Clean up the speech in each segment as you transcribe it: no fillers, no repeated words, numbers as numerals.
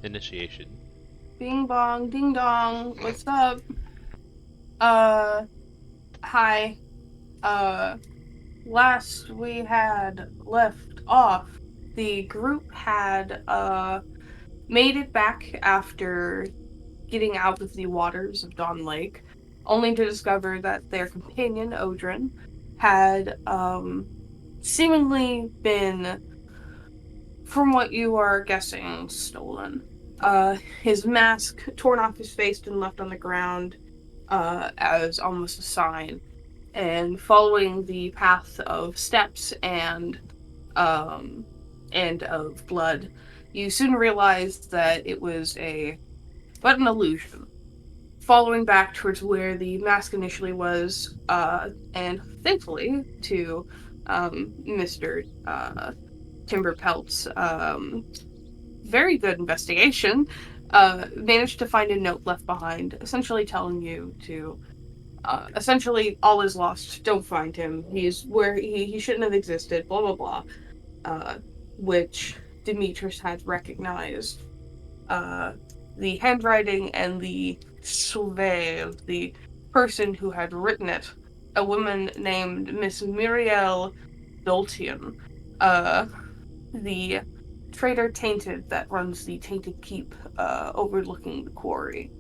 Initiation. Bing bong, ding dong. What's up? Uh, Hi. Uh, Last we had left off, the group had made it back after getting out of the waters of Dawn Lake, only to discover that their companion Odrin had seemingly been, from what you are guessing, stolen. His mask torn off his face and left on the ground as almost a sign. And following the path of steps um, and of blood, you soon realized that it was an illusion. Following back towards where the mask initially was, and thankfully to Mr. Timber Pelt's very good investigation, managed to find a note left behind, essentially telling you to, essentially, all is lost. Don't find him. He's where he shouldn't have existed. Blah blah blah. Uh, which Demetrius had recognized. Uh, the handwriting and the surveil, the person who had written it, a woman named Miss Muriel Doltian. Uh, the Trader Tainted that runs the Tainted Keep overlooking the quarry.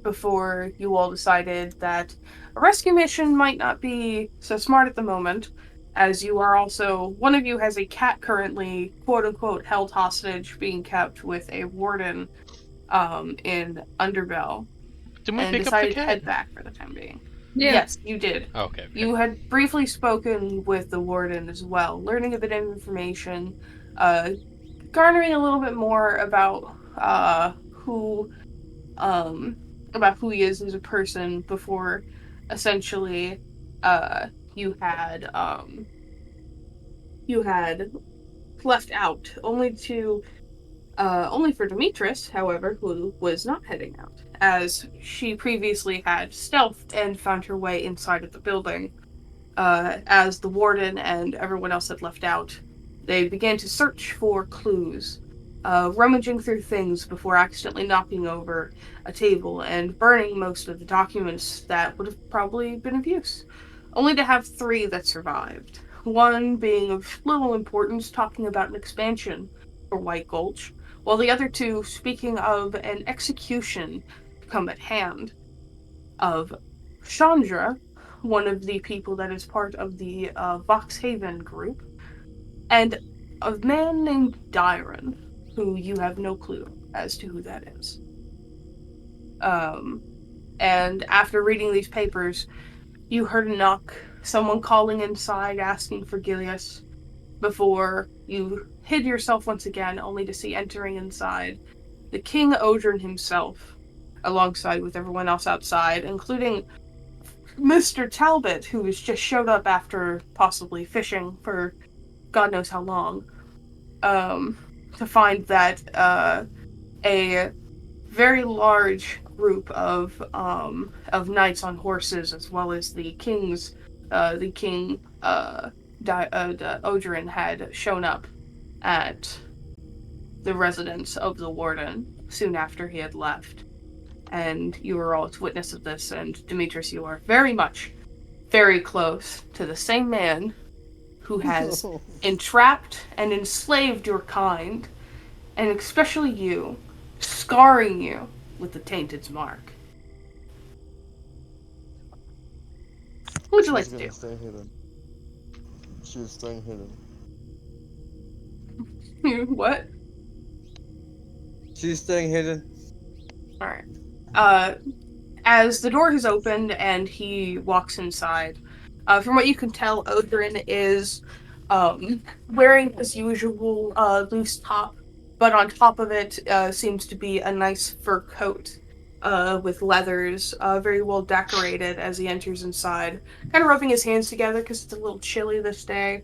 Before you all decided that a rescue mission might not be so smart at the moment, as you are also, one of you has a cat currently, quote unquote, held hostage, being kept with a warden in Underbell, Didn't we and pick up the decided to cat? head back for the time being. Yeah. Yes, you did. Oh, okay, okay. You had briefly spoken with the warden as well, learning a bit of information, uh, garnering a little bit more who um about who he is as a person before essentially uh you had you had left out only for Demetrius, however, who was not heading out, as she previously had stealthed and found her way inside of the building. As the warden and everyone else had left out, they began to search for clues, rummaging through things before accidentally knocking over a table and burning most of the documents that would have probably been of use, only to have three that survived. One being of little importance, talking about an expansion for White Gulch, while the other two speaking of an execution come at hand of Chandra, one of the people that is part of the Voxhaven group, and a man named Dyron, who you have no clue as to who that is. Um, and after reading these papers, you heard a knock, someone calling inside asking for Gilius, before you hid yourself once again, only to see entering inside the King Odrin himself, alongside with everyone else outside, including Mr. Talbot, who has just showed up after possibly fishing for God knows how long, um, to find that a very large group of knights on horses, as well as the king Odrin had shown up at the residence of the warden soon after he had left. And you were all witness of this, and Demetrius, you are very close to the same man who has entrapped and enslaved your kind, and especially you, scarring you with the tainted mark. What would you like She's to do? gonna stay hidden. She's staying hidden. What? She's staying hidden. Alright. Uh, as the door has opened and he walks inside, from what you can tell, Odrin is wearing his usual loose top, but on top of it seems to be a nice fur coat with leathers, very well decorated as he enters inside, kind of rubbing his hands together because it's a little chilly this day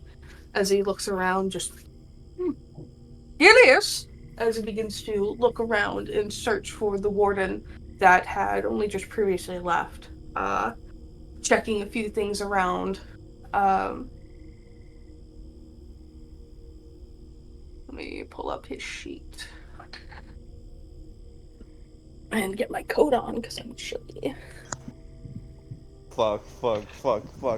as he looks around, just, Gilius! As he begins to look around and search for the warden that had only just previously left, checking a few things around. Um, Let me pull up his sheet. and get my coat on because I'm chilly. Fuck,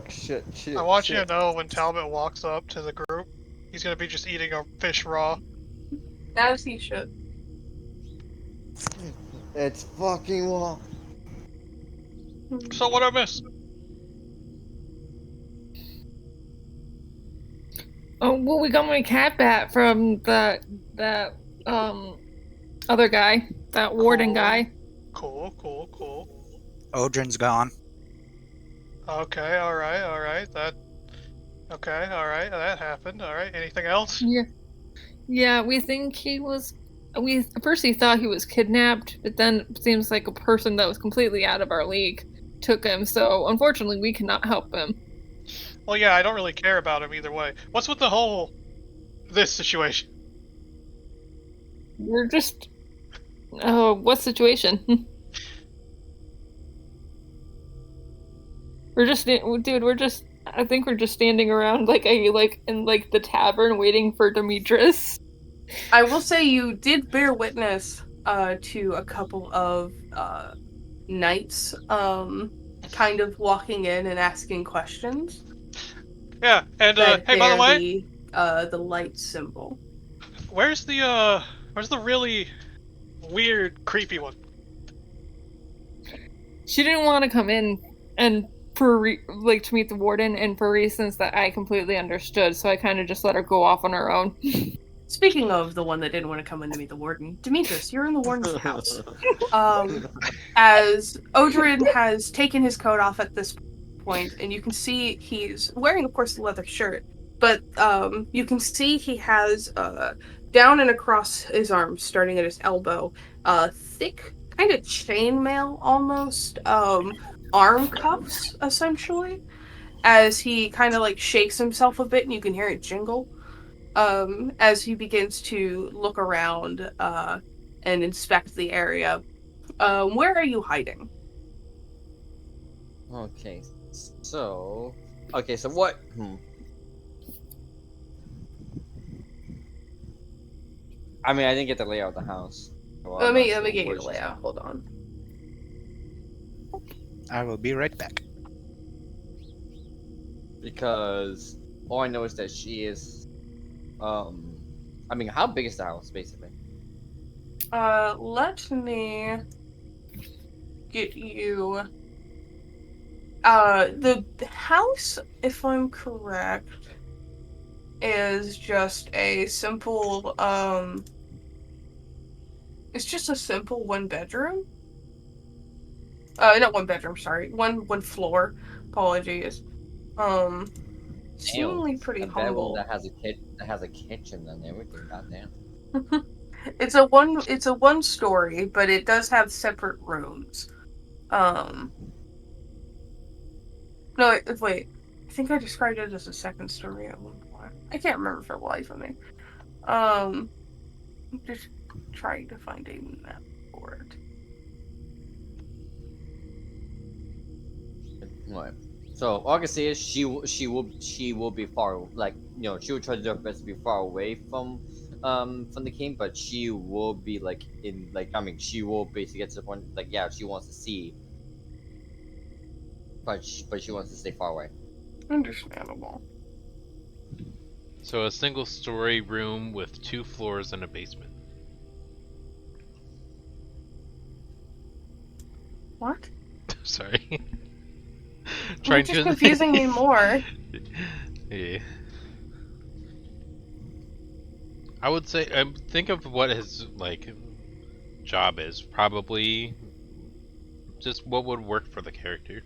shit, I want you to know when Talbot walks up to the group, he's gonna be just eating a fish raw. As he should. It's fucking wall. So what I miss? Oh, well, we got my cat back from that other guy, that warden guy. Cool. Odrin's gone. Okay, alright, that happened, alright, anything else? Yeah, we think he was. We first he thought he was kidnapped, but then it seems like a person that was completely out of our league took him. So unfortunately, we cannot help him. Well, yeah, I don't really care about him either way. What's with this situation? We're just. Oh, what situation? Dude. We're just. I think we're just standing around in the tavern waiting for Demetrius. I will say you did bear witness to a couple of knights kind of walking in and asking questions. Yeah, and that hey, by the way, the light symbol. where's the really weird, creepy one? She didn't want to come in and to meet the warden, and for reasons that I completely understood, so I kind of just let her go off on her own. Speaking of the one that didn't want to come in to meet the warden, Demetrius, you're in the warden's house. As Odrin has taken his coat off at this point, and you can see he's wearing, of course, a leather shirt, but you can see he has down and across his arms, starting at his elbow, thick, kind of chainmail almost, arm cuffs, essentially, as he kind of like shakes himself a bit, and you can hear it jingle. As he begins to look around and inspect the area. Where are you hiding? Okay, so what? I mean, I didn't get the layout of the house. Well, let I'm me not sure get you where the she's layout. at. Hold on. I will be right back. Because all I know is that she is, I mean, how big is the house, basically? Let me get you. The house, if I'm correct, is just a simple, it's just a simple one bedroom. Not one bedroom, sorry. One floor. Apologies. Seemingly pretty A bedroom humble. that has a kitchen and everything. Goddamn. It's a one story, but it does have separate rooms. No, wait. I think I described it as a second story at one point. I can't remember for the life of me. I'm just trying to find a map for it. Right. So all I can say is she will be far, like, she will try to do her best to be far away from the king, but she will be like she will basically get to the point like, yeah, she wants to see, but she wants to stay far away. Understandable. So a single story room with 2 floors and a basement. What? Sorry. You're just confusing me more. Yeah. I would say, think of what his job is. Probably just what would work for the character.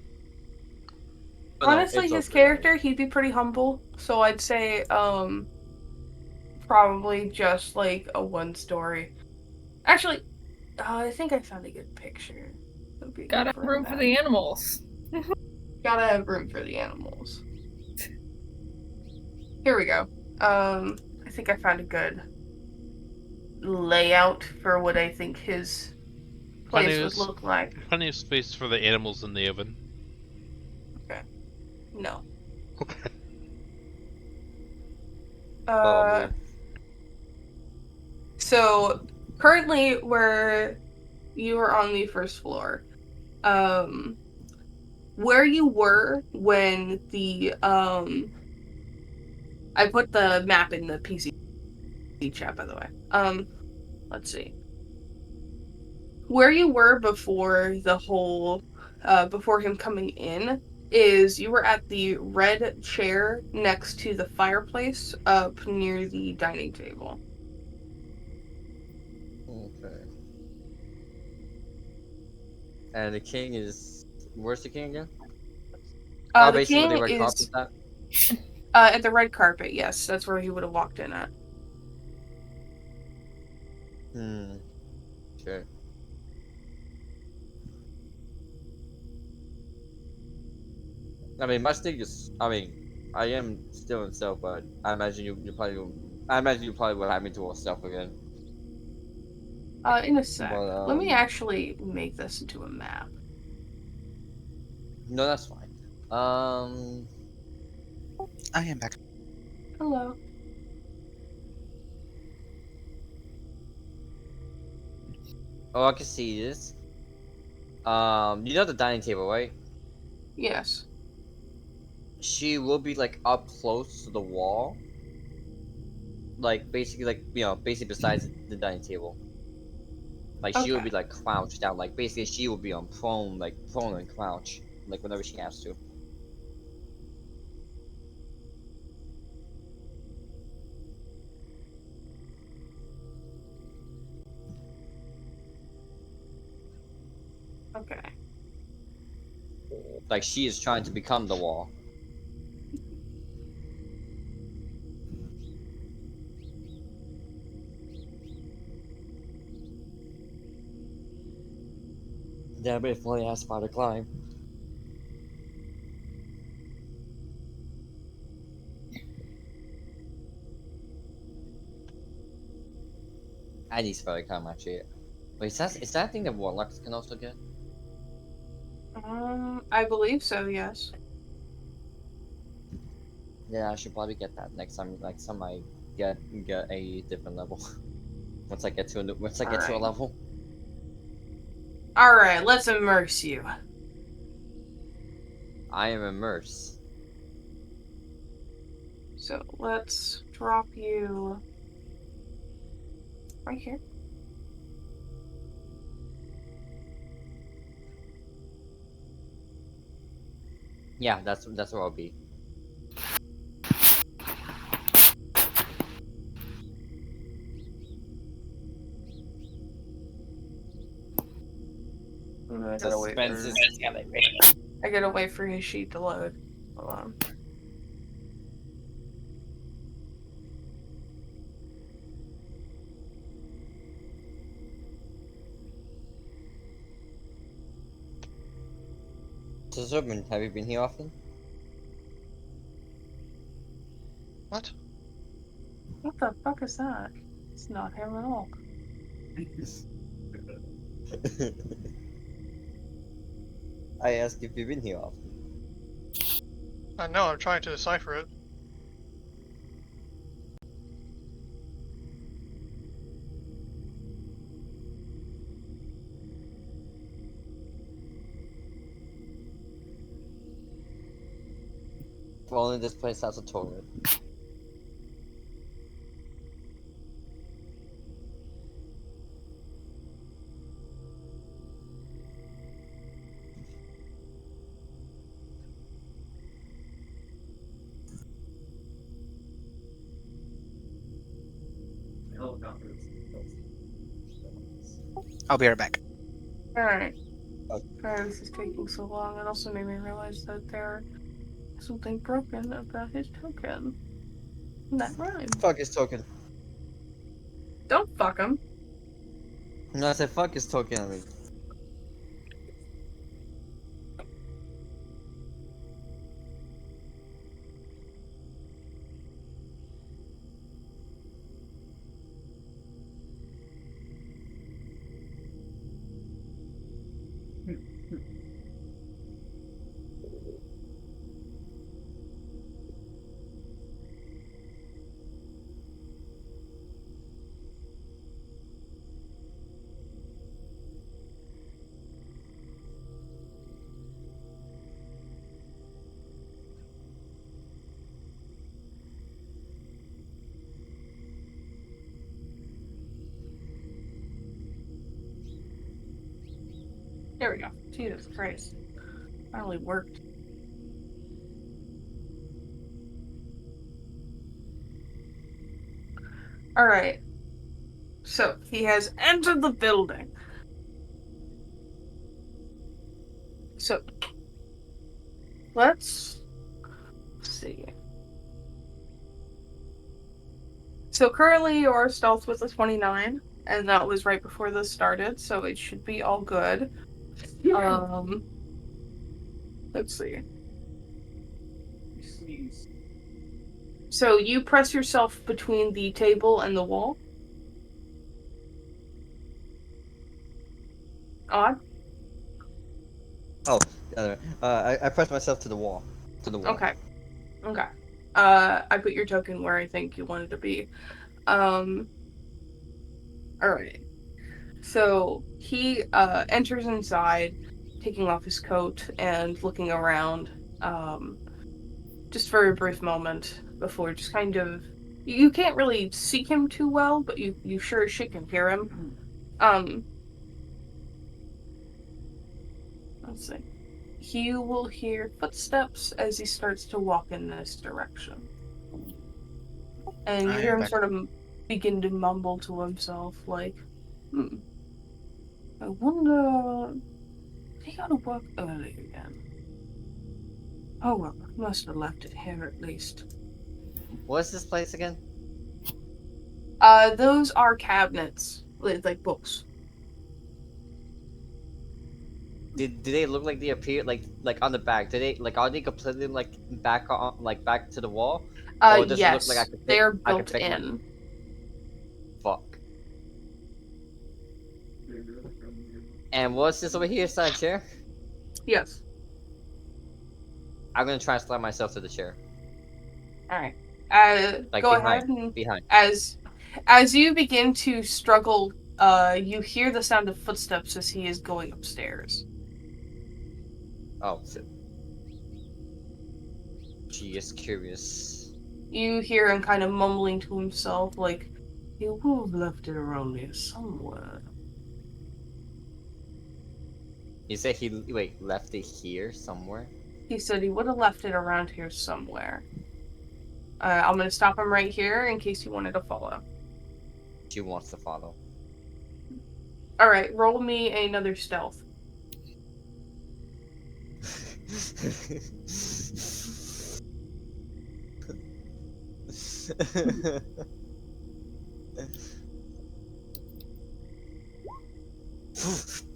Honestly, his character, he'd be pretty humble. So I'd say, probably just like a one story. Actually, I think I found a good picture. Gotta have room for the animals. Gotta have room for the animals. Here we go. I think I found a good layout for what I think his place would look like. Plenty of space for the animals in the oven. Okay. No. Okay. So currently where you are on the first floor. Where you were when the I put the map in the PC chat, by the way. Let's see. Where you were before the whole before him coming in is you were at the red chair next to the fireplace up near the dining table. Okay. And the king is. Where's the king again? Oh, The basically, where king they were is carpet that. at the red carpet. Yes, that's where he would have walked in at. Sure. I mean, my stick is. I mean, I am still in stealth, but I imagine you probably. I imagine you probably will have me to stealth again. In a sec. But Let me actually make this into a map. No, that's fine. I am back. Hello. Oh, I can see this. You know the dining table, right? Yes. She will be like up close to the wall, like basically, like basically besides the dining table. Like she will Okay. be like crouched down, like basically she will be on prone, like prone and crouch, like whenever she has to. Okay. Like she is trying to become the wall. Damn it, fully has spot to climb. I need spell to climb actually. Wait, is that a thing that warlocks can also get? I believe so. Yes. Yeah, I should probably get that next time. Next time I get a different level. Once I get to a Alright. level. Alright, let's immerse you. I am immersed. So let's drop you right here. Yeah, that's where I'll be. I gotta wait for I gotta wait for his sheet to load. Hold on. So Zubin, have you been here often? What? What the fuck is that? It's not him at all. I asked if you've been here often. I know, I'm trying to decipher it. If only this place has a toilet. I'll be right back. Alright. Okay. Sorry this is taking so long. It also made me realize that there's something broken about his token. And that rhymes. Fuck his token. Don't fuck him. No, I said fuck his token. I mean. There we go. Jesus Christ. Finally worked. Alright. So, he has entered the building. So, let's see. So, currently your stealth was a 29, and that was right before this started, so it should be all good. Let's see. So, you press yourself between the table and the wall. Odd? Oh, I pressed myself to the wall. Okay. Okay. I put your token where I think you wanted to be. Alright. So he enters inside, taking off his coat and looking around, just for a brief moment before just kind of you can't really see him too well, but you sure as shit can hear him. Let's see. He will hear footsteps as he starts to walk in this direction. And you I hear am him back. sort of begin to mumble to himself, like, I wonder. He got to work early again. Oh well, must have left it here at least. What's this place again? Those are cabinets with like books. Did they look like they appeared like on the back? Did they like are they completely like back to the wall? Or does it look like Yes, they're I could built pick my in. fuck? And what's this over here, side chair? Yes. I'm gonna try and slap myself to the chair. All right. Like Go behind. ahead and Behind. as you begin to struggle, you hear the sound of footsteps as he is going upstairs. Oh, shit. She is curious. You hear him kind of mumbling to himself, like, "You will have left it around here somewhere." You said he left it here somewhere? He said he would have left it around here somewhere. I'm gonna stop him right here in case you wanted to follow. She wants to follow. Alright, roll me another stealth.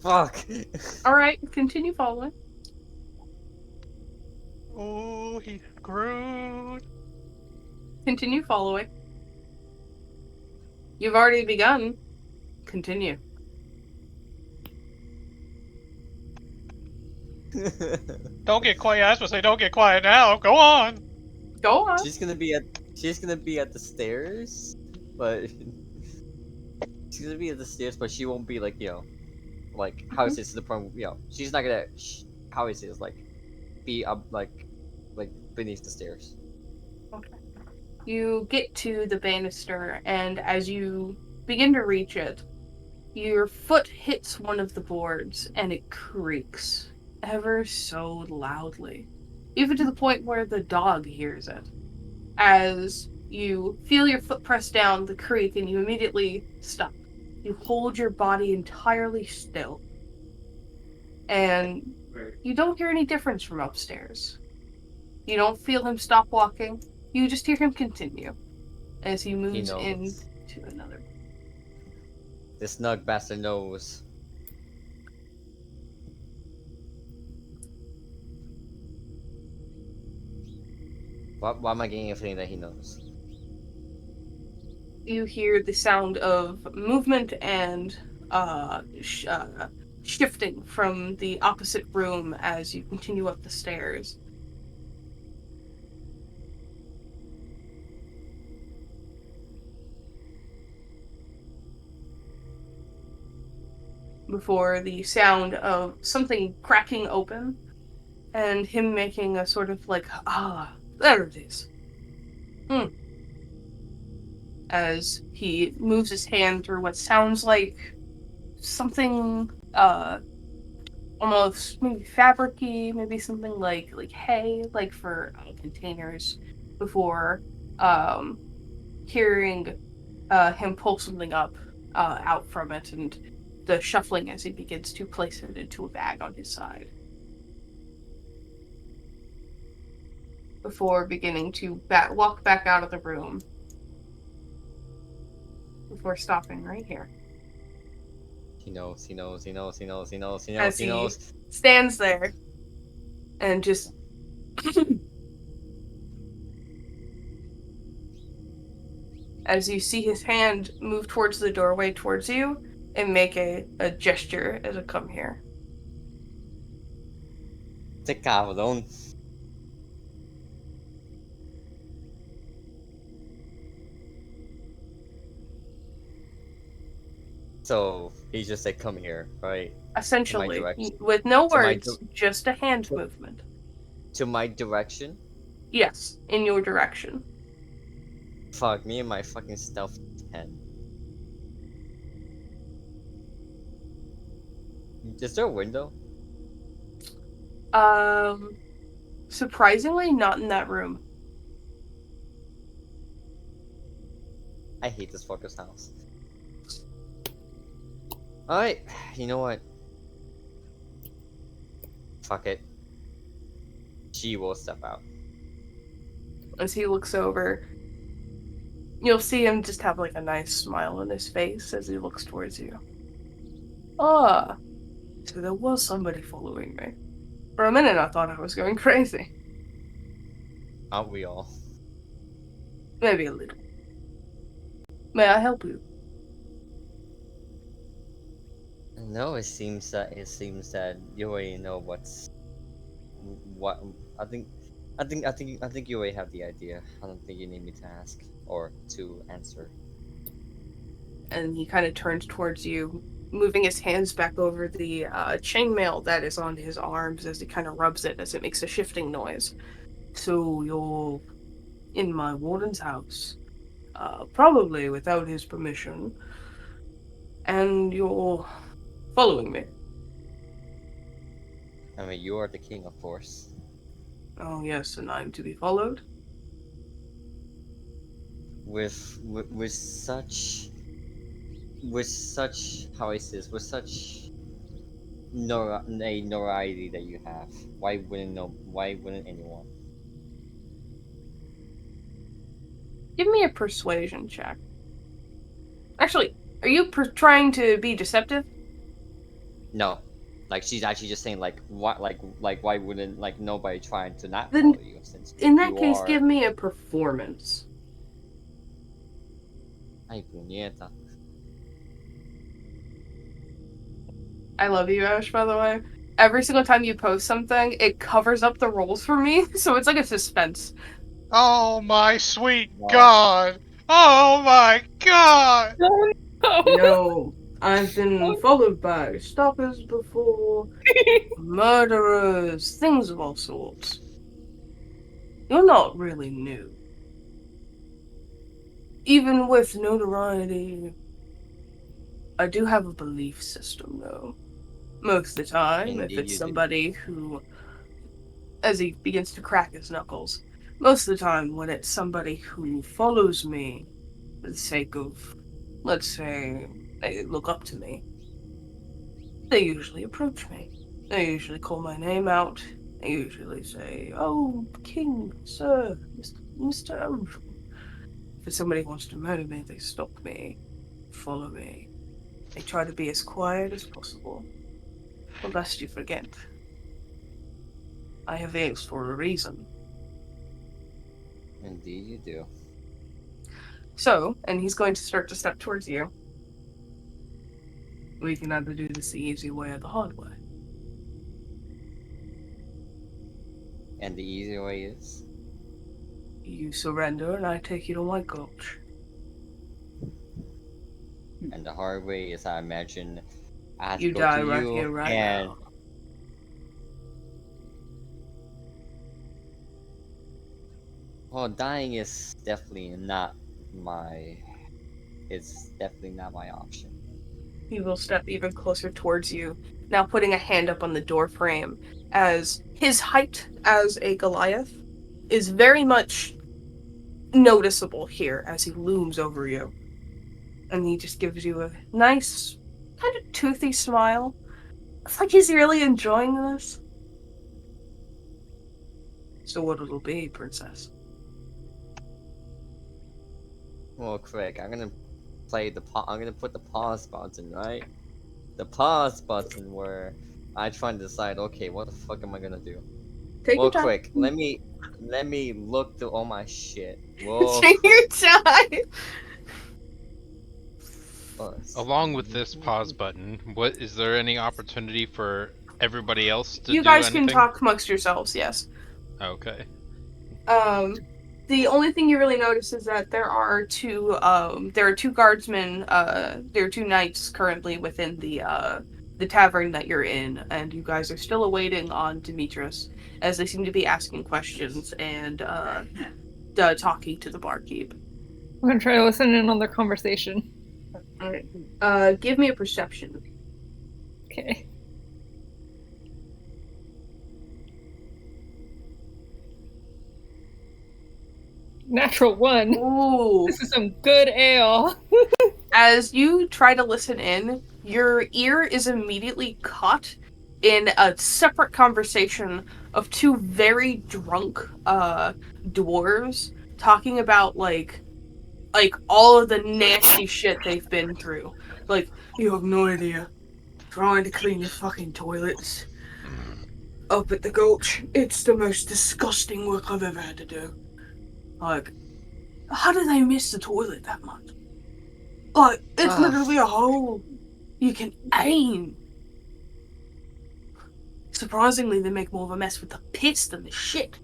Fuck. Alright, continue following. Oh, he screwed. Continue following. You've already begun. Continue. Don't get quiet. I was supposed to say, don't get quiet now. Go on. Go on. She's gonna be at the stairs, but she's gonna be at the stairs, but she won't be like like how is it to the point she's not gonna how is it like be up like beneath the stairs. Okay. You get to the banister, and as you begin to reach it, your foot hits one of the boards, and it creaks ever so loudly, even to the point where the dog hears it. As you feel your foot press down the creak, and you immediately stop. You hold your body entirely still, and you don't hear any difference from upstairs. You don't feel him stop walking. You just hear him continue as he moves knows. into another. This snug bastard knows. Why am I getting a feeling that he knows? You hear the sound of movement and shifting from the opposite room as you continue up the stairs. Before the sound of something cracking open and him making a sort of like, there it is. As he moves his hand through what sounds like something almost maybe fabric-y, maybe something like hay, like for containers, before hearing him pull something up out from it and the shuffling as he begins to place it into a bag on his side. Before beginning to walk back out of the room. Before stopping right here. He knows, he knows, he knows, he knows, he knows, he knows, As he he knows. stands there and just as you see his hand move towards the doorway towards you and make a gesture as a come here. Este cabrón. So he just said, "Come here," right? Essentially, direction. with no To my words, just a hand movement. To my direction. Yes, in your direction. Fuck me and my fucking stealth 10. Is there a window? Surprisingly, not in that room. I hate this fucker's house. Alright, you know what? Fuck it. She will step out. As he looks over, you'll see him just have like a nice smile on his face as he looks towards you. Ah, so there was somebody following me. For a minute, I thought I was going crazy. Aren't we all? Maybe a little. May I help you? No, it seems that you already know what. I think you already have the idea. I don't think you need me to ask or to answer. And he kind of turns towards you, moving his hands back over the chainmail that is on his arms as he kind of rubs it as it makes a shifting noise. So you're in my warden's house, probably without his permission, and you're following me. I mean, you are the king, of course. Oh yes, and I'm to be followed. With such how I say this, with such notoriety that you have, why wouldn't anyone? Give me a persuasion check. Actually, are you trying to be deceptive? No, like she's actually just saying like what like why wouldn't like nobody trying to not Then, follow you since in that you case, are. give me a performance. Ay puñeta. I love you, Ash, by the way. Every single time you post something, it covers up the rolls for me, so it's like a suspense. Oh my sweet Wow. god! Oh my god! No, I've been followed by stalkers before, murderers, things of all sorts. You're not really new. Even with notoriety, I do have a belief system, though. Most of the time, if Indeed it's you do. somebody who, as he begins to crack his knuckles, most of the time when it's somebody who follows me for the sake of, let's say, they look up to me, they usually approach me. They usually call my name out. They usually say, "Oh, King, Sir, Mr. If somebody wants to murder me, they stalk me, follow me. They try to be as quiet as possible. Well, lest you forget, I have eggs for a reason." Indeed you do. So, and he's going to start to step towards you. We can either do this the easy way or the hard way. And the easy way is? You surrender and I take you to White Gulch. And the hard way is, I imagine, I have to You go die to right you here, right and now. well, dying is definitely not my. It's definitely not my option. He will step even closer towards you, now putting a hand up on the door frame, as his height as a Goliath is very much noticeable here as he looms over you. And he just gives you a nice, kind of toothy smile. It's like he's really enjoying this. So what it'll be, princess? Well, quick, I'm gonna I'm gonna put the pause button, right? The pause button where I try and decide, okay, what the fuck am I gonna do? Take Well, your time. quick, let me look through all my shit. Well, Take your time. Along with this pause button, what is there any opportunity for everybody else to You do guys anything? can talk amongst yourselves, yes. Okay. The only thing you really notice is that there are two guardsmen, there are two knights currently within the tavern that you're in, and you guys are still awaiting on Demetrius, as they seem to be asking questions and talking to the barkeep. I'm gonna try to listen in on their conversation. Alright. Give me a perception. Okay. Natural 1. Ooh. This is some good ale. As you try to listen in, your ear is immediately caught in a separate conversation of two very drunk dwarves talking about like all of the nasty shit they've been through. Like, you have no idea. Trying to clean your fucking toilets up at the gulch. It's the most disgusting work I've ever had to do. Like, how do they miss the toilet that much? Like, it's literally a hole you can aim. Surprisingly, they make more of a mess with the piss than the shit.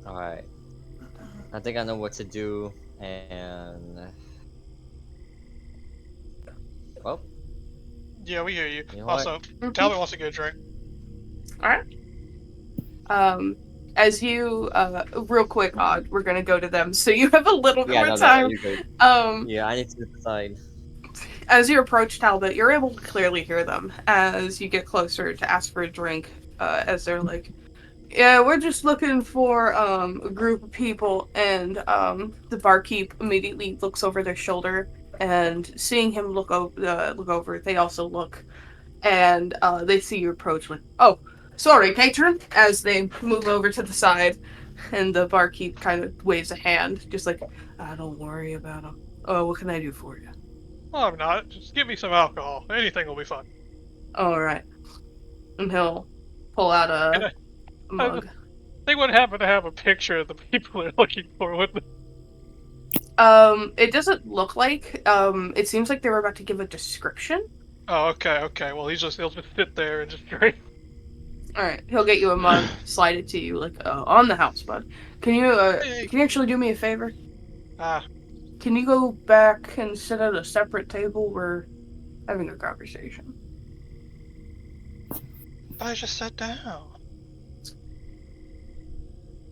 Alright. I think I know what to do, and... Well, Yeah, we hear you. You know what? Also, Talbot wants to get a drink. Alright. As you, real quick, Odd, we're gonna go to them, so you have a little yeah, more no, time. you're good. Yeah, I need to decide. As you approach Talbot, you're able to clearly hear them as you get closer to ask for a drink, as they're like, yeah, we're just looking for, a group of people, and, the barkeep immediately looks over their shoulder, and seeing him look over, they also look, and, they see you approach with, oh, sorry, patron, as they move over to the side, and the barkeep kind of waves a hand, just like, don't worry about him. Oh, what can I do for you? Well, I'm not. Just give me some alcohol. Anything will be fine. Alright. And he'll pull out a mug. They would happen to have a picture of the people they're looking for with them. It doesn't look like, it seems like they were about to give a description. Oh, okay. Well, he'll just sit there and just drink. Alright, he'll get you a mug, slide it to you, like, on the house, bud. Can you actually do me a favor? Can you go back and sit at a separate table? We're having a conversation. I just sat down.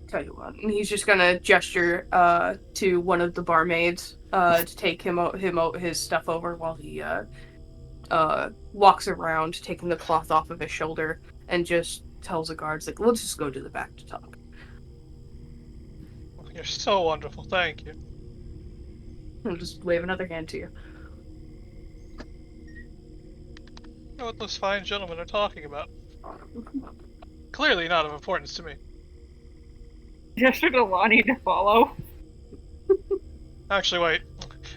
Tell you what, and he's just gonna gesture to one of the barmaids to take his stuff over while he walks around, taking the cloth off of his shoulder, and just tells the guards, like, let's just go to the back to talk. You're so wonderful. Thank you. He'll just wave another hand to you. You know what those fine gentlemen are talking about? Clearly not of importance to me. Gesture to Lonnie to follow. Actually, wait.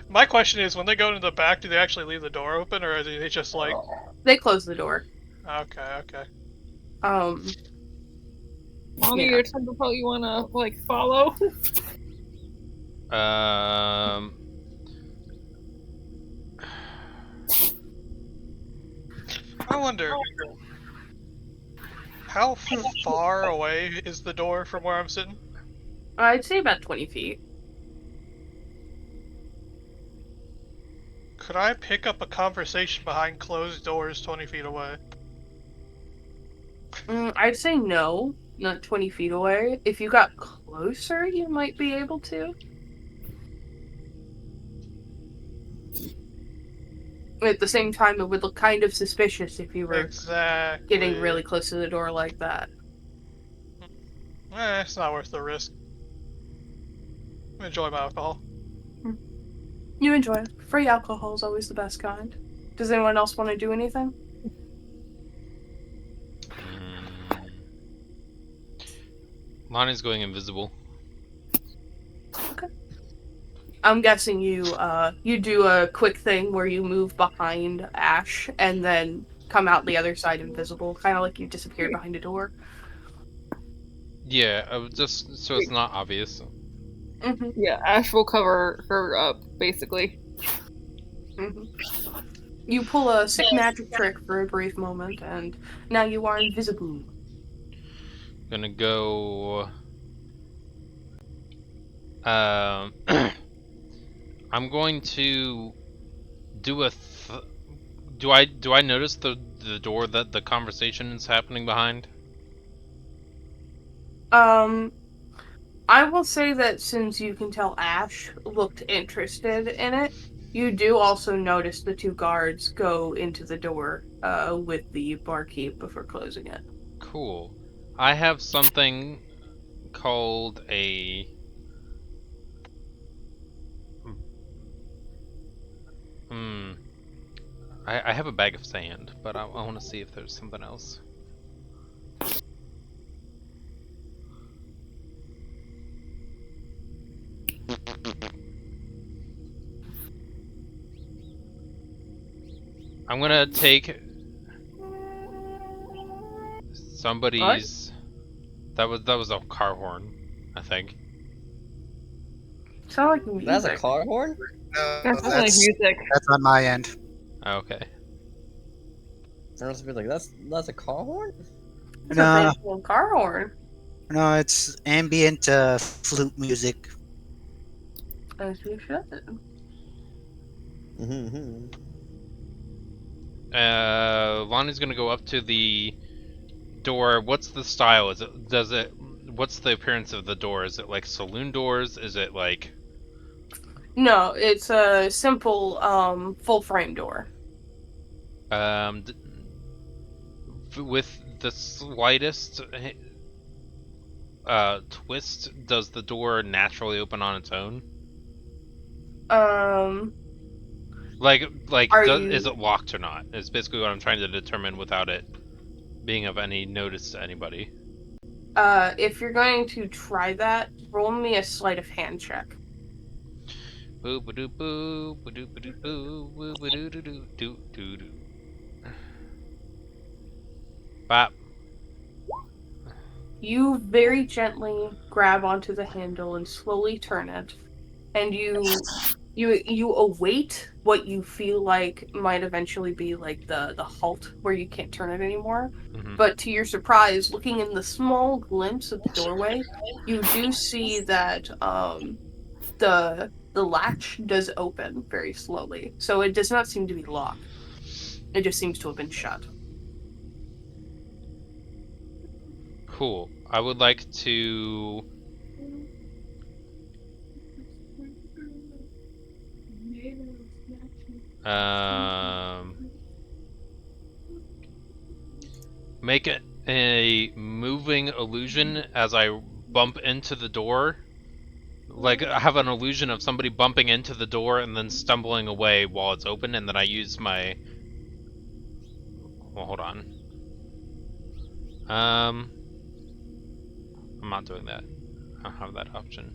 My question is, when they go into the back, do they actually leave the door open, or do they just, like... They close the door. Okay. Lonnie, Yeah. your turn to tell you wanna, like, follow? I wonder... How far away is the door from where I'm sitting? I'd say about 20 feet. Could I pick up a conversation behind closed doors 20 feet away? I'd say no, not 20 feet away. If you got closer, you might be able to. At the same time, it would look kind of suspicious if you were Exactly. getting really close to the door like that. It's not worth the risk. Enjoy my alcohol. You enjoy it. Free alcohol is always the best kind. Does anyone else want to do anything? Lonnie's going invisible. Okay. I'm guessing you do a quick thing where you move behind Ash and then come out the other side invisible, kind of like you disappeared behind a door. Yeah, just so it's not obvious. Mm-hmm. Yeah, Ash will cover her up, basically. Mm-hmm. You pull a sick magic trick for a brief moment, and now you are invisible. Gonna go. I'm going to do a. Do I notice the door that the conversation is happening behind? I will say that since you can tell Ash looked interested in it, you do also notice the two guards go into the door with the barkeep before closing it. Cool. I have something called a. I have a bag of sand, but I want to see if there's something else. I'm gonna take somebody's. That was a car horn, I think. Sound like music. That's a car horn? No, That's like music. that's on my end. Okay. I was like, that's a car horn? It's No. a baseball car horn. No, it's ambient flute music. As you should. Mm-hmm. Lonnie's gonna go up to the door. What's the style? What's the appearance of the door? Is it like saloon doors? Is it like... No, it's a simple full frame door. With the slightest twist, does the door naturally open on its own? Is it locked or not? Is basically what I'm trying to determine without it being of any notice to anybody. If you're going to try that, roll me a sleight of hand check. Boo ba doo boo, ba doo ba doo boo, boo ba doo doo doo doo doo doo. Bop. You very gently grab onto the handle and slowly turn it, and you await what you feel like might eventually be like the halt where you can't turn it anymore. Mm-hmm. But to your surprise, looking in the small glimpse of the doorway, you do see that the latch does open very slowly. So it does not seem to be locked. It just seems to have been shut. Cool. I would like to... make it a moving illusion as I bump into the door. Like, I have an illusion of somebody bumping into the door and then stumbling away while it's open, and then I use my... Well, hold on. I'm not doing that. I don't have that option.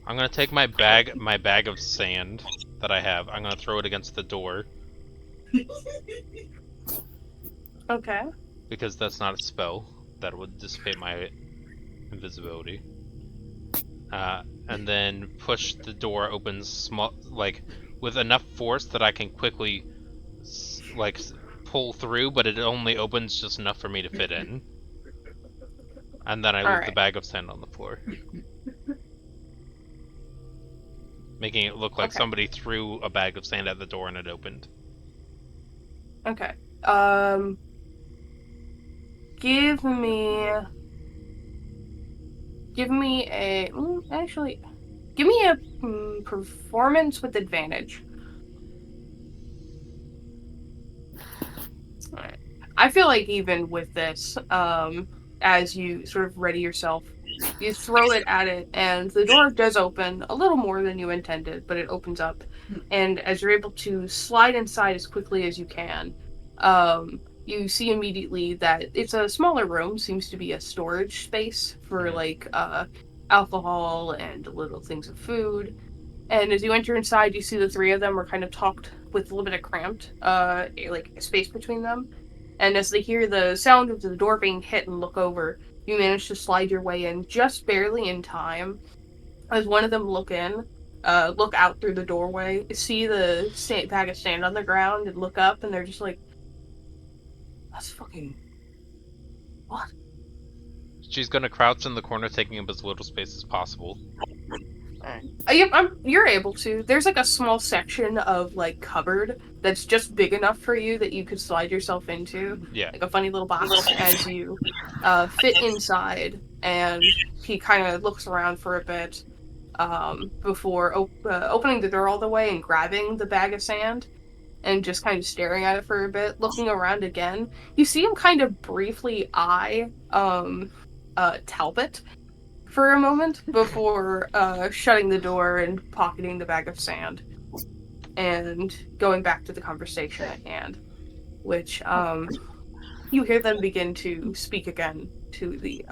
I'm gonna take my bag of sand that I have. I'm gonna throw it against the door. Okay. Because that's not a spell. That would dissipate my invisibility. And then push the door open small, like with enough force that I can quickly pull through, but it only opens just enough for me to fit in. And then I leave the bag of sand on the floor. Making it look like somebody threw a bag of sand at the door and it opened. Okay. Give me a actually give me a performance with advantage. Alright. I feel like even with this, as you sort of ready yourself, you throw it at it, and the door does open a little more than you intended, but it opens up. And as you're able to slide inside as quickly as you can, you see immediately that it's a smaller room, seems to be a storage space for like alcohol and little things of food. And as you enter inside, you see the three of them are kind of talked with a little bit of cramped, like space between them. And as they hear the sound of the door being hit and look over, you manage to slide your way in just barely in time. As one of them look out through the doorway, see the bag of sand on the ground, and look up, and they're just like, "That's fucking what?" She's gonna crouch in the corner, taking up as little space as possible. You're able to. There's like a small section of like cupboard that's just big enough for you that you could slide yourself into. Yeah. Like a funny little box as you fit inside, and he kind of looks around for a bit before opening the door all the way and grabbing the bag of sand and just kind of staring at it for a bit, looking around again. You see him kind of briefly eye Talbot for a moment before shutting the door and pocketing the bag of sand and going back to the conversation at hand, which you hear them begin to speak again to the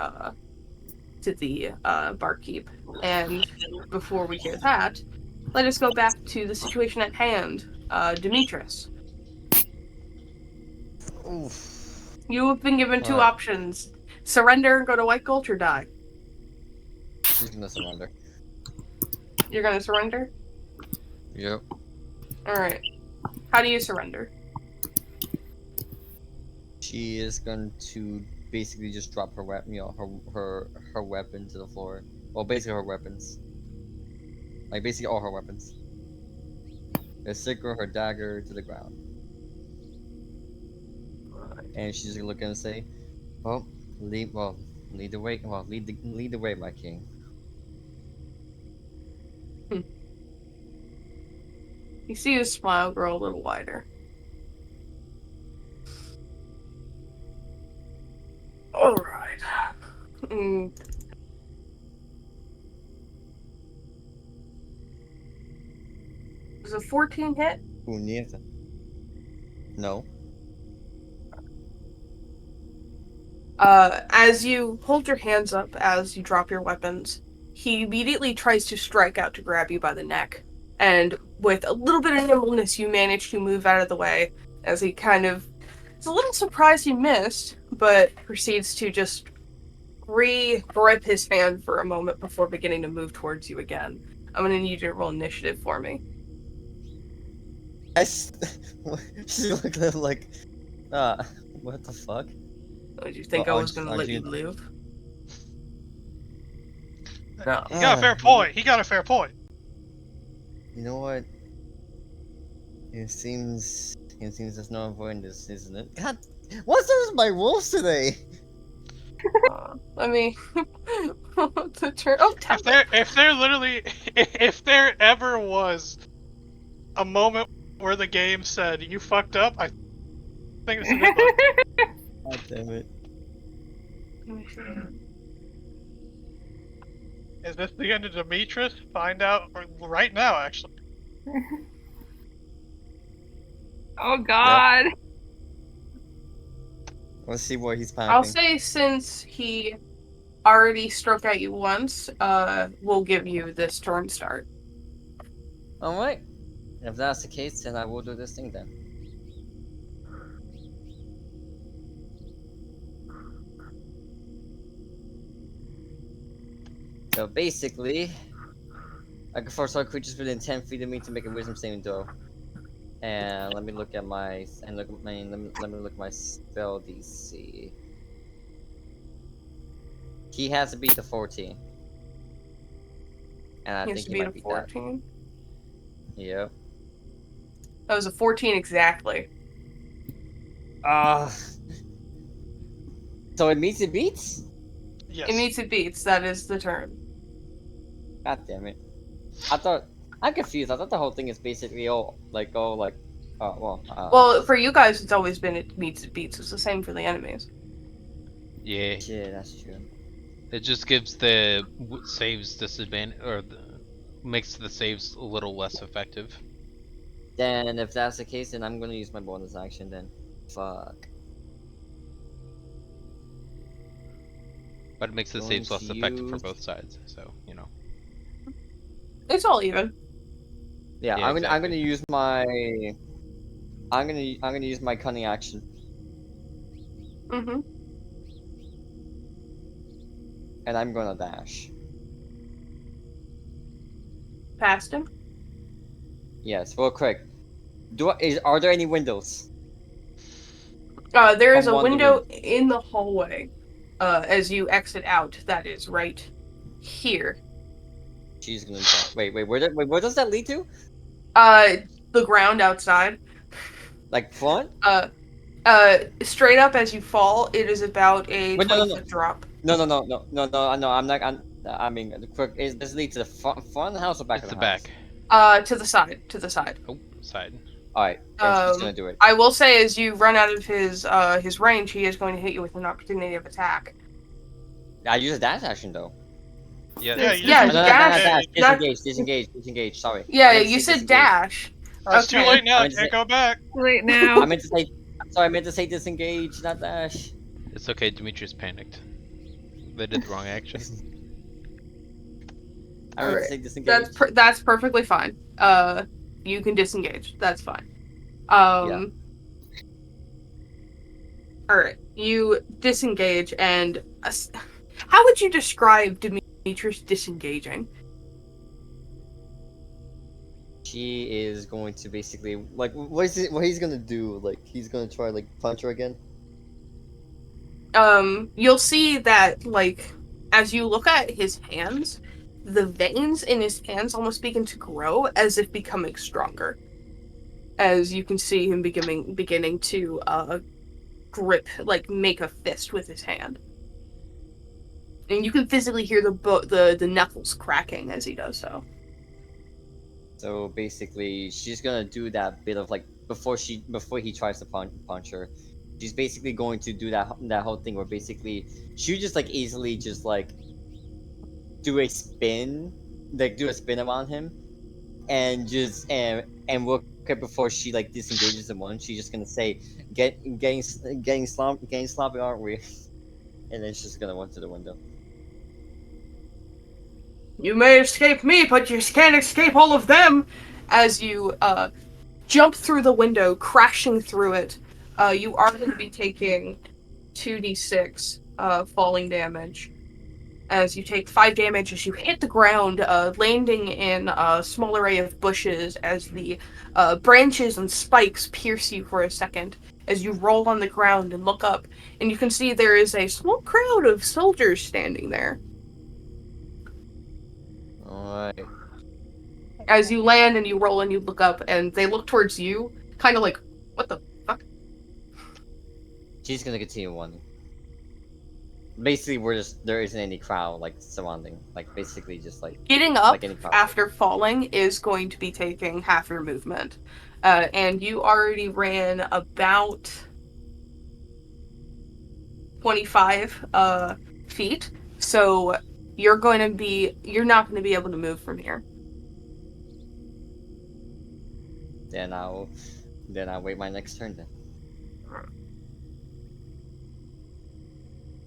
barkeep. And before we hear that, let us go back to the situation at hand. Demetrius, Oof. you have been given two Alright. options: surrender and go to White Gulch, or die. She's gonna surrender. You're gonna surrender? Yep. Alright. How do you surrender? She is going to basically just drop her weapon, her weapon to the floor. Well, basically her weapons. Like basically all her weapons. Her sickle, her dagger to the ground. And she's gonna look and say, lead the way, lead the way, my king." You see his smile grow a little wider. Alright. Was a 14 hit? Puñeta. No. As you hold your hands up as you drop your weapons, he immediately tries to strike out to grab you by the neck. And with a little bit of nimbleness, you manage to move out of the way as he kind of is a little surprised he missed, but proceeds to just re-grip his hand for a moment before beginning to move towards you again. I'm gonna need you to roll initiative for me. She looked at him like, what the fuck? Did you think Well, I was gonna let you live? No. He got a fair point. He got a fair point. You know what? It seems there's no avoiding this, isn't it? God, what's up with my wolves today? Let me. to turn. Oh, If there literally, if there ever was a moment where the game said you fucked up, I think it's a good one. God damn it. Is this the end of Demetrius? Find out right now, actually. Oh God. Let's see what he's packing. I'll say since he already struck at you once, we'll give you this turn start. Alright. If that's the case, then I will do this thing then. So basically, I can force all creatures within 10 feet of me to make a wisdom saving throw. And let me look at my let me look at my spell DC. He has to beat the 14. And I He has think to he beat might a beat 14. that. Yep. That was a 14 exactly. Ah. So it meets it beats? Yes. It meets it beats. That is the term. God damn it. I'm confused. I thought the whole thing is basically Well, for you guys, it's always been it meets it beats. It's the same for the enemies. Yeah, shit, that's true. it just gives the saves disadvantage, or makes the saves a little less effective. Then if that's the case, then I'm gonna use my bonus action then. Fuck. But it makes the Going saves less to effective for use- both sides, so, you know. It's all even. Yeah, Yeah, I'm gonna exactly. use my I'm gonna use my cunning action. Mm-hmm. And I'm gonna dash. Past him. Yes, real quick. Are there any windows? There is From a one of the window in the hallway. As you exit out, that is right here. She's gonna jump. Wait, where does that lead to? The ground outside. Like front? Straight up as you fall, it is about a Wait, no, no, no. 20-foot drop. No, I mean, quick, does it lead to the front of the house or back It's of the the house? back. To the side. To the side. Oh, side. Alright, then she's gonna do it. I will say, as you run out of his range, he is going to hit you with an opportunity of attack. I use a dash action though. Yeah, Yeah, that's- you Yeah, No, no, dash. not Not- disengage, sorry. Yeah, I meant to you say said disengage. dash. It's too Okay. late now. I meant to Can't say- go back. Right now. I meant to say, sorry, I meant to say disengage, not dash. It's okay, Demetrius panicked. They did the wrong action. I meant Alright, to say disengage. That's perfectly fine. You can disengage. That's fine. Yeah. Alright, you disengage, and how would you describe Demetrius disengaging? She is going to basically like what he's gonna do? Like he's gonna try like punch her again. You'll see that, like, as you look at his hands, the veins in his hands almost begin to grow as if becoming stronger. As you can see him beginning to grip, like make a fist with his hand, and you can physically hear the knuckles cracking as he does so. So basically, she's gonna do that bit of like before he tries to punch her. She's basically going to do that whole thing where basically she just like easily just like do a spin around him, and just and look at before she like disengages him once. She's just gonna say, getting sloppy, aren't we? And then she's gonna run to the window. You may escape me, but you can't escape all of them. As you jump through the window, crashing through it, you are going to be taking 2d6 falling damage. As you take 5 damage as you hit the ground, landing in a small array of bushes as the branches and spikes pierce you for a second. As you roll on the ground and look up, and you can see there is a small crowd of soldiers standing there. Alright. As you land and you roll and you look up, and they look towards you, kind of like, what the fuck? She's gonna continue running. Basically, there isn't any crowd like surrounding. Like basically, just like Getting up like any crowd. after falling is going to be taking half your movement. And you already ran about 25 feet, so you're not going to be able to move from here. Then I'll wait my next turn then.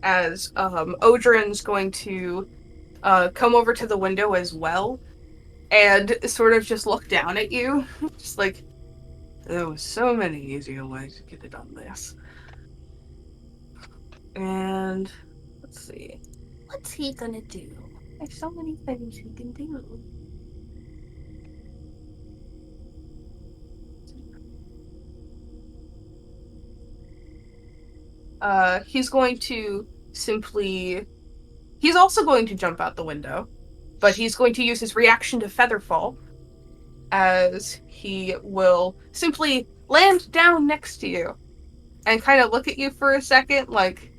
As Odrin's going to come over to the window as well, and sort of just look down at you, just like, there was so many easier ways to get it on this. And let's see, what's he gonna do? There's so many things he can do. He's going to he's also going to jump out the window, but he's going to use his reaction to Featherfall, as he will simply land down next to you and kind of look at you for a second like,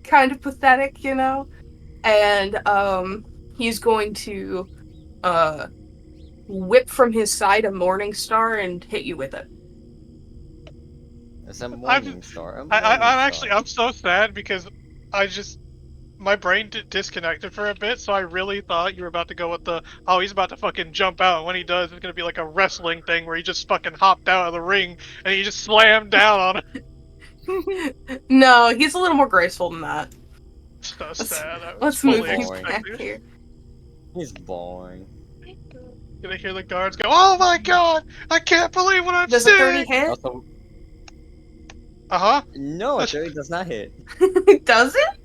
kind of pathetic, you know? And he's going to whip from his side a morning star and hit you with it. It's a morning star. A morning I'm star. actually I'm so sad because my brain disconnected for a bit, so I really thought you were about to go with he's about to fucking jump out, and when he does, it's gonna be like a wrestling thing where he just fucking hopped out of the ring and he just slammed down on it. No, he's a little more graceful than that. So sad. I was Let's move fully you boring. back expecting it. here. He's boring. Gonna hear the guards go, "Oh my god! I can't believe what I'm Does a 30 seeing!" hit? Also, Uh no, a 30 does not hit. Does it?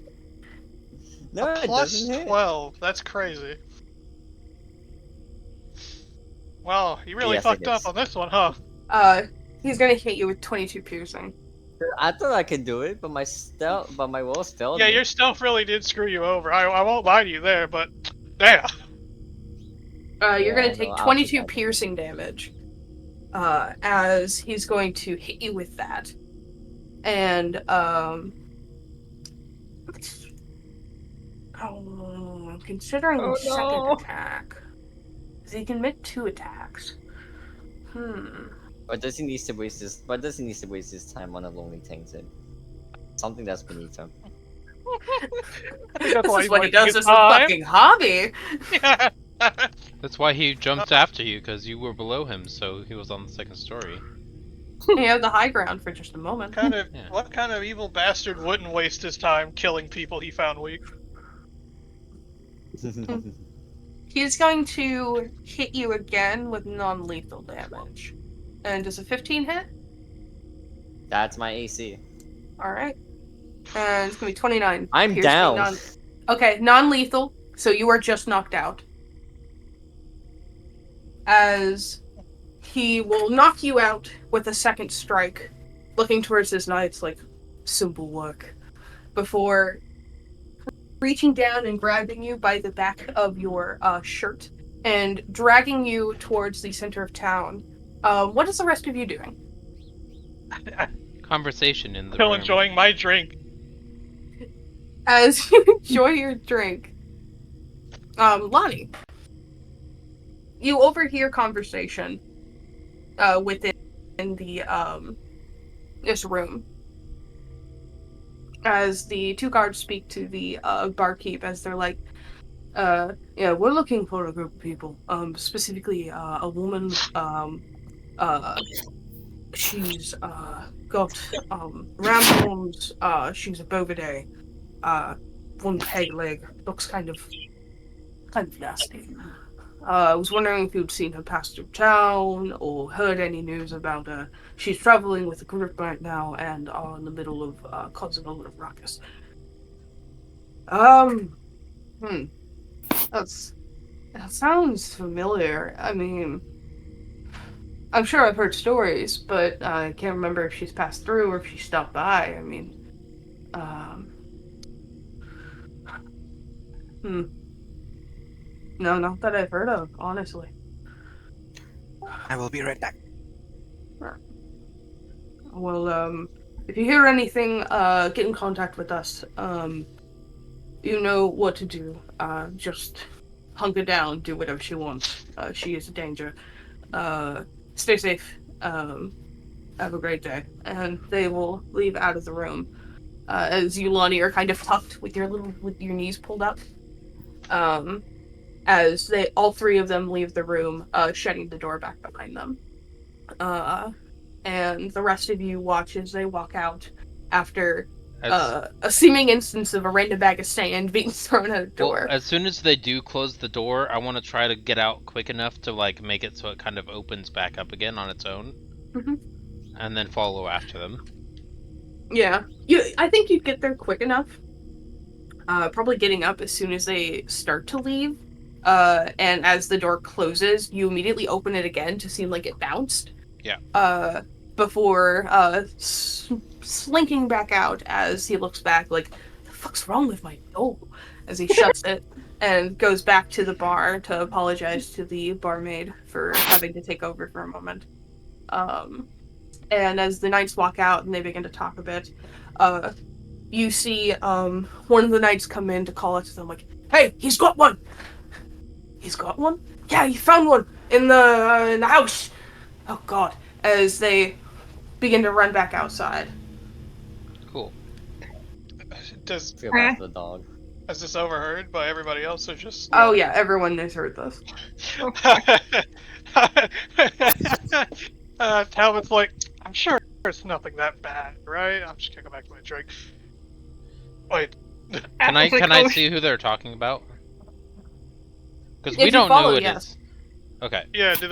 No, huh. it Plus doesn't hit. 12. That's crazy. Well, you really Yes, it fucked up is. on this one, huh? He's gonna hit you with 22 piercing. I thought I could do it, but my rolls failed Yeah, me. your stealth really did screw you over. I won't lie to you there, but damn. You're Yeah, gonna no, take I'll 22 take that. piercing damage. As he's going to hit you with that. And, I'm considering Oh, the second no. attack. Because he can make 2 attacks. But does he need to waste his? But does he need to waste his time on a lonely tainted? Something that's beneath him. I think that's This why is he's what he wasting does his as a time. fucking hobby. That's why he jumped after you, because you were below him, so he was on the second story. He had the high ground for just a moment. Yeah. What kind of evil bastard wouldn't waste his time killing people he found weak? He's going to hit you again with non-lethal damage. And does a 15 hit? That's my AC. Alright. And it's gonna be 29. I'm piercing down. Okay, non-lethal, so you are just knocked out. As he will knock you out with a second strike, looking towards his knights like, simple work, before reaching down and grabbing you by the back of your shirt and dragging you towards the center of town. What is the rest of you doing? Conversation in the Still room. enjoying my drink. As you enjoy your drink, Lonnie, you overhear conversation within the this room as the 2 guards speak to the barkeep as they're like, yeah, we're looking for a group of people, specifically a woman. She's got ram horns. She's a bovidae. One peg leg. Looks kind of nasty. I was wondering if you'd seen her pass through town or heard any news about her. She's traveling with a group right now and are in the middle of causing a little ruckus. That sounds familiar. I mean, I'm sure I've heard stories, but I can't remember if she's passed through or if she stopped by. I mean, No, not that I've heard of, honestly. I will be right back. Well, if you hear anything, get in contact with us. You know what to do. Just hunker down, do whatever she wants. She is a danger. Stay safe. Have a great day. And they will leave out of the room. As you, Lonnie, are kind of tucked with your knees pulled up. As all 3 of them leave the room, shutting the door back behind them. And the rest of you watch as they walk out after a seeming instance of a random bag of sand being thrown at a door. Well, as soon as they do close the door, I want to try to get out quick enough to like make it so it kind of opens back up again on its own, and then follow after them. Yeah, I think you'd get there quick enough. Probably getting up as soon as they start to leave. And as the door closes, you immediately open it again to seem like it bounced. Yeah. Before slinking back out as he looks back like, the fuck's wrong with my door? As he shuts it and goes back to the bar to apologize to the barmaid for having to take over for a moment. And as the knights walk out and they begin to talk a bit, you see one of the knights come in to call out to them, like, "Hey, he's got one! He's got one? Yeah, he found one in the house!" Oh god. As they begin to run back outside. Cool. Does Feel bad for the dog. is this overheard by everybody else or just? Oh yeah, everyone has heard this. Talbot's like, I'm sure it's nothing that bad, right? I'm just gonna go back to my drink. Wait, Can I It's like, can I oh, see who they're talking about? Because If we you don't follow, know who it yes. is. Okay. yeah, did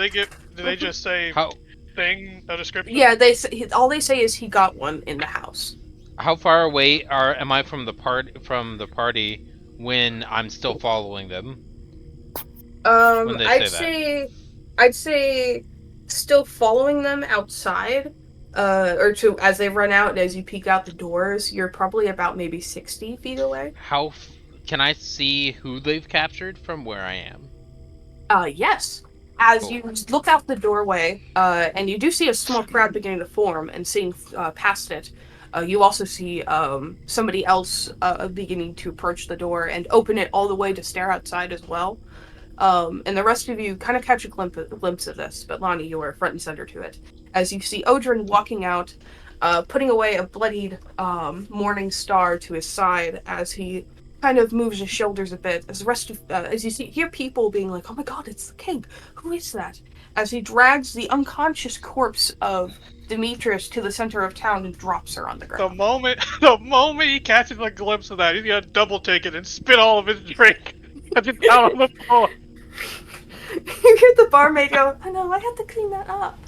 they just say How thing, no description? Yeah, all they say is he got one in the house. how far away am I from the party when I'm still following them? When they I'd say still following them outside, or to as they run out and as you peek out the doors, you're probably about maybe 60 feet away. Can I see who they've captured from where I am? Yes. As Cool. you look out the doorway, and you do see a small crowd beginning to form, and seeing past it, you also see somebody else beginning to approach the door and open it all the way to stare outside as well. And the rest of you kind of catch a glimpse of this, but Lonnie, you are front and center to it. As you see Odrin walking out, putting away a bloodied morning star to his side as he kind of moves his shoulders a bit. As the rest of, as you hear people being like, "Oh my God, it's the king! Who is that?" As he drags the unconscious corpse of Demetrius to the center of town and drops her on the The ground. moment he catches a glimpse of that, he's gonna double take it and spit all of his drink and it's down on the floor. You hear the barmaid go, "I know, I had to clean that up."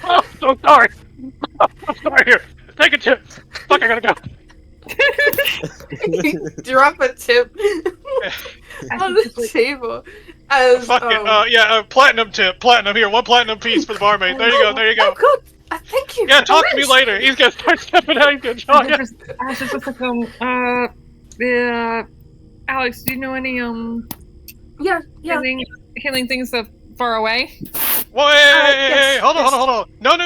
Oh, so sorry. I'm sorry. Here, take a tip. Fuck, I gotta go. Drop a tip on the table. As Fuck it. Yeah, platinum tip. Platinum here. One platinum piece for the barmaid. There you go. There you go. Oh, good. Thank you. Yeah, talk to me later. He's gonna start stepping out. He's gonna join us. Ash is just like, Alex, do you know any, Yeah. healing things that far away? Wait, yes, hold yes. on. No.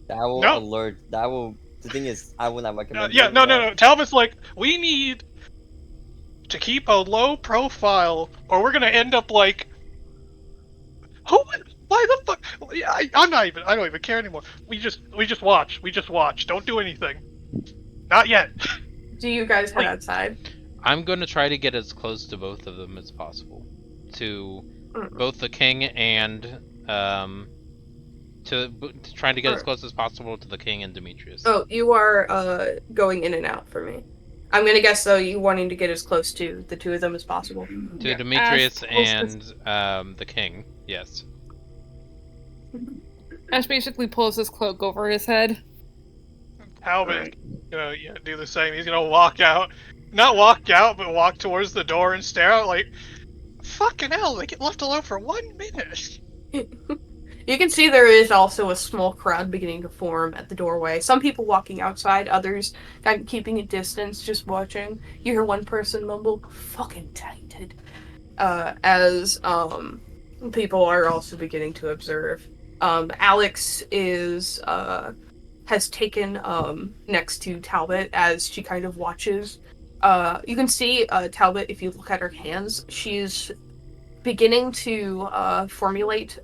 That will No. alert. That will. The thing is, I will not recommend. Yeah, doing no. that. Talbot's like, we need to keep a low profile, or we're gonna end up like, who? Why the fuck? I'm not even. I don't even care anymore. We just watch. We just watch. Don't do anything. Not yet. Do you guys head Wait. outside? I'm going to try to get as close to both of them as possible. To Mm. both the king and trying to get as Sure. close as possible to the king and Demetrius. Oh, you are going in and out for me. I'm gonna guess though you wanting to get as close to the two of them as possible. To Yeah, Demetrius Ash pulls and the king. Yes. Ash basically pulls his cloak over his head. Talbot, do the same. He's gonna walk out, not walk out, but walk towards the door and stare out like, fucking hell, they get left alone for 1 minute. You can see there is also a small crowd beginning to form at the doorway. Some people walking outside, others kind of keeping a distance, just watching. You hear one person mumble, "Fucking tainted," as people are also beginning to observe. Alex has taken next to Talbot as she kind of watches. You can see Talbot, if you look at her hands, she's beginning to formulate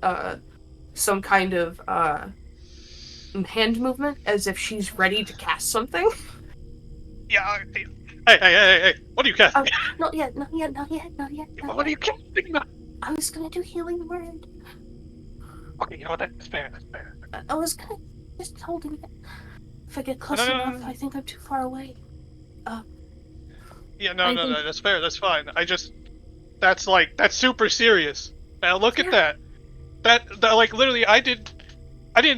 some kind of hand movement as if she's ready to cast something. Yeah. Hey! What are you casting? Not yet. What are you casting? I was gonna do healing word. Okay, you know what? That's fair. I was gonna just holding it. If I get close No. enough, I think I'm too far away. Yeah, I no, think- that's fair. That's fine. That's super serious. Now look at that. That like literally, I didn't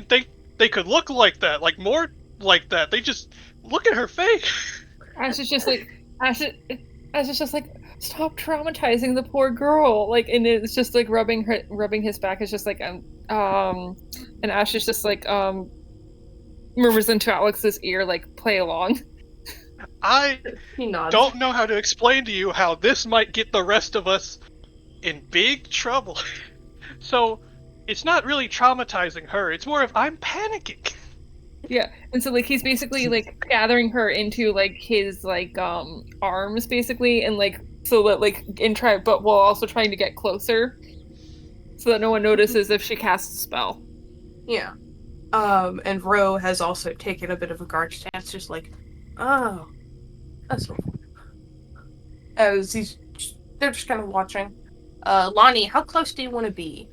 think they could look like that. Like more like that. They just look at her face. Ash is just like, Ash is just like, stop traumatizing the poor girl. Like, and it's just like rubbing his back. It's just like, and Ash is just like, murmurs into Alex's ear, like, play along. I He nods. don't know how to explain to you how this might get the rest of us in big trouble. So, it's not really traumatizing her. It's more of I'm panicking. Yeah, and so like he's basically like gathering her into like his like arms basically, and like so that like but while also trying to get closer, so that no one notices if she casts a spell. Yeah. And Ro has also taken a bit of a guard stance, just like, oh, that's no fun. As they're just kind of watching. Lonnie, how close do you want to be?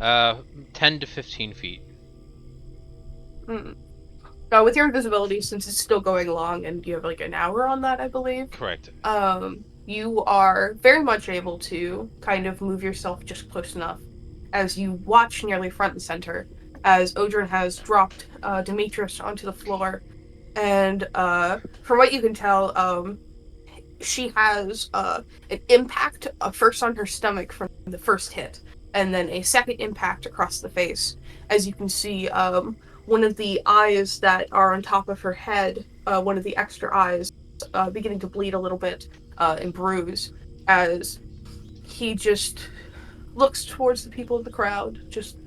10 to 15 feet. Hmm. With your invisibility, since it's still going along, and you have like an hour on that, I believe. Correct. You are very much able to kind of move yourself just close enough as you watch nearly front and center as Odrin has dropped Demetrius onto the floor, and from what you can tell, she has an impact first on her stomach from the first hit, and then a second impact across the face. As you can see, one of the eyes that are on top of her head, one of the extra eyes, beginning to bleed a little bit and bruise, as he just looks towards the people of the crowd. Just,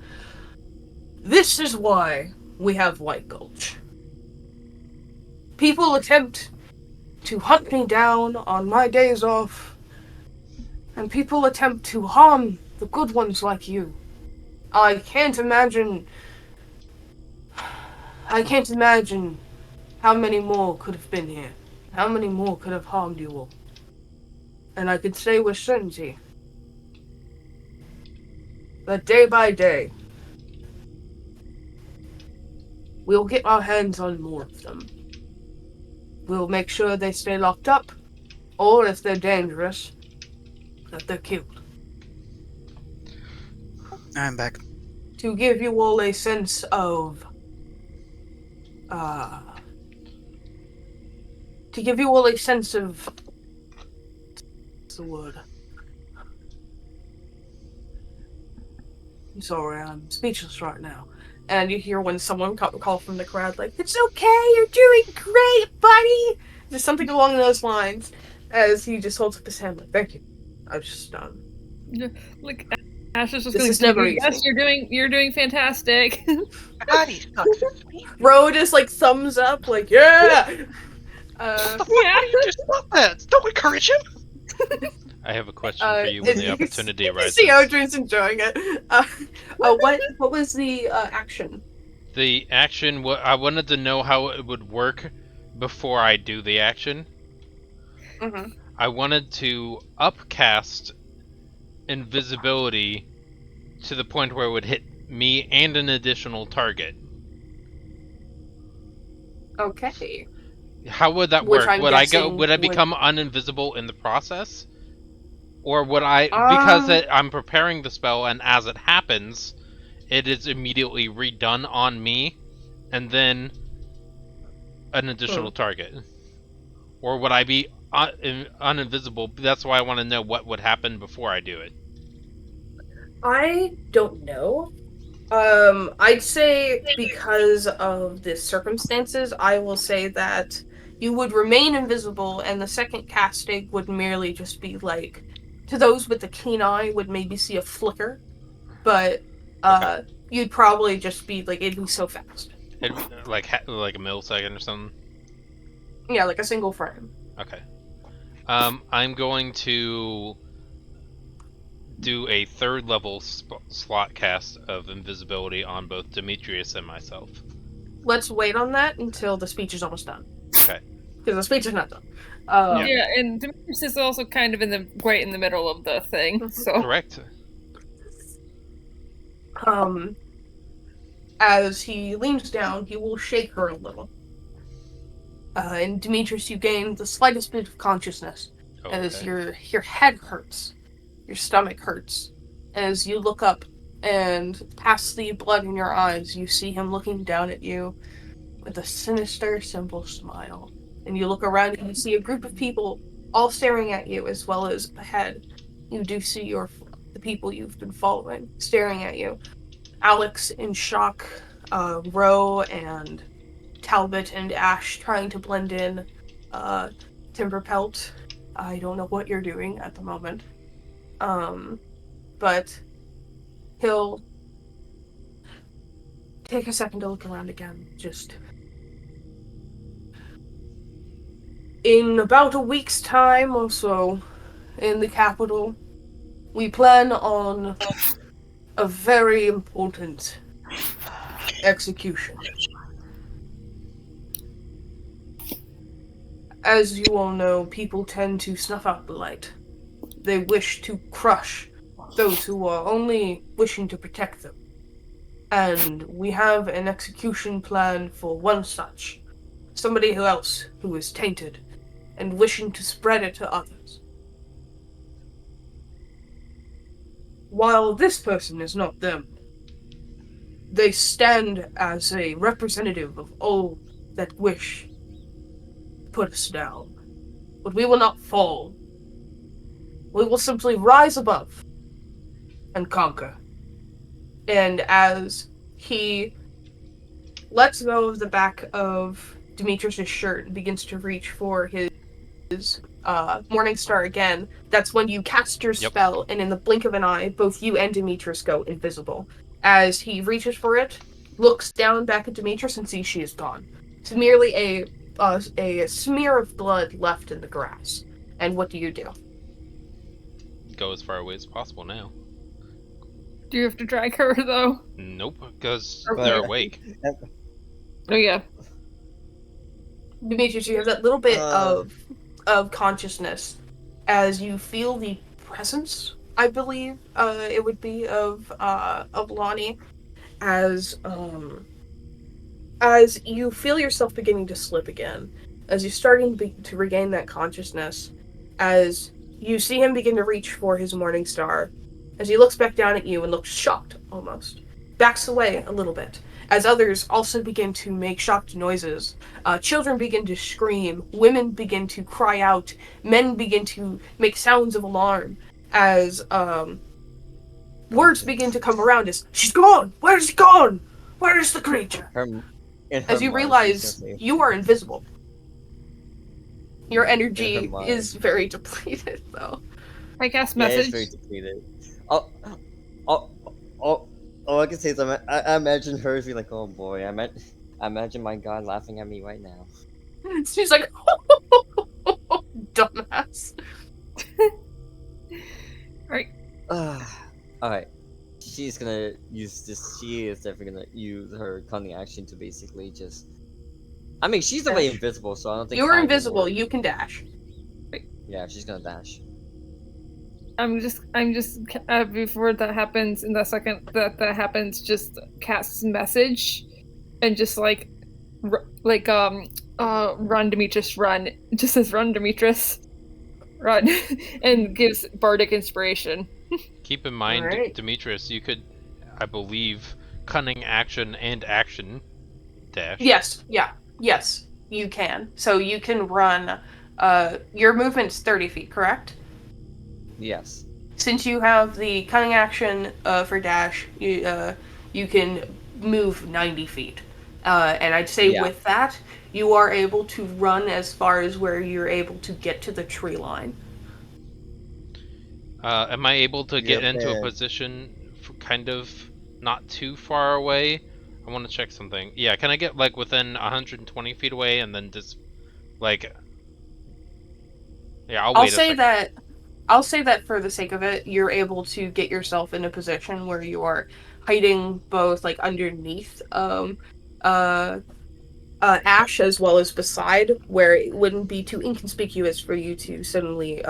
this is why we have White Gulch. People attempt to hunt me down on my days off, and people attempt to harm the good ones like you. I can't imagine. I can't imagine how many more could have been here. How many more could have harmed you all. And I could say with certainty that day by day, we'll get our hands on more of them. We'll make sure they stay locked up, or if they're dangerous, that they're killed. I'm back. To give you all a sense of what's the word? I'm sorry, I'm speechless right now. And you hear when someone call from the crowd, like, it's okay, you're doing great, buddy! Just something along those lines, as he just holds up his hand, like, thank you. I was just, Like Ash is just This going is never yes, easy. you're doing fantastic. God, he sucks his feet. Ro just, like, thumbs up, like, yeah! What the fuck? Why do you just stop that? Don't encourage him! I have a question for you when and the opportunity you arises. see Odrin's enjoying it. What was the action? The action, I wanted to know how it would work before I do the action. Mm-hmm. I wanted to upcast invisibility to the point where it would hit me and an additional target. Okay. How would that Which work? I'm Would I guessing would I would- become uninvisible in the process? Or would I, because I'm preparing the spell and as it happens, it is immediately redone on me and then an additional target? Or would I be uninvisible? That's why I want to know what would happen before I do it. I don't know. I'd say because of the circumstances, I will say that you would remain invisible, and the second casting would merely just be like, to those with the keen eye, would maybe see a flicker, but Okay. you'd probably just be like, it'd be so fast. Like a millisecond or something? Yeah, like a single frame. Okay. I'm going to do a third level slot cast of invisibility on both Demetrius and myself. Let's wait on that until the speech is almost done. Okay. Because the speech is not done. Yeah, and Demetrius is also kind of right in the middle of the thing. So Correct. As he leans down, he will shake her a little. And Demetrius, you gain the slightest bit of consciousness as your head hurts, your stomach hurts. As you look up and past the blood in your eyes, you see him looking down at you with a sinister, simple smile. And you look around and you see a group of people all staring at you, as well as ahead. You do see the people you've been following staring at you. Alex in shock, Ro and Talbot and Ash trying to blend in, Timberpelt. I don't know what you're doing at the moment. But he'll take a second to look around again. Just in about a week's time or so, in the capital, we plan on a very important execution. As you all know, people tend to snuff out the light. They wish to crush those who are only wishing to protect them. And we have an execution plan for one such. Somebody else who is tainted and wishing to spread it to others. While this person is not them, they stand as a representative of all that wish to put us down. But we will not fall. We will simply rise above and conquer. And as he lets go of the back of Demetrius' shirt and begins to reach for his Morning Star again, that's when you cast your spell, and in the blink of an eye, both you and Demetrius go invisible. As he reaches for it, looks down back at Demetrius and sees she is gone. It's merely a smear of blood left in the grass. And what do you do? Go as far away as possible now. Do you have to drag her though? Nope, because Okay. they're awake. Oh yeah. Demetrius, you have that little bit of consciousness as you feel the presence, I believe, it would be of Lonnie, as you feel yourself beginning to slip again, as you're starting to regain that consciousness, as you see him begin to reach for his Morning Star, as he looks back down at you and looks shocked, almost. Backs away a little bit, as others also begin to make shocked noises. Children begin to scream, women begin to cry out, men begin to make sounds of alarm, as words begin to come around as, "She's gone! Where's she gone? Where is the creature?" As you realize you are invisible. Your energy is very depleted, though. I cast Yeah, message. it's very depleted. All I can say is I imagine her being like, oh boy, I imagine my god laughing at me right now. She's like, dumbass. Alright. She's gonna use this. She is definitely gonna use her cunning action to basically just. I mean, she's already Dash. invisible, so I don't think. You're hide will invisible, work. you can dash. Yeah, she's gonna dash. I'm just before that happens, in the second that happens, just casts message, and just run Demetrius, run. It just says run Demetrius, run, and gives bardic inspiration. Keep in mind, Alright. Demetrius, you could, I believe, cunning action and action dash. Yes, you can. So you can run, your movement's 30 feet, correct? Yes. Since you have the cunning action for dash, you can move 90 feet. And I'd say Yeah. with that, you are able to run as far as where you're able to get to the tree line. Am I able to get Yep, into a and- position kind of not too far away? I want to check something. Yeah, can I get like within 120 feet away and then just like... Yeah, I'll wait a second. I'll say that for the sake of it, you're able to get yourself in a position where you are hiding both like underneath Ash as well as beside, where it wouldn't be too inconspicuous for you to suddenly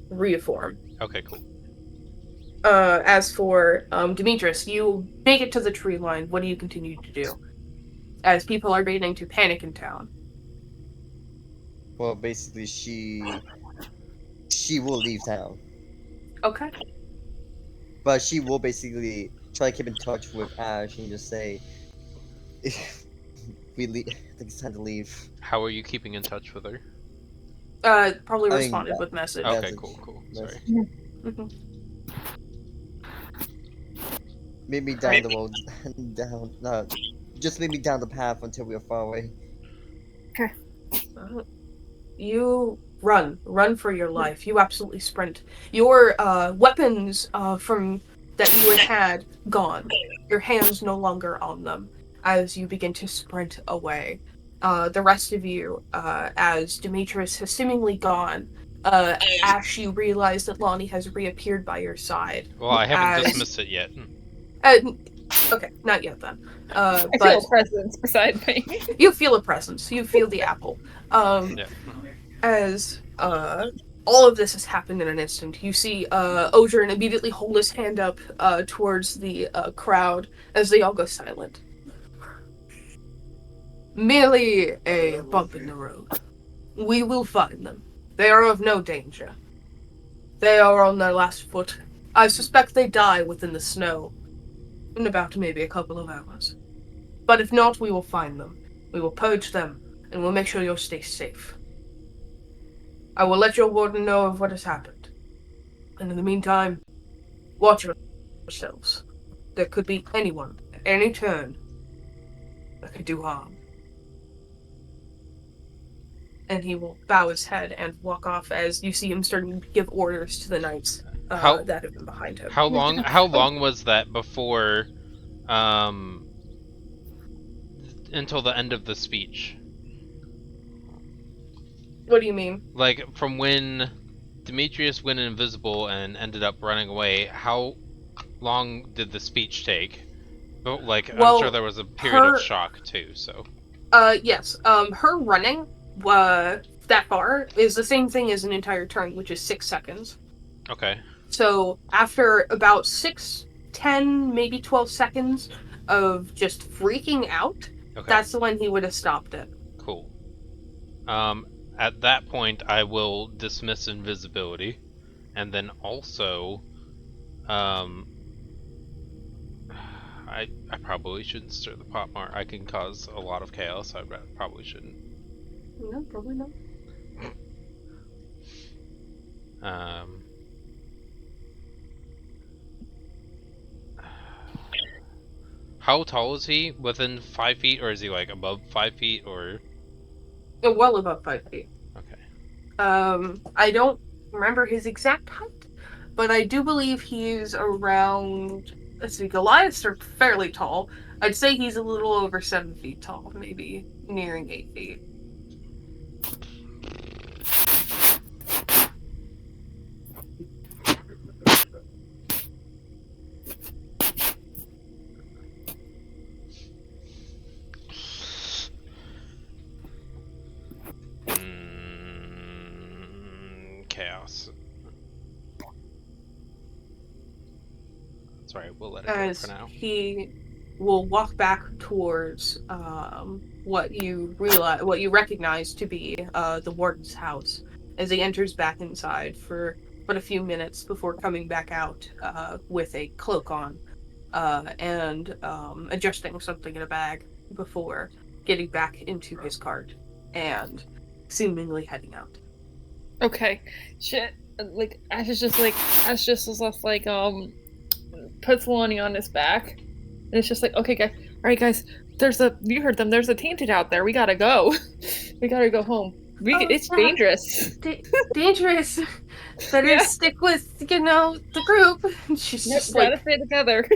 reform. Okay, cool. As for Demetrius, you make it to the tree line. What do you continue to do? As people are beginning to panic in town. Well, basically, she will leave town, Okay. but she will basically try to keep in touch with Ash and just say, "If we leave, I think it's time to leave." How are you keeping in touch with her? Probably I mean, responded with message. Oh. Okay, Message. cool. Sorry. Mhm. Meet me down the road, down. No, just meet me down the path until we are far away. You run for your life. You absolutely sprint. Your weapons from that you had gone. Your hands no longer on them. as you begin to sprint away. The rest of you, as Demetrius has seemingly gone, Ash, you realize that Lonnie has reappeared by your side. Well, I haven't As- dismissed it yet. Okay, not yet then. I But feel a presence beside me. you feel a presence. You feel the apple. Yeah. As all of this has happened in an instant, you see Ogeron immediately hold his hand up towards the crowd as they all go silent. Merely a bump in the road. We will find them. They are of no danger. They are on their last foot. I suspect they die within the snow in about maybe a couple of hours. But if not, we will find them. We will purge them, and we'll make sure you'll stay safe. I will let your warden know of what has happened. And in the meantime, watch yourselves. There could be anyone, at any turn, that could do harm. And he will bow his head and walk off as you see him starting to give orders to the knights How- that have been behind him. How long was that before until the end of the speech? What do you mean? Like from when Demetrius went invisible and ended up running away, how long did the speech take? But like Well, I'm sure there was a period her- of shock too, so Yes. Her running that far is the same thing as an entire turn, which is 6 seconds. okay. So after about 6, 10, maybe 12 seconds of just freaking out, Okay. that's when he would have stopped it. Cool. At that point, I will dismiss invisibility, and then also, I probably shouldn't stir the pot more. I can cause a lot of chaos. I probably shouldn't. No, probably not. How tall is he? Within 5 feet, or is he like above 5 feet, or? Well above 5 feet. Okay. I don't remember his exact height, but I do believe he's around. Let's see, Goliaths are fairly tall. I'd say he's a little over 7 feet tall, maybe nearing 8 feet. Chaos. Sorry, we'll let it go As for now. he will walk back towards what you recognize to be the warden's house, as he enters back inside for but a few minutes before coming back out with a cloak on and adjusting something in a bag before getting back into his cart and seemingly heading out. Okay, shit. Like Ash just was left like puts Lonnie on his back, and it's just like, okay, guys, all right, guys. You heard them. There's a tainted out there. We gotta go. We gotta go home. It's yeah. dangerous. Dangerous. Better Yeah. stick with the group. She's Yep, just gotta like stay together.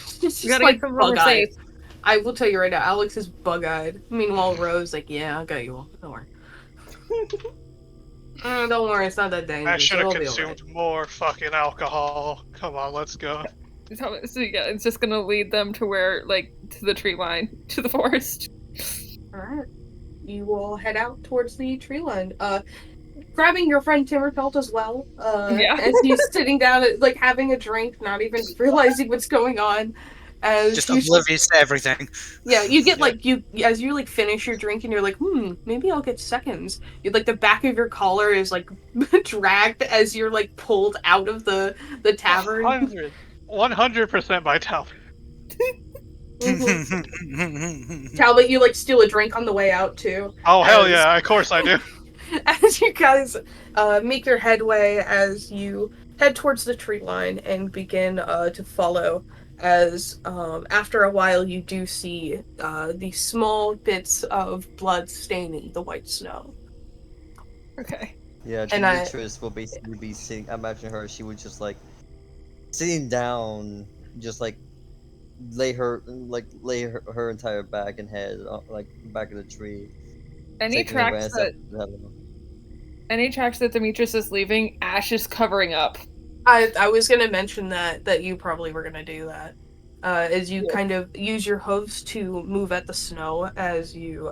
she's just We gotta like get somewhere bug-eyed. safe. I will tell you right now, Alex is bug-eyed. Meanwhile, Rose like, yeah, I'll get you all. Don't worry. Don't worry, it's not that dangerous. I should have It'll be consumed alright. more fucking alcohol. Come on, let's go. So yeah, it's just gonna lead them to to the tree line, to the forest. Alright. You will head out towards the tree line. Grabbing your friend Timmerfelt as well. Yeah. As he's sitting down, like having a drink, not even realizing what's going on. As Just you oblivious to everything. Yeah, you get like as you like finish your drink and you're like, maybe I'll get seconds. You like the back of your collar is like dragged as you're like pulled out of the tavern. 100% by Talbot. Talbot, you like steal a drink on the way out too. Oh hell As- yeah, of course I do. As you guys make your headway as you head towards the tree line and begin to follow. As after a while, you do see these small bits of blood staining the white snow. Okay. Yeah, And I- Demetrius will basically be sitting. I imagine her. She would just like sitting down, just like her entire back and head like back of the tree, Any taking a tracks rest that after any tracks that Demetrius is leaving, Ash is covering up. I was gonna mention that you probably were gonna do that. As you Yeah. kind of use your hooves to move at the snow as you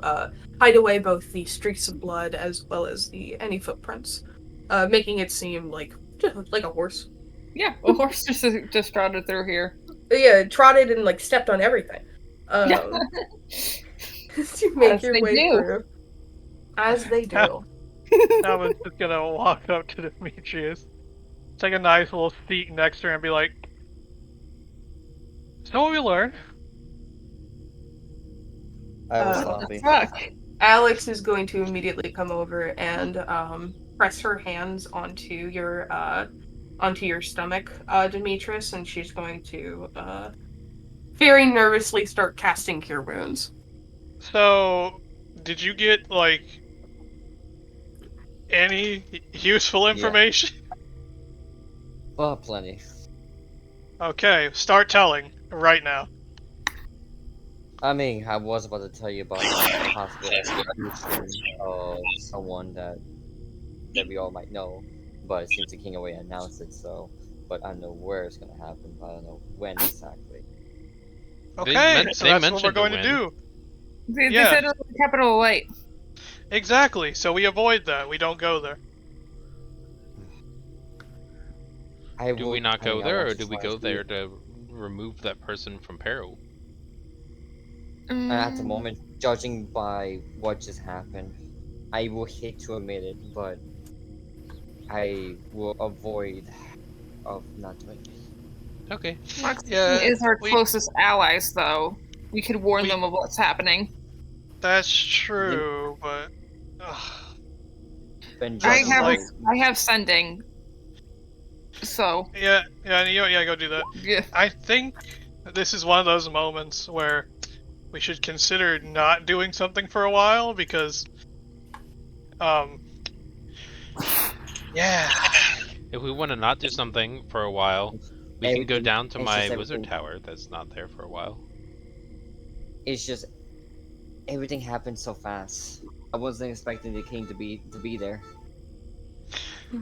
hide away both the streaks of blood as well as any footprints, making it seem just like a horse. Yeah, a horse just trotted through here. Yeah, trotted and like stepped on everything. Yeah. To make As your they way do. through, as they do. Talon's just gonna walk up to Demetrius, take a nice little seat next to her, and be like, "So what we learned?" I was Uh, What the stopping. fuck? Alex is going to immediately come over and press her hands onto your stomach, Demetrius, and she's going to very nervously start casting cure wounds. So, did you get like any useful Yeah. information? Oh, plenty. Okay, start telling right now. I mean, I was about to tell you about the possible execution of someone that we all might know, but it seems the king already announced it. So, but I don't know where it's gonna happen. But I don't know when exactly. Okay, so they that's what we're mentioned a going to win. do. They Yeah. said it was the capital light. Exactly. So we avoid that. We don't go there. Do we not go I there, want or to do we try go to- there to remove that person from peril? At the moment, judging by what just happened, I will hate to admit it, but I will avoid of not doing it. Okay. Roxanne Yeah, is our we- closest allies, though. We could warn We- them of what's happening. That's true, but And I judging have- by I have sending. So yeah, go do that. yeah. I think this is one of those moments where we should consider not doing something for a while because, yeah. If we want to not do something for a while, we can go Everything- down to it's my just wizard everything- tower that's not there for a while. it's just everything happened so fast. I wasn't expecting the king to be there.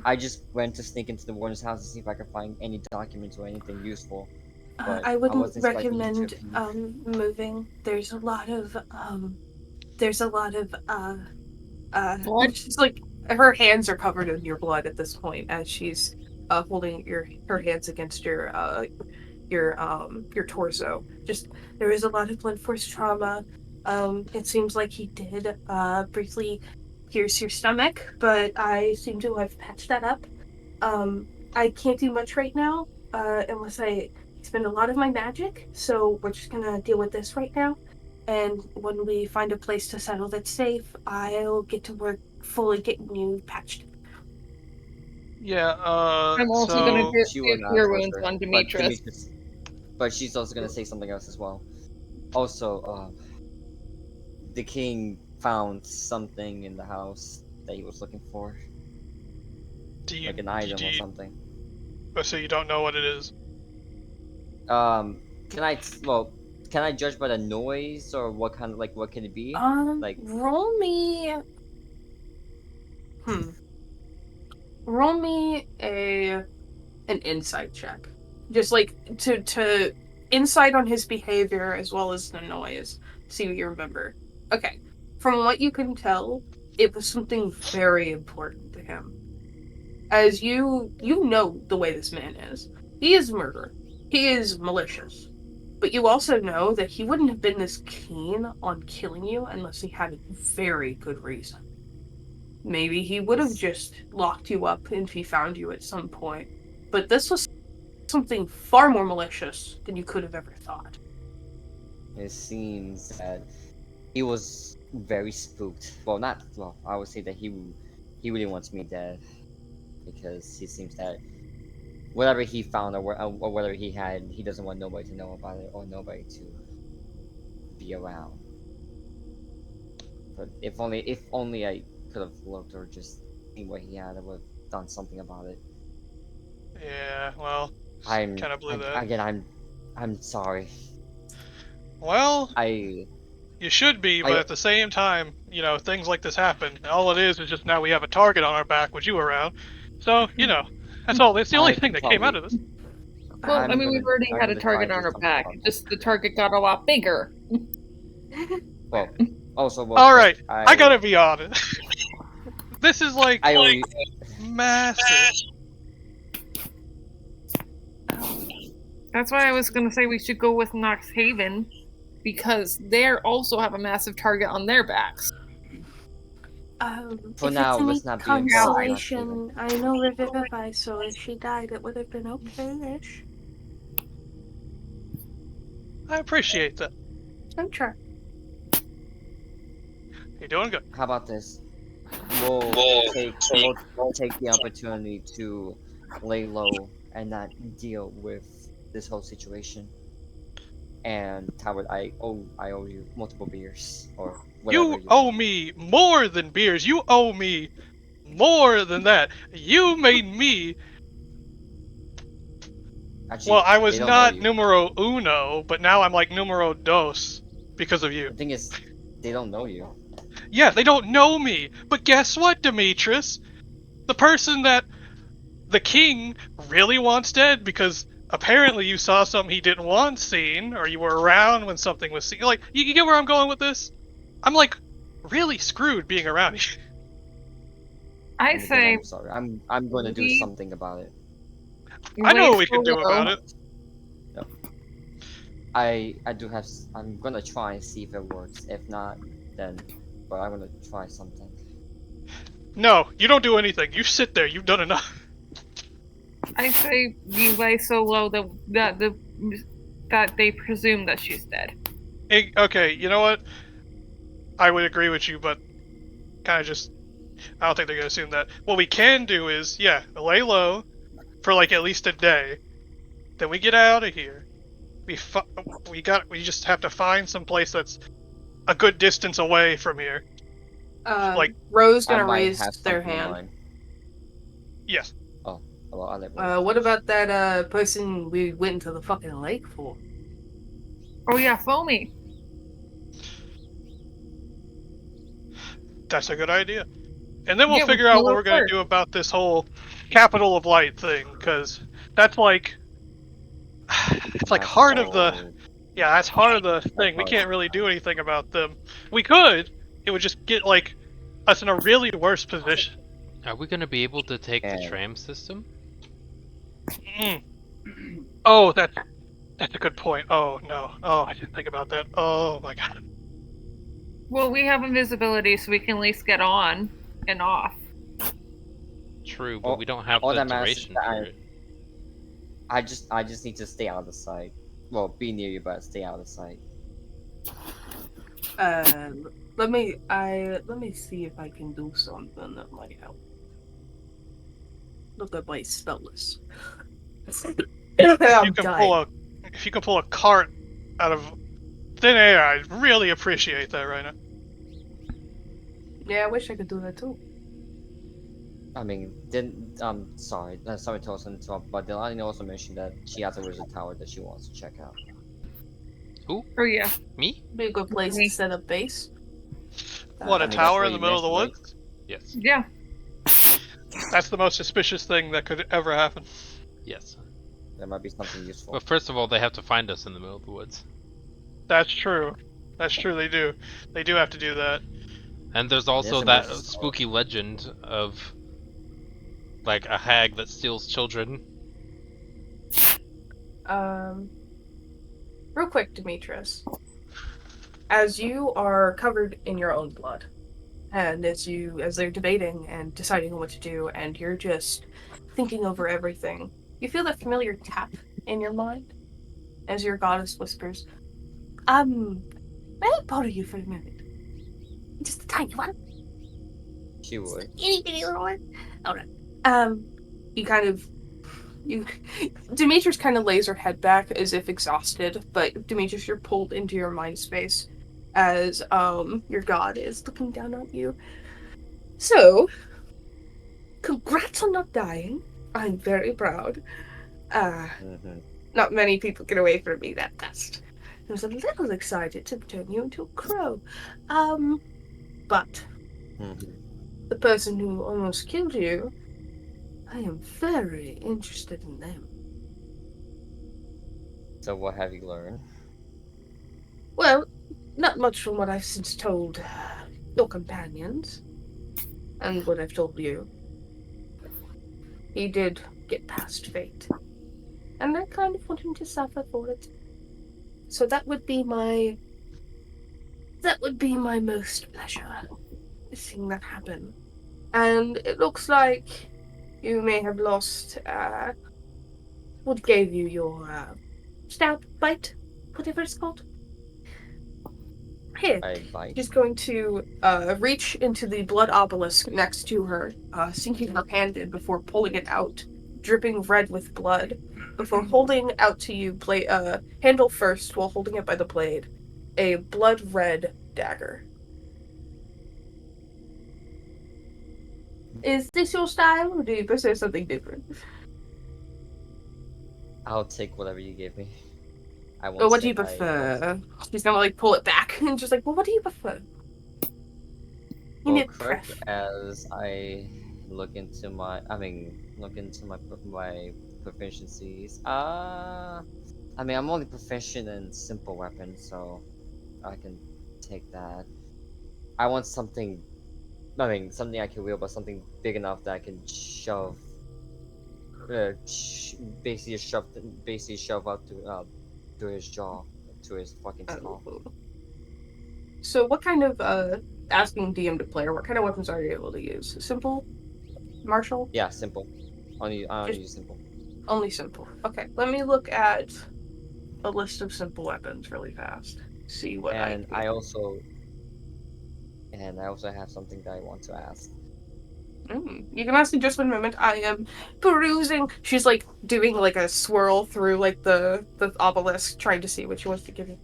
I just went to sneak into the warden's house to see if I could find any documents or anything useful. But I I wouldn't wasn't expecting you to recommend moving. There's a lot of Blood? she's like her hands are covered in your blood at this point as she's holding her hands against your torso. Just there is a lot of blunt force trauma. It seems like he did briefly pierce your stomach, but I seem to have patched that up. I can't do much right now unless I spend a lot of my magic, so we're just gonna deal with this right now. And when we find a place to settle that's safe, I'll get to work fully getting you patched. Yeah, I'm also so... gonna do She will not cure touch wounds her, on but Demetrius. But she's also gonna say something else as well. Also, the king found something in the house that he was looking for, Do you, like an item do or you- something. oh, so you don't know what it is? Can I judge by the noise or what kind of what can it be? Like- Roll me. Roll me an insight check, just like to insight on his behavior as well as the noise. See what you remember. Okay, from what you can tell, it was something very important to him. As you know the way this man is. He is a murderer. He is malicious. But you also know that he wouldn't have been this keen on killing you unless he had a very good reason. Maybe he would have just locked you up if he found you at some point. But this was something far more malicious than you could have ever thought. It seems that he was very spooked. Well, not well. I would say that he really wants me dead because he seems that whatever he found or whatever he had, he doesn't want nobody to know about it or nobody to be around. But if only I could have looked or just seen what he had, I would have done something about it. Yeah, well, I'm kind of blew that. again. I'm sorry. Well, I you should be, but I- at the same time, things like this happen. All it is just now we have a target on our back with you around. So, that's all. It's the only I thing can that came out probably. of this. Well, I'm I mean, we've gonna already I'm had a gonna try target and on do our something back. about Just the this. target got a lot bigger. Well, also, real All quick, right, I gotta be honest. This is like I only massive. That's why I was gonna say we should go with Knox Haven, because they also have a massive target on their backs. For If now, it's any let's not be involved in Knox Haven. consolation, I know Revivify, so if she died, it would have been okay-ish. I appreciate that. I'm trying. You're doing good. How about this? We'll take the opportunity to lay low and not deal with this whole situation. And Howard, I owe you multiple beers or whatever You you owe want. me more than beers. You owe me more than that. You made me. Actually, Well, I they was don't know not you. numero uno, but now I'm like numero dos because of you. The thing is, they don't know you. Yeah, they don't know me. But guess what, Demetrius? The person that the king really wants dead because apparently you saw something he didn't want seen, or you were around when something was seen. Like, you get where I'm going with this? I'm like really screwed being around you. I And again, say I'm sorry. I'm going to do we- something about it. I know lay what we can so do about low. it. I do have. I'm gonna try and see if it works. If not, then. But I'm gonna try something. No, you don't do anything. You sit there. You've done enough. I say we lay so low that they presume that she's dead. Okay, you know what? I would agree with you, but kind of just. I don't think they're gonna assume that. What we can do is, yeah, lay low for like at least a day. Then we get out of here. We just have to find some place that's a good distance away from here. Like- Rose I gonna might raise have their something in hand. mind. Yes. Well, I'll let Rose What finish. about that person we went into the fucking lake for? Oh yeah, Foamy. That's a good idea. And then we'll Yeah, we figure can out what go we're gonna first. do about this whole capital of light thing, because that's like it's like That's heart of the all- yeah, that's heart of the thing. We part. can't really do anything about them. We could. It would just get like us in a really worse position. Are we gonna be able to take the And- tram system? Mm. Oh, that's a good point. Oh no. Oh, I didn't think about that. Oh my god. Well, we have invisibility, so we can at least get on and off. True, but All- we don't have all the that matters is duration that for it. I just need to stay out of the sight. Well, be near you, but stay out of the sight. Let me see if I can do something that might help. Look at my spell list. I'm dying. If you can pull a cart out of thin air, I'd really appreciate that right now. Yeah, I wish I could do that too. I mean, sorry to also interrupt, but Delaney also mentioned that she has a wizard tower that she wants to check out. Oh yeah. Me? Be a good place to set up base. What, I a mean, that's tower what in the you middle of the mentioned, woods? Yes. Yeah. That's the most suspicious thing that could ever happen. Yes. There might be something useful. Well, first of all, they have to find us in the middle of the woods. That's true. That's true, they do. They do have to do that. And there's also Yes, it that was- spooky legend of like a hag that steals children. Real quick, Demetrius. As you are covered in your own blood, and as they're debating and deciding on what to do, and you're just thinking over everything, you feel that familiar tap in your mind as your goddess whispers, may I bother you for a minute? Just a tiny one. She would. Itty bitty little one. Alright. Demetrius kind of lays her head back as if exhausted, but Demetrius, you're pulled into your mind space as your god is looking down on you. So, congrats on not dying. I'm very proud. Mm-hmm. Not many people get away from me that fast. I was a little excited to turn you into a crow. But Mhm. the person who almost killed you, I am very interested in them. So what have you learned? Well, not much from what I've since told your companions, and what I've told you. He did get past fate, and I kind of want him to suffer for it. So that would be my most pleasure, seeing that happen. And it looks like you may have lost what gave you your stab bite, whatever it's called. Here, I bite. she's going to reach into the blood obelisk next to her, sinking her hand in before pulling it out, dripping red with blood, before holding out to you, handle first while holding it by the blade, a blood red dagger. Is this your style, or do you prefer something different? I'll take whatever you give me. I Or won't what do say you I don't. prefer? She's gonna like pull it back and just like, well, what do you prefer? You Well, need correct pref. as I look into my proficiencies. I'm only proficient in simple weapons, so I can take that. I want something. Something I can wield, but something big enough that I can shove. Uh, sh- basically shove out to his jaw, to his fucking skull. Oh. So what kind of asking DM to player, what kind of weapons are you able to use? Simple? Martial? Yeah, simple. I only Just use simple. only simple. Okay, let me look at a list of simple weapons really fast. See what I And can. I also have something that I want to ask. You can ask in just one moment. I am perusing. She's like doing like a swirl through like the obelisk, trying to see what she wants to give you.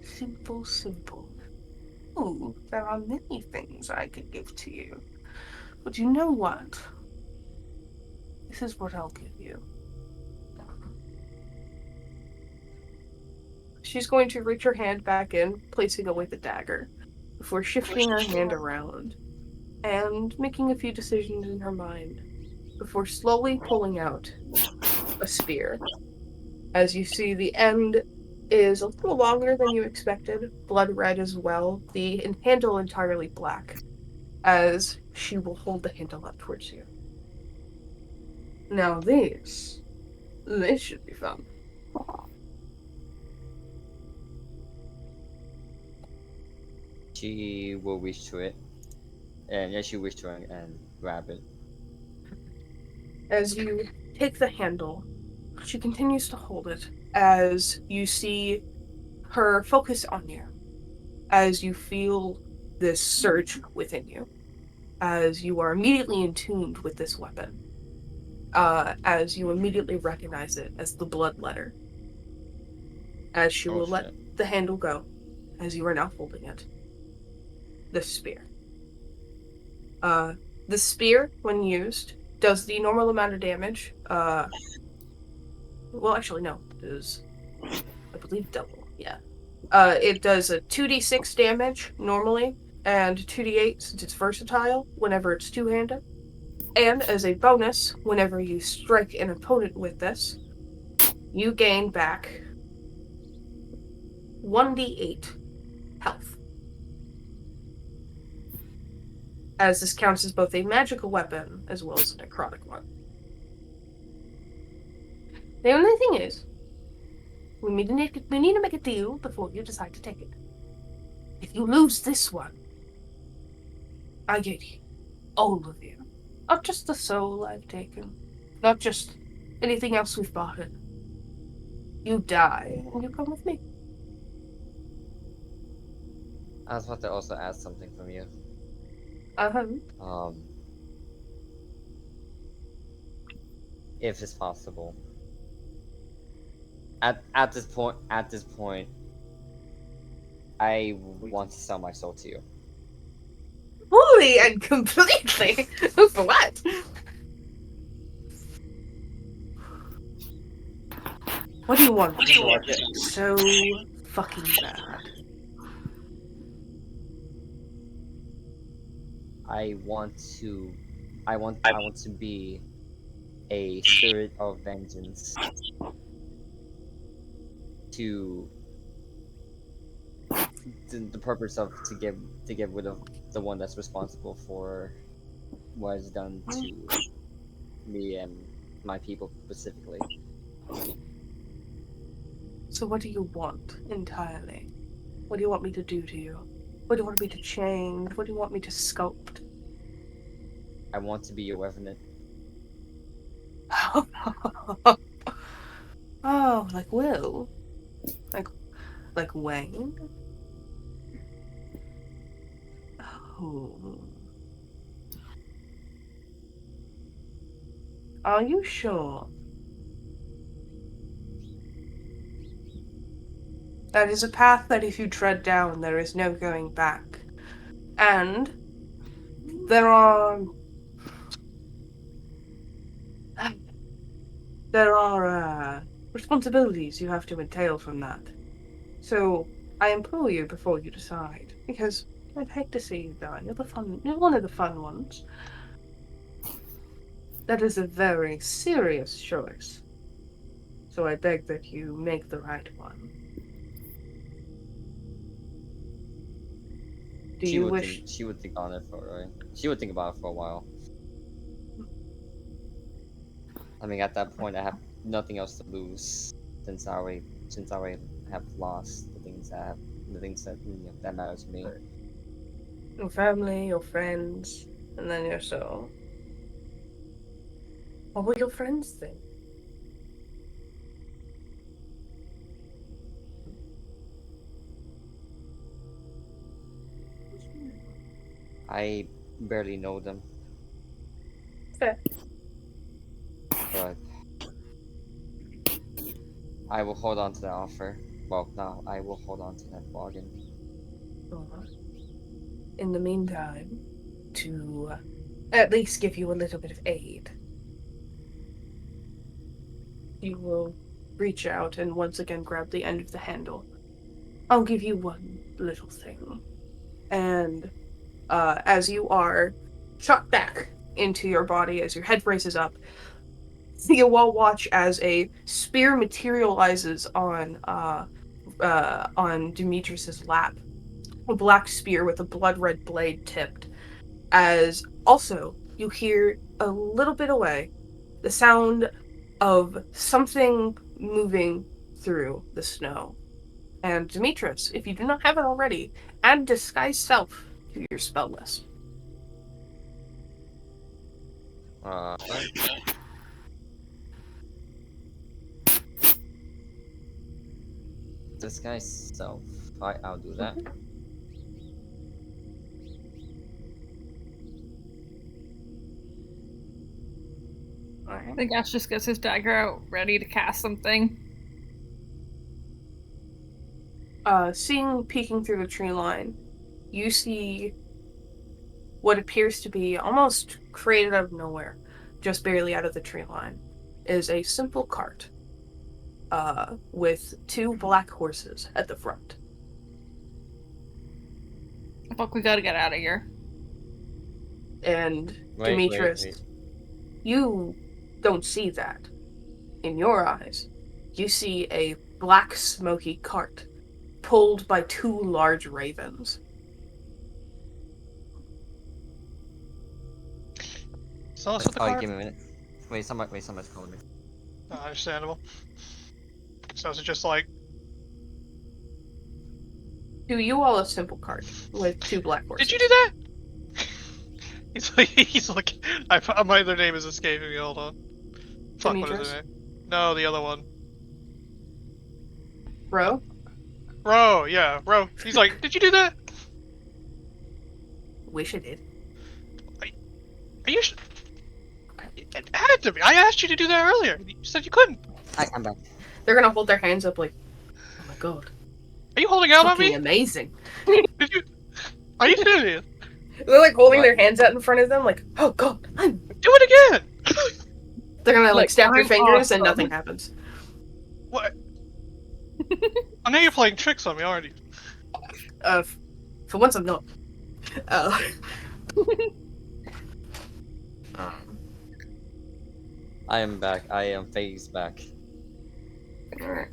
Simple, simple. Oh, there are many things I could give to you. But you know what? This is what I'll give you. She's going to reach her hand back in, placing away the dagger, before shifting her hand around and making a few decisions in her mind, before slowly pulling out a spear. As you see, the end is a little longer than you expected, blood red as well, the handle entirely black, as she will hold the handle up towards you. Now this should be fun. She will reach to it, and yeah, she will reach to it and grab it. As you take the handle, she continues to hold it as you see her focus on you, as you feel this surge within you, as you are immediately in tune with this weapon, as you immediately recognize it as the blood letter, as she Oh will let shit. the handle go, as you are now holding it. The spear. The spear, when used, does the normal amount of damage. Well, actually, no, it is, I believe, double. Yeah. It does a 2d6 damage normally, and 2d8 since it's versatile whenever it's two-handed. And as a bonus, whenever you strike an opponent with this, you gain back 1d8 health. As this counts as both a magical weapon as well as a necrotic one. The only thing is, we need to make a deal before you decide to take it. If you lose this one, I get you. All of you. Not just the soul I've taken. Not just anything else we've bought in. You die, and you come with me. I was about to also ask something from you. Uh-huh. Um, if it's possible. At this point, I want to sell my soul to you. Fully and completely. For what? What do you want? So fucking bad. I want to be a spirit of vengeance to the purpose of to get rid of the one that's responsible for what is done to me and my people specifically. So what do you want entirely? What do you want me to do to you? What do you want me to change? What do you want me to sculpt? I want to be your revenant. Oh, like Will? Like Wayne? Oh. Are you sure? That is a path that if you tread down, there is no going back. And there are responsibilities you have to entail from that. So I implore you before you decide, because I'd hate to see you die. You're one of the fun ones. That is a very serious choice. So I beg that you make the right one. Do you wish? She would think on it for she would think about it for a while. I mean, at that point, I have nothing else to lose since I already have lost the things that that matter to me. Your family, your friends, and then your soul. What will your friends think? I barely know them, Fair. but I will hold on to that offer. Well, no, I will hold on to that bargain. In the meantime, to at least give you a little bit of aid, you will reach out and once again grab the end of the handle. I'll give you one little thing. And as you are shot back into your body, as your head raises up, you all watch as a spear materializes on Demetrius's lap. A black spear with a blood-red blade tipped. As also you hear a little bit away the sound of something moving through the snow. And Demetrius, if you do not have it already, add Disguise Self to your spell list. This guy's self. I'll do that. I think Ash just gets his dagger out, ready to cast something. Seeing peeking through the tree line, you see what appears to be almost created out of nowhere, just barely out of the tree line, is a simple cart with two black horses at the front. Fuck, we gotta get out of here. And Wait, Demetrius, you don't see that. In your eyes, you see a black smoky cart pulled by two large ravens. So let's with the car. Give me a minute. Wait, somebody's calling me. Understandable. So is it just like Do you all a simple cart with two black horses? did you do that? he's like my other name is escaping me, hold on. Fuck, what is Demetrius? her name? No, the other one. Bro? Ro, yeah, Ro. He's like, did you do that? Wish I did. Are you it had to be. I asked you to do that earlier. You said you couldn't. I'm back. They're gonna hold their hands up like, oh my god. Are you holding out on Fucking me? amazing. Did you? Are you serious? They're like holding What? their hands out in front of them, like, oh god, I'm. Do it again. They're gonna like snap their I'm fingers and awesome. nothing happens. What? I know you're playing tricks on me, aren't you? For once I'm not. I am back. I am phase back. Alright.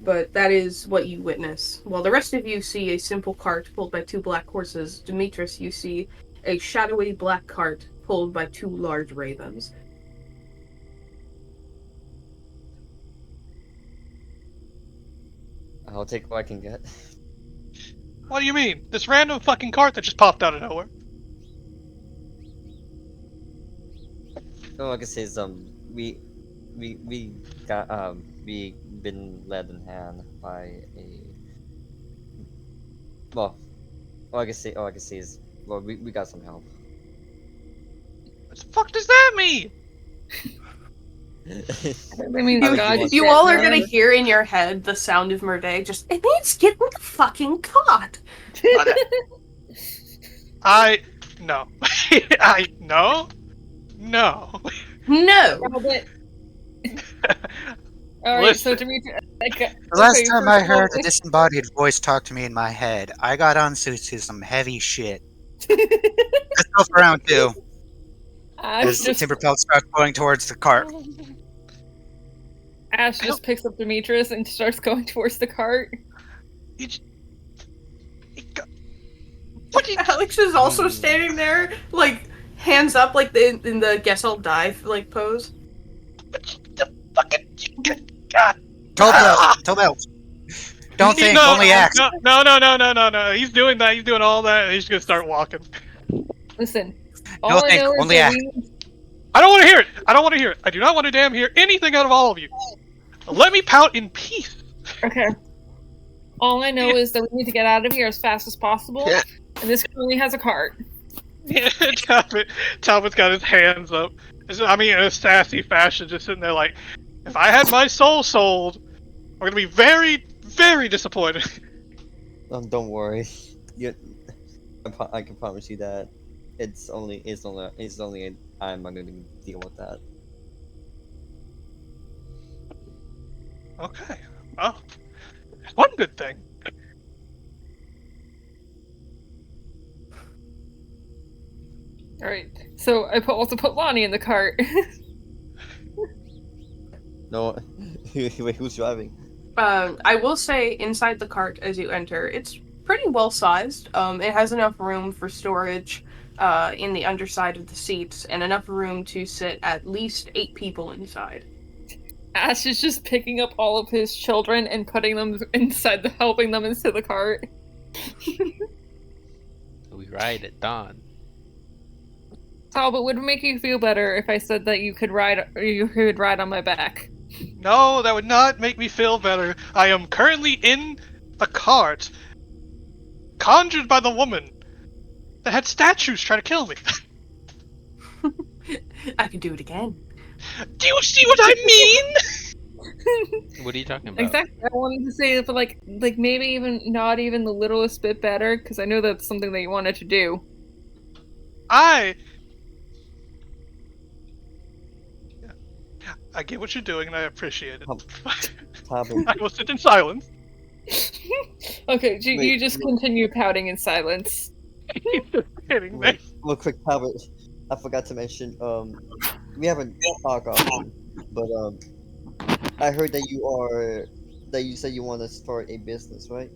But that is what you witness. While the rest of you see a simple cart pulled by two black horses, Demetrius, you see a shadowy black cart pulled by two large ravens. I'll take what I can get. What do you mean? This random fucking cart that just popped out of nowhere. No, like I say is we got we been led in hand by a well all I can say is well we got some help. What the fuck does that mean? That means I was God doing- You said all are no. gonna hear in your head the sound of Murday just, it means get in the fucking cart. No. No. No. Albert. All right, so Listen. Demetrius, The last okay, time I first of all, heard a disembodied voice talk to me in my head, I got on to some heavy shit. Let's go for round two. As Ash Timberpelt starts going towards the cart. just picks up Demetrius and starts going towards the cart. You j- What you Alex is also standing there, like, hands up, like in the guess I'll die like pose. the fucking God. Tobelt. Don't think, only act. No. He's doing that. He's doing all that. And he's gonna start walking. Listen, No all I think, know is only that act. I don't want to hear it. I don't want to hear it. I do not want to damn hear anything out of all of you. Let me pout in peace. Okay. All I know is that we need to get out of here as fast as possible, and this only has a cart. Yeah, Talbot's got his hands up. I mean, in a sassy fashion, just sitting there like, if I had my soul sold, we're gonna be very, very disappointed. Don't worry. I can promise you that it's only I'm gonna deal with that. Okay. Well, one good thing. All right. So I also put Lonnie in the cart. No, wait, who's driving? I will say inside the cart as you enter, it's pretty well sized. It has enough room for storage in the underside of the seats and enough room to sit at least 8 people inside. Ash is just picking up all of his children and putting them inside, helping them into the cart. We ride at dawn. Talbot, would it make you feel better if I said that you could ride on my back? No, that would not make me feel better. I am currently in a cart, conjured by the woman that had statues try to kill me. I could do it again. Do you see what I mean? What are you talking about? Exactly. I wanted to say it, but like maybe even not even the littlest bit better, because I know that's something that you wanted to do. I get what you're doing and I appreciate it. Talbot, I will sit in silence. Okay, you Wait, just continue pouting in silence. He's just kidding me. real quick, Talbot. I forgot to mention. We haven't talked often, but I heard that you said you want to start a business, right?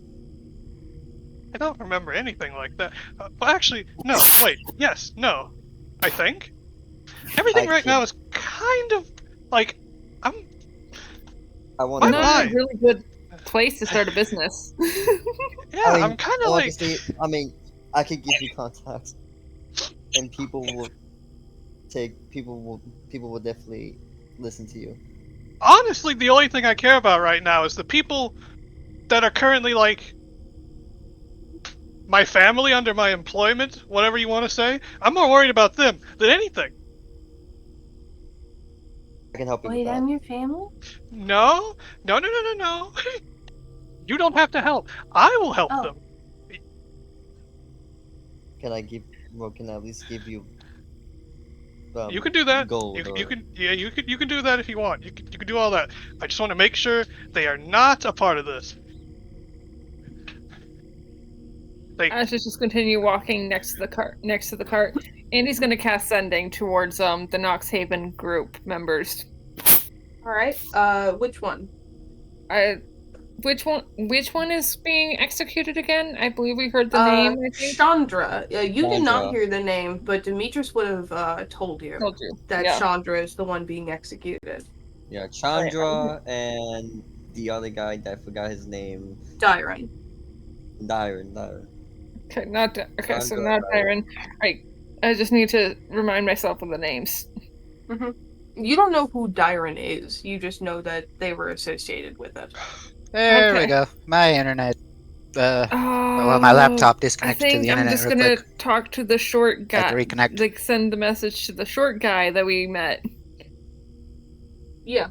I don't remember anything like that. Well, actually, no. Wait. Yes. No. I think everything I right now can- is kind of like I'm. I want Bye to. bye. Not a really good place to start a business. Yeah, I mean, I'm kind of all I like. can say, I mean, I could give you contacts, and people will definitely listen to you. Honestly, the only thing I care about right now is the people that are currently like my family under my employment, whatever you want to say. I'm more worried about them than anything. I can help you Wait, with that. I'm your family? No. You don't have to help. I will help Oh. them. Can I give? Well, can I at least give you? You can do that. Gold You or can you can do that if you want. You can do all that. I just want to make sure they are not a part of this. Ash is just continue walking next to the cart. And he's gonna cast sending towards the Knox Haven group members. All right. Which one? Which one is being executed again? I believe we heard the name, I think. Chandra. You did not Chandra. hear the name, but Demetrius would have told you Told you. that Yeah. Chandra is the one being executed. Yeah, Chandra and the other guy that I forgot his name. Dyron. Dyron. Okay, okay, so Chandra, not Byron. Right. I just need to remind myself of the names. You don't know who Dyron is. You just know that they were associated with it. There we Okay. go. My internet. Well, my laptop disconnected I to think the I'm internet just real gonna quick. talk to the short guy. Had to reconnect. Like send the message to the short guy that we met. Yeah.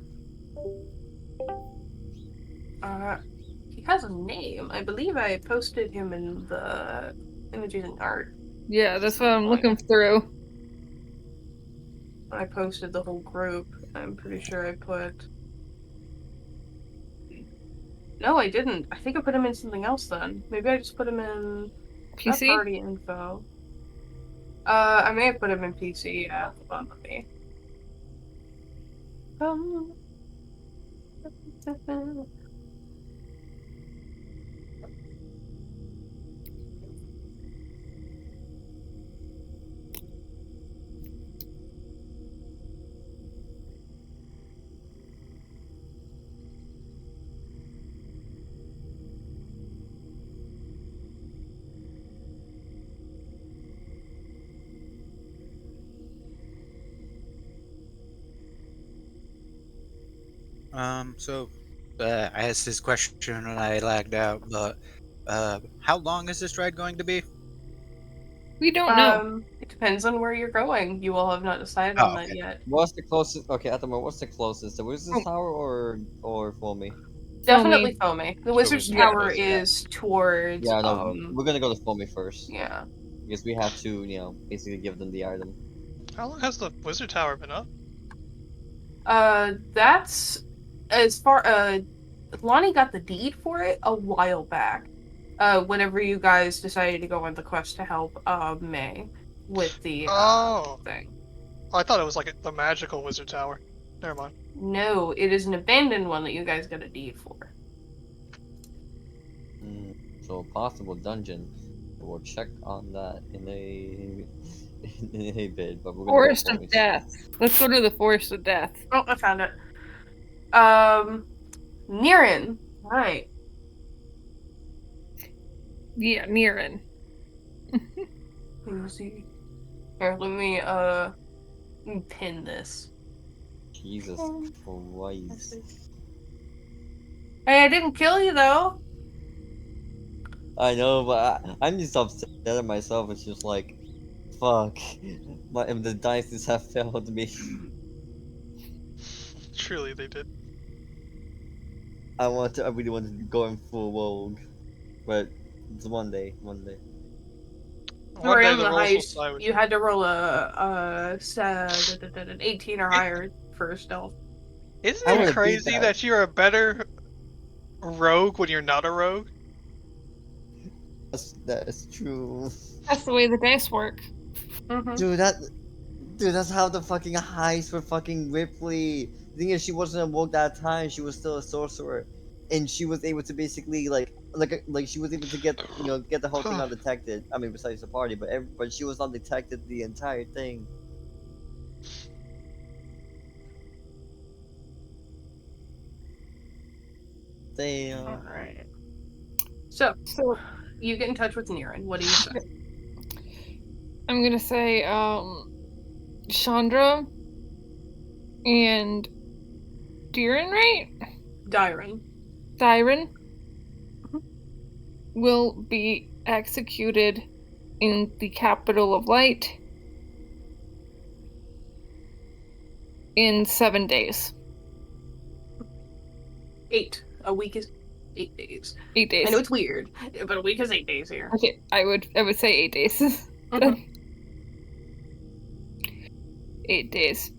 He has a name. I believe I posted him in the images and art. Yeah, that's what I'm looking through. I posted the whole group. I'm pretty sure I put. No, I didn't. I think I put him in something else then. Maybe I just put him in PC? party info. I may have put him in PC. Yeah, hold on, let me. So, I asked this question when I lagged out, but, how long is this ride going to be? We don't know. It depends on where you're going. You all have not decided Oh, on that okay. yet. What's the closest? Okay, at the moment, what's the closest? The Wizard's Oh. Tower or Foamy? Definitely Foamy. The Wizard's Foamy's Tower closer. is towards Yeah, no, we're gonna go to Foamy first yeah. because we have to, basically give them the item. How long has the Wizard Tower been up? That's as far Lonnie got the deed for it a while back. Whenever you guys decided to go on the quest to help May with the thing. I thought it was like the magical Wizard Tower. Never mind. No, it is an abandoned one that you guys got a deed for. So possible dungeon. We'll check on that in a bit, but we're gonna Forest go of Death. Let's go to the Forest of Death. Oh, I found it. Niren. Right. Yeah, Niren. Let me see. Here, let me pin this. Jesus Christ. Hey, I didn't kill you though. I know, but I'm just upset at myself. It's just like, fuck. The dice have failed me. Truly, they did. I really wanted to go in full rogue, but it's one day. One Sorry, day on the the rolls will heist, side with you had to roll an 18 or higher for stealth. Isn't I it would've beat crazy that. that you're a better rogue when you're not a rogue? That's true. That's the way the dice work. Mm-hmm. Dude, that's how the fucking heist for fucking Ripley. The thing is, she wasn't a rogue that time. She was still a sorcerer, and she was able to basically like she was able to get the whole thing undetected. I mean, besides the party, but she was undetected the entire thing. Damn. Alright. So, you get in touch with Niren. What do you say? I'm gonna say, Chandra and Dyron, right? Dyron. Dyron will be executed in the capital of light in 7 days. 8. A week is 8 days. 8 days. I know it's weird, but a week is 8 days here. Okay, I would say 8 days. Mhm. 8 days.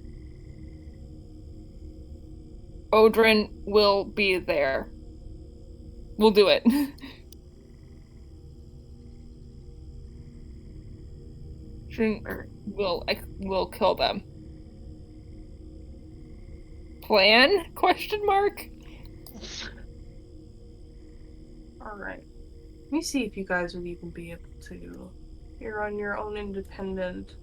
Odrin will be there. We'll do it. We'll kill them. Plan? Question mark? Alright. Let me see if you guys would even be able to. You're on your own independent.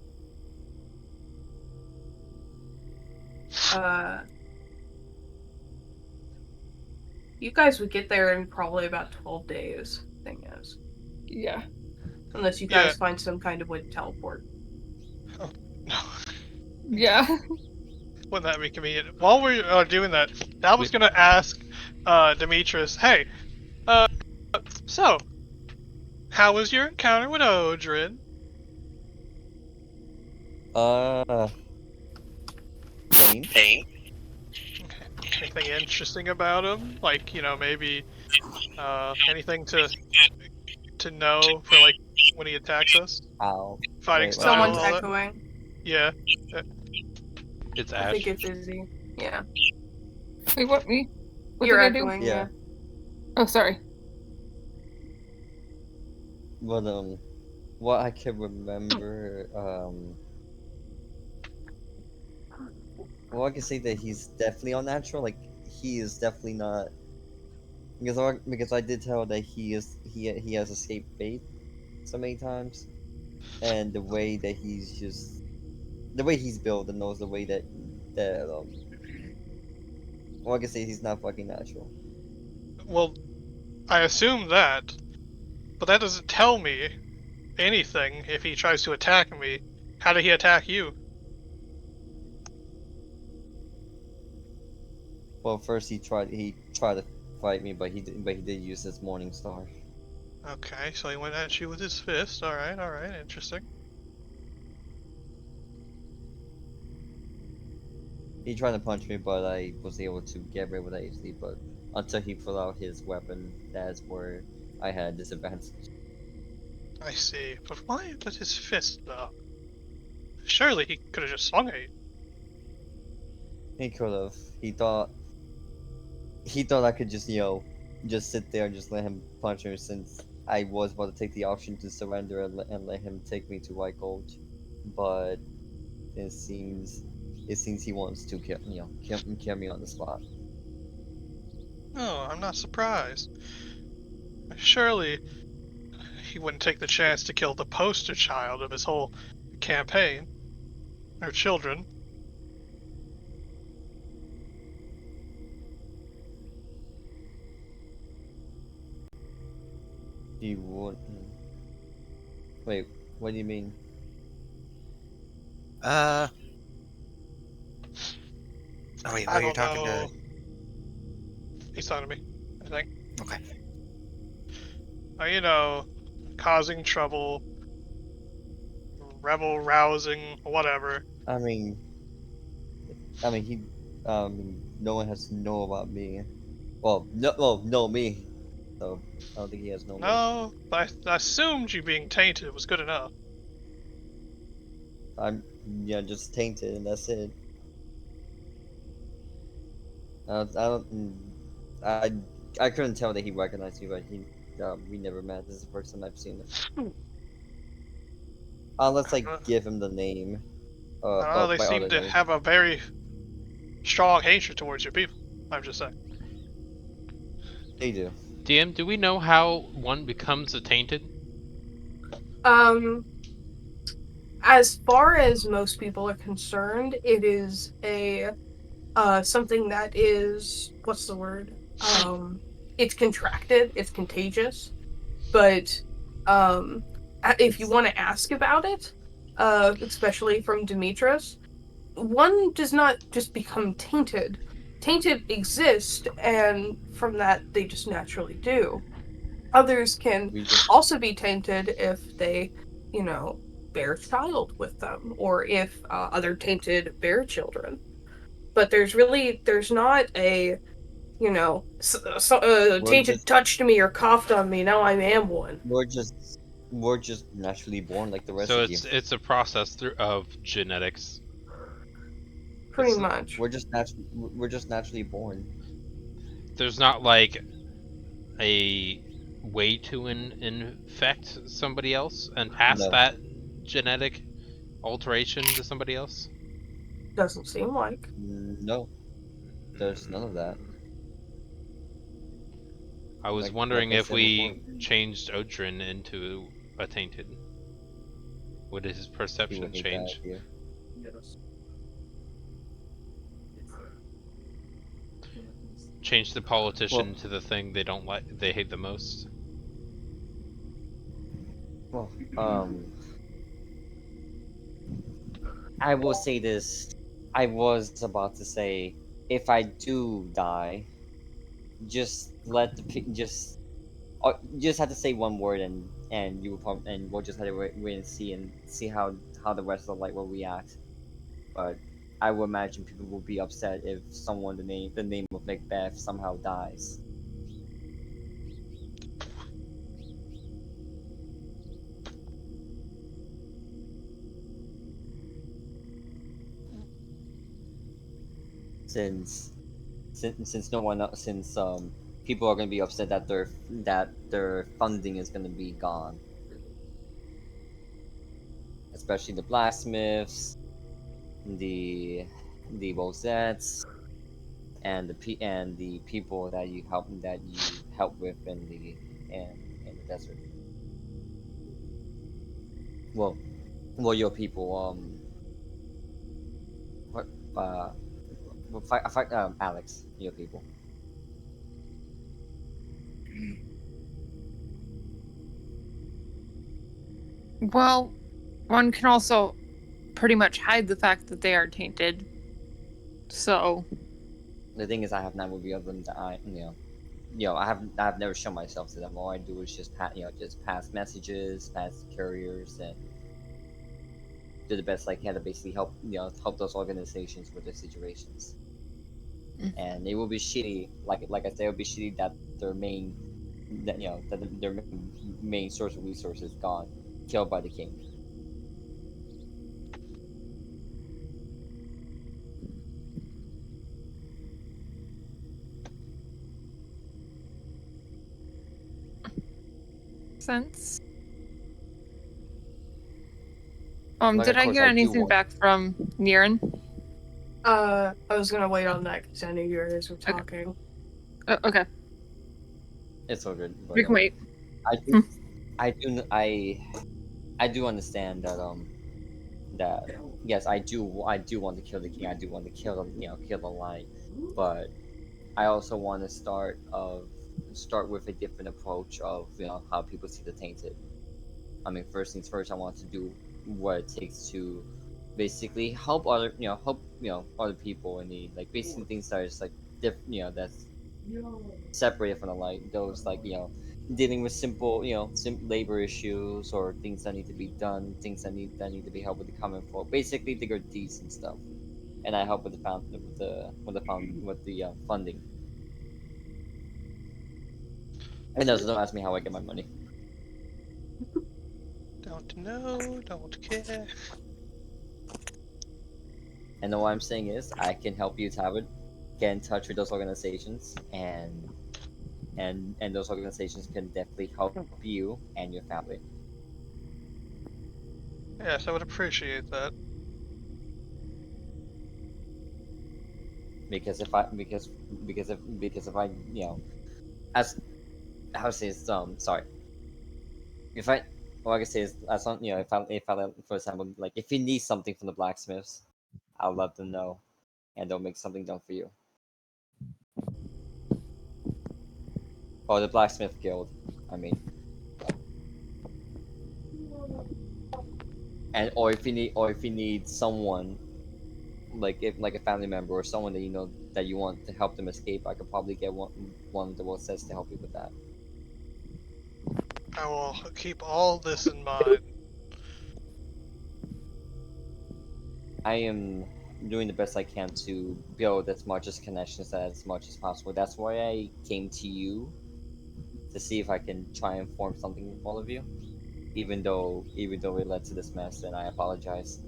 You guys would get there in probably about 12 days, thing is. Yeah. Unless you guys find some kind of way to teleport. Oh, no. Yeah. Wouldn't that be convenient? While we're doing that, I was gonna ask Demetrius, hey, so, how was your encounter with Odrin? Pain. Anything interesting about him? Like, maybe anything to know for like when he attacks us? Ow. Fighting Wait, style. Someone's all that? echoing. Yeah. It's I Ash. think it's Izzy. Yeah. Wait, what, me? What You're did I do? echoing, Yeah. Oh, sorry. But what I can remember, well, I can say that he's definitely unnatural. Like he is definitely not, because I did tell that he has escaped fate so many times, and the way that the way he's built, and knows the way that well, I can say he's not fucking natural. Well, I assume that, but that doesn't tell me anything if he tries to attack me. How did he attack you? Well, first he tried to fight me, but he did use his Morning Star. Okay, so he went at you with his fist. Alright, interesting. He tried to punch me, but I was able to get rid of it easily. But until he pulled out his weapon, that's where I had disadvantage. I see. But why with his fist, though? Surely he could have just swung at you. He could have. He thought I could just just sit there and just let him punch me, since I was about to take the option to surrender and let him take me to White Gold, but it seems he wants to kill me on the spot. Oh, I'm not surprised. Surely he wouldn't take the chance to kill the poster child of his whole campaign. Or children. He wouldn't. Wait, what do you mean? Oh wait, I you're don't talking know. to. He's talking to me, I think. Okay. Causing trouble, rebel rousing, whatever. I mean, he, no one has to know about me. Well, no me. So I don't think he has no me. No, I assumed you being tainted was good enough. I'm just tainted, and that's it. I couldn't tell that he recognized me, but we never met. This is the first time I've seen him. Unless I give him the name. I don't know, they by seem other to name. have a very strong hatred towards your people. I'm just saying. They do. DM, do we know how one becomes a tainted? As far as most people are concerned, it is a something that is, what's the word? It's contracted, it's contagious, but if you want to ask about it, especially from Demetrius, one does not just become tainted. Tainted exist, and from that they just naturally do. Others can also be tainted if they, bear a child with them, or if other tainted bear children. But there's not a you know, We're tainted just touched me or coughed on me. Now I am one. we're just naturally born like the rest So of you. it's a process of genetics. Pretty It's, much. We're just naturally born. there's not like a way to infect somebody else and pass No, that genetic alteration to somebody else. Doesn't seem like. no, there's none of that. I was Like wondering I if said before, we changed Odrin into a tainted, would his he perception would hate that change? idea. Change the Well, politician to the thing they don't like, they hate the most. well, I will say this. I was about to say, if I do die, just let the you just have to say one word and you will probably and we'll just have to wait and see how the rest of the light will react. But I would imagine people will be upset if someone the name of Macbeth somehow dies. Since since no one else, since people are gonna be upset that their funding is gonna be gone, especially the blacksmiths, the Rosettes, and the people that you help with in the desert. Well, your people. What? Alex, your people. Well, one can also pretty much hide the fact that they are tainted. So, The thing is, I have not revealed them that I have never shown myself to them. All I do is just just pass messages, pass couriers, and do the best I can to basically help those organizations with their situations. And it will be shitty, like I said, it would be shitty that their main their main source of resources gone, killed by the king. sense. Like, Did of I course, hear I do anything want. back from Niran? I was gonna wait on that because I knew you guys were Okay. talking. Okay, It's all good, we but can wait. I do, I do understand that yes, I do want to kill the king. I do want to kill the kill the lion, but I also want to start with a different approach of how people see the tainted. I mean, first things first, I want to do what it takes to basically help other help other people in need, like basically things that are just like that's separated from the light. Those like dealing with simple labor issues or things that need to be done, things that need to be helped with the common folk. Basically, the good deeds and stuff. And I help with the funding. And also don't ask me how I get my money. Don't know, don't care. And all I'm saying is I can help you, Tabard, get in touch with those organizations, and those organizations can definitely help you and your family. Yes, I would appreciate that. Because if I because if I as how to say this, sorry, if I what I can say is as long if I for example, like if you need something from the blacksmiths, I'll let them know and they'll make something done for you. Or the blacksmith guild, I mean. And or if you need someone like a family member or someone that that you want to help them escape, I could probably get one of the world sets to help you with that. I will keep all this in mind. I am doing the best I can to build as much as connections as much as possible. That's why I came to you to see if I can try and form something with all of you. Even though it led to this mess, and I apologize.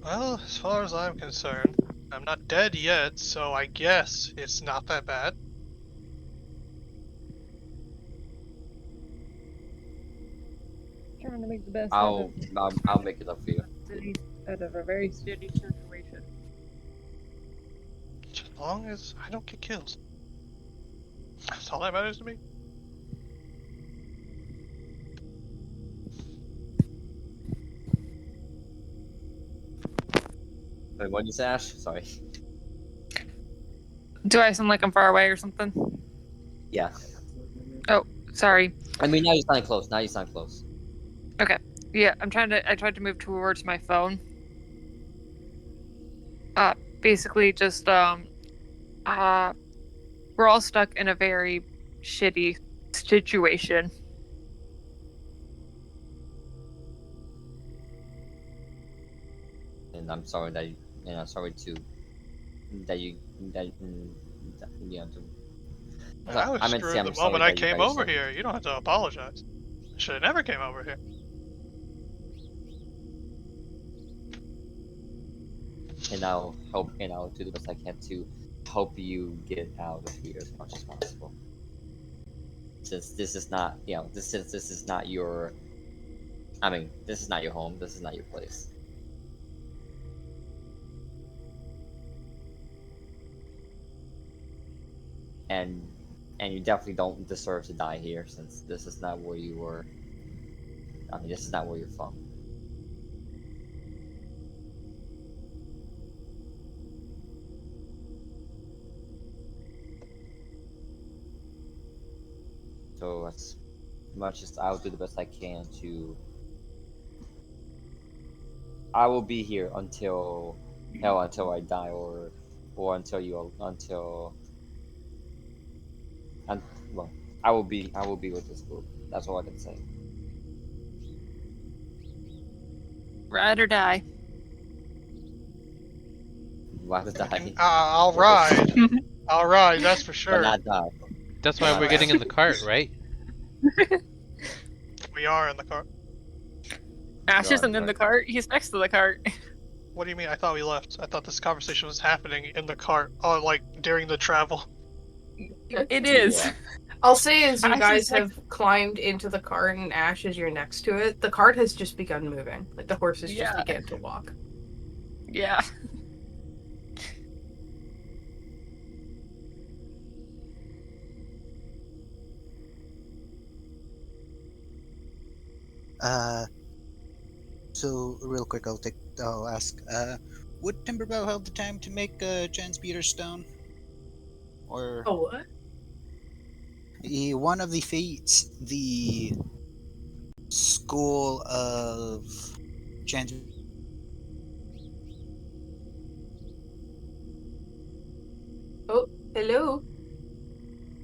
Well, as far as I'm concerned, I'm not dead yet, so I guess it's not that bad. Trying to make the best I'll make it up for you. out of a very shitty situation. As long as I don't get killed. That's all that matters to me. Wait, what did you say, Ash? Sorry. Do I sound like I'm far away or something? Yeah. Sorry. I mean, now you sound close. Now you sound close. Yeah, I tried to move towards my phone. Basically just we're all stuck in a very shitty situation. And I'm sorry that you, and I'm sorry to that you that, that you know to. I was I meant to say screwed the I'm sorry moment I that you came guys over here. You don't have to apologize. I should have never came over here. And I'll help, and I'll do the best I can to help you get out of here as much as possible. Since this is not, this is not your. I mean, this is not your home. This is not your place. And you definitely don't deserve to die here, since this is not where you were. I mean, this is not where you're from. So as much as I'll do the best I can to, I will be here until until I die, or until well, I will be with this group. That's all I can say. Ride or die. Rather die, I'll ride. I'll ride, that's for but sure. not die. That's why we're getting in the cart, right? We are in the car. Ash Go on, isn't in the cart. He's next to the cart. What do you mean? I thought we left. I thought this conversation was happening in the cart. Oh, like during the travel. It is. Yeah. I'll say as you Ash guys is have climbed into the cart and Ash as you're next to it, the cart has just begun moving. Like the horses just Yeah. began to walk. Yeah. So real quick, I'll ask, would Timberbow have the time to make a transmuter stone? Or Oh, what? one of the fates, the School of Trans. Oh, hello.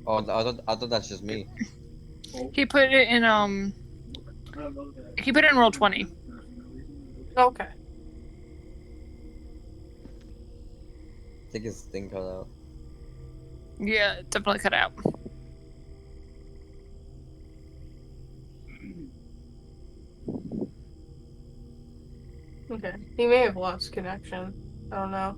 Oh, I thought that's just me. He put it in roll 20. Okay. I think his thing cut out. Yeah, it definitely cut out. Okay. He may have lost connection. I don't know.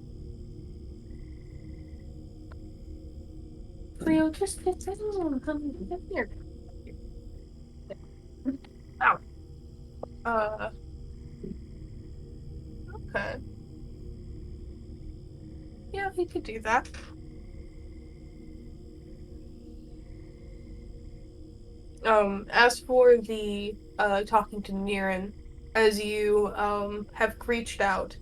Cleo, just get down. Come here. Ow. Okay. Yeah, he could do that. As for the talking to Niran, as you have reached out,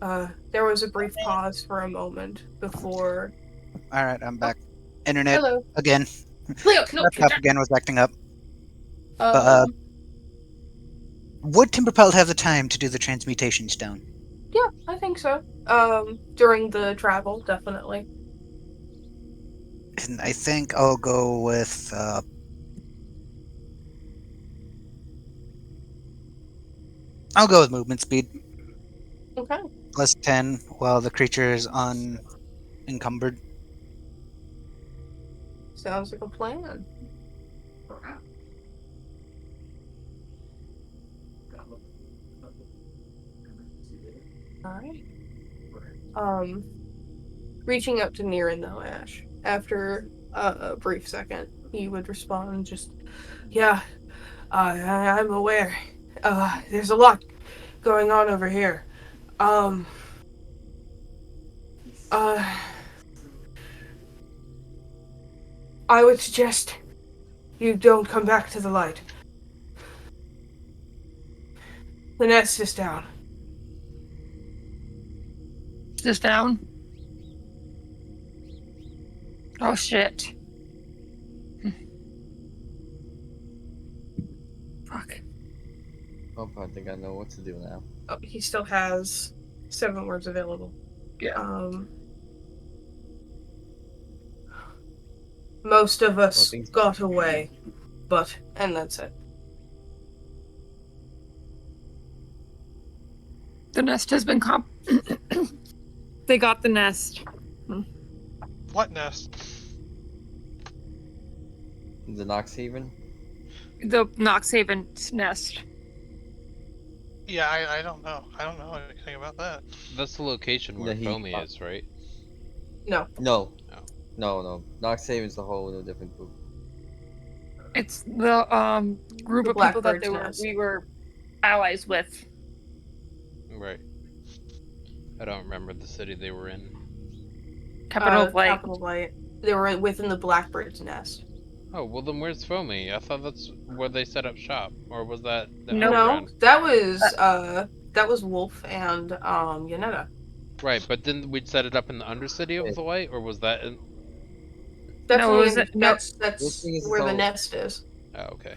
there was a brief pause for a moment before. All right, I'm back. Internet Hello, again. Cleo. No, Laptop again was acting up. uh, Would Timberpelt have the time to do the transmutation stone? yeah, I think so. During the travel, definitely. And I think I'll go with. I'll go with movement speed. Okay. Plus 10 while the creature is unencumbered. Sounds like a plan. Alright. Reaching out to Niran though, Ash. After a brief second, he would respond just, yeah, I'm aware. There's a lot going on over here. I would suggest you don't come back to the light. The nest is down. Just down. Oh shit. Fuck. Oh, I think I know what to do now. Oh, he still has 7 words available. Yeah. Most of us things- got away, and that's it. The nest has been They got the nest. What nest? The Noxhaven? The Noxhaven nest. Yeah, I don't know. I don't know anything about that. That's the location where The Foamy heat- is, right? No. No. Oh. No. Noxhaven's a whole new different group. It's the group The of people that Blackbird's nest. we were allies with. Right. I don't remember the city they were in. Capital of Light. Capital Light. They were within the Blackbird's nest. Oh, well then where's Foamy? I thought that's where they set up shop. Or was that the No. underground? That was Wolf and Yanetta. Right, but didn't we set it up in the Undercity of the Light? Or was that in... That's No, where it was- no. that's This thing is where the called- nest is. Oh, okay.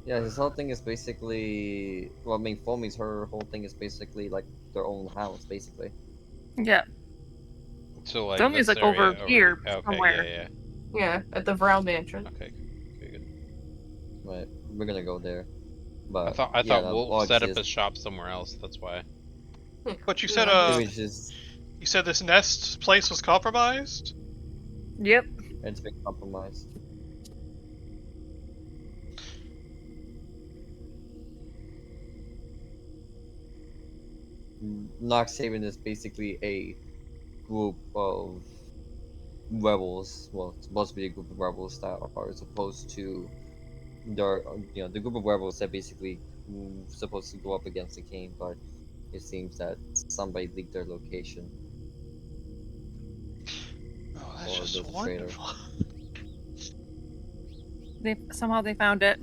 Yeah, his whole thing is basically. Well, I mean, Foamy's her whole thing is basically like their own house, basically. Yeah. So like Foamy's this like over area here Okay, somewhere. yeah. Yeah, at the Vrow Mansion. Okay, good. Right, we're gonna go there. But I thought the Wolf set up is- his shop somewhere else, that's why. But you said No. It was just you said this nest place was compromised? Yep. it's been compromised. Noxhaven is basically a group of rebels. Well, it's supposed to be a group of rebels that are supposed to. They're, the group of rebels that basically supposed to go up against the king, but it seems that somebody leaked their location. Oh, that's Or just there's a traitor. wonderful. Somehow they found it.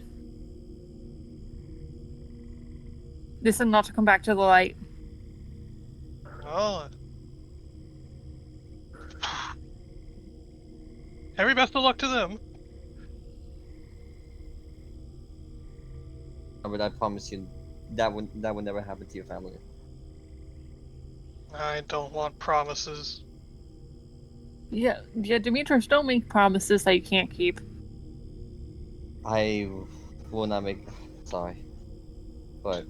They said not to come back to the light. Oh. Every best of luck to them. But I promise you, that would never happen to your family. I don't want promises. Yeah, Demetrius, don't make promises that you can't keep. I will not make. Sorry, but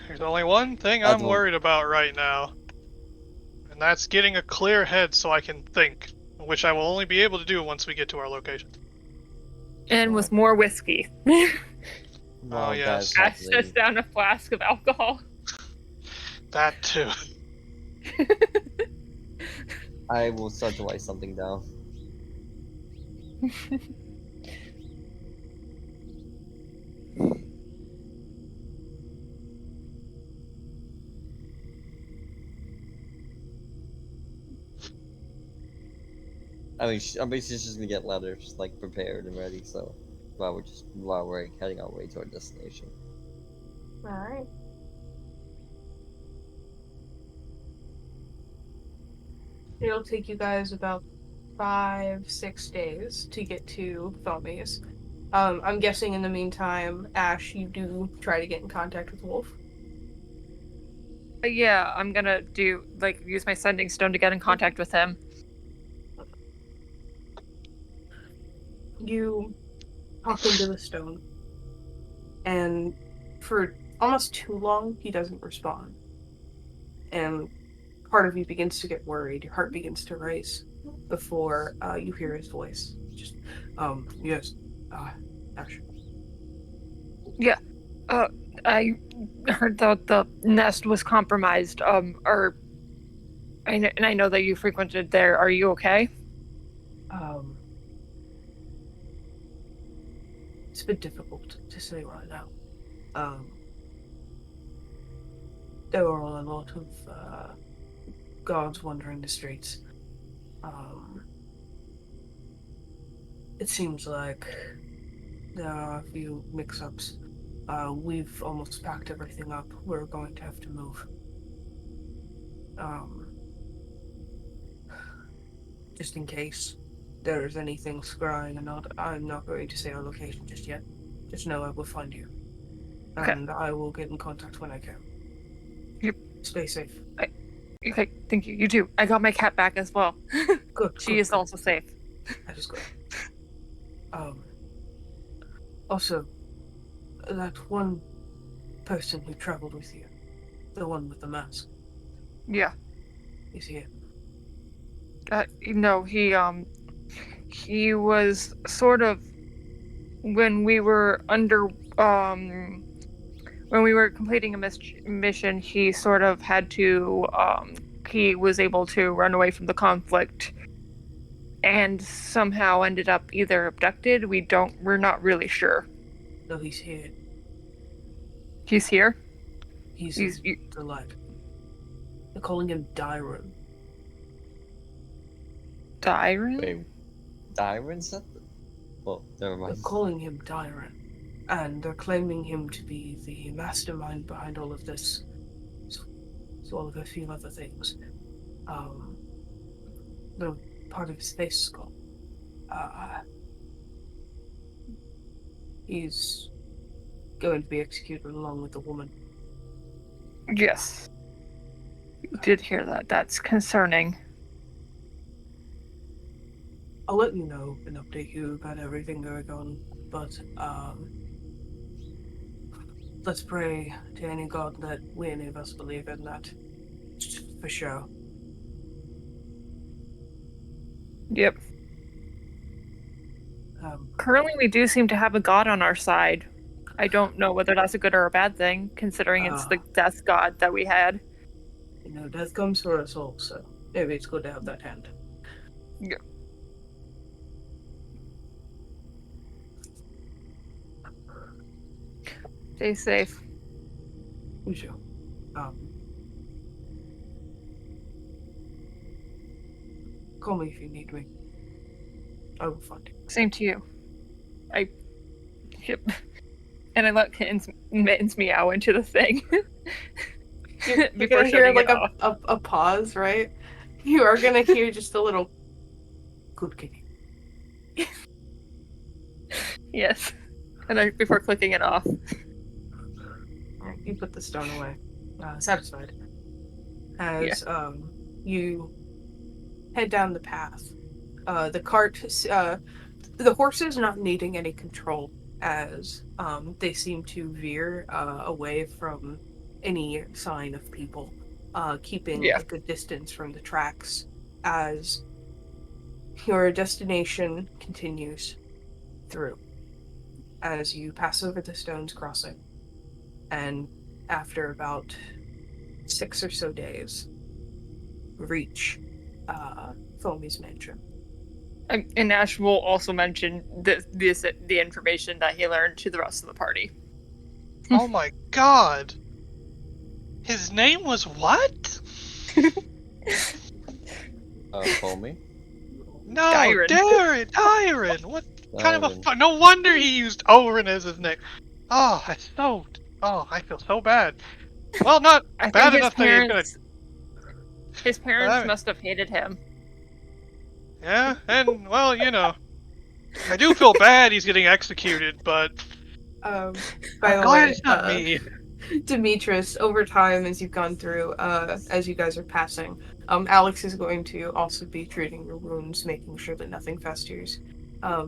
There's only one thing I I'm don't- worried about right now. And that's getting a clear head so I can think. Which I will only be able to do once we get to our location. And with more whiskey. well, yes. that's Ash happening. sets down a flask of alcohol. That too. I will start to write something down. I mean, I'm basically just gonna get letters like prepared and ready. So, while we're heading our way to our destination. Alright. It'll take you guys about 5-6 days to get to Foamy's. I'm guessing in the meantime, Ash, you do try to get in contact with Wolf. Yeah, I'm gonna use my sending stone to get in contact with him. You hop into the stone, and for almost too long, he doesn't respond. And part of you begins to get worried. Your heart begins to race before you hear his voice. Just, yes, Ash. Yeah. I heard that the nest was compromised. And I know that you frequented there. Are you okay? It's a bit difficult to say right now. There were a lot of guards wandering the streets. It seems like there are a few mix-ups. We've almost packed everything up. We're going to have to move. Just in case there's anything scrying or not, I'm not going to say our location just yet. Just know I will find you. Okay. And I will get in contact when I can. Yep. Stay safe. Okay, thank you. You too. I got my cat back as well. Good. She is also safe. That is good. Also, that one person who traveled with you, the one with the mask, Yeah. is he here? No, he was sort of when we were when we were completing a mission, he sort of had to he was able to run away from the conflict and somehow ended up either abducted. We're not really sure. No, he's here. He's here? He's the light. They're calling him Dyron. Dyron? Wait, Dyron's that? Well, never They're mind. calling him Dyron. And they're claiming him to be the mastermind behind all of this. So all of a few other things. The part of his face skull. He's going to be executed along with the woman. Yes. You did hear that. That's concerning. I'll let you know and update you about everything going on, but let's pray to any god that we any of us believe in that. For sure. Yep. Currently, we do seem to have a god on our side. I don't know whether that's a good or a bad thing, considering it's the death god that we had. You know, death comes for us all, so maybe it's good to have that hand. Yeah. Stay safe. For sure. Call me if you need me. I will find you. Same to you. Yep. And I let Mittens meow into the thing. You're Before gonna hear shutting like it off. a pause, right? You are gonna hear just a little good kitty. Yes. And before clicking it off. Alright, you put the stone away. Satisfied. As you head down the path. The cart the horses not needing any control as they seem to veer away from any sign of people, keeping a good distance from the tracks as your destination continues through. As you pass over the Stones Crossing, and after about 6 or so days, reach Foamy's mansion. And Ash will also mention the information that he learned to the rest of the party. Oh my god! His name was what? Foamy? No, Dyron. Dyron! What kind of a no wonder he used Oren as his name. Oh, I feel so bad. Well, not bad enough that he's gonna... His parents must have hated him. Yeah, and, well, you know, I do feel bad he's getting executed, but... By I'm the glad way, it's not me. Demetrius, over time, as you've gone through, as you guys are passing, Alex is going to also be treating your wounds, making sure that nothing festers.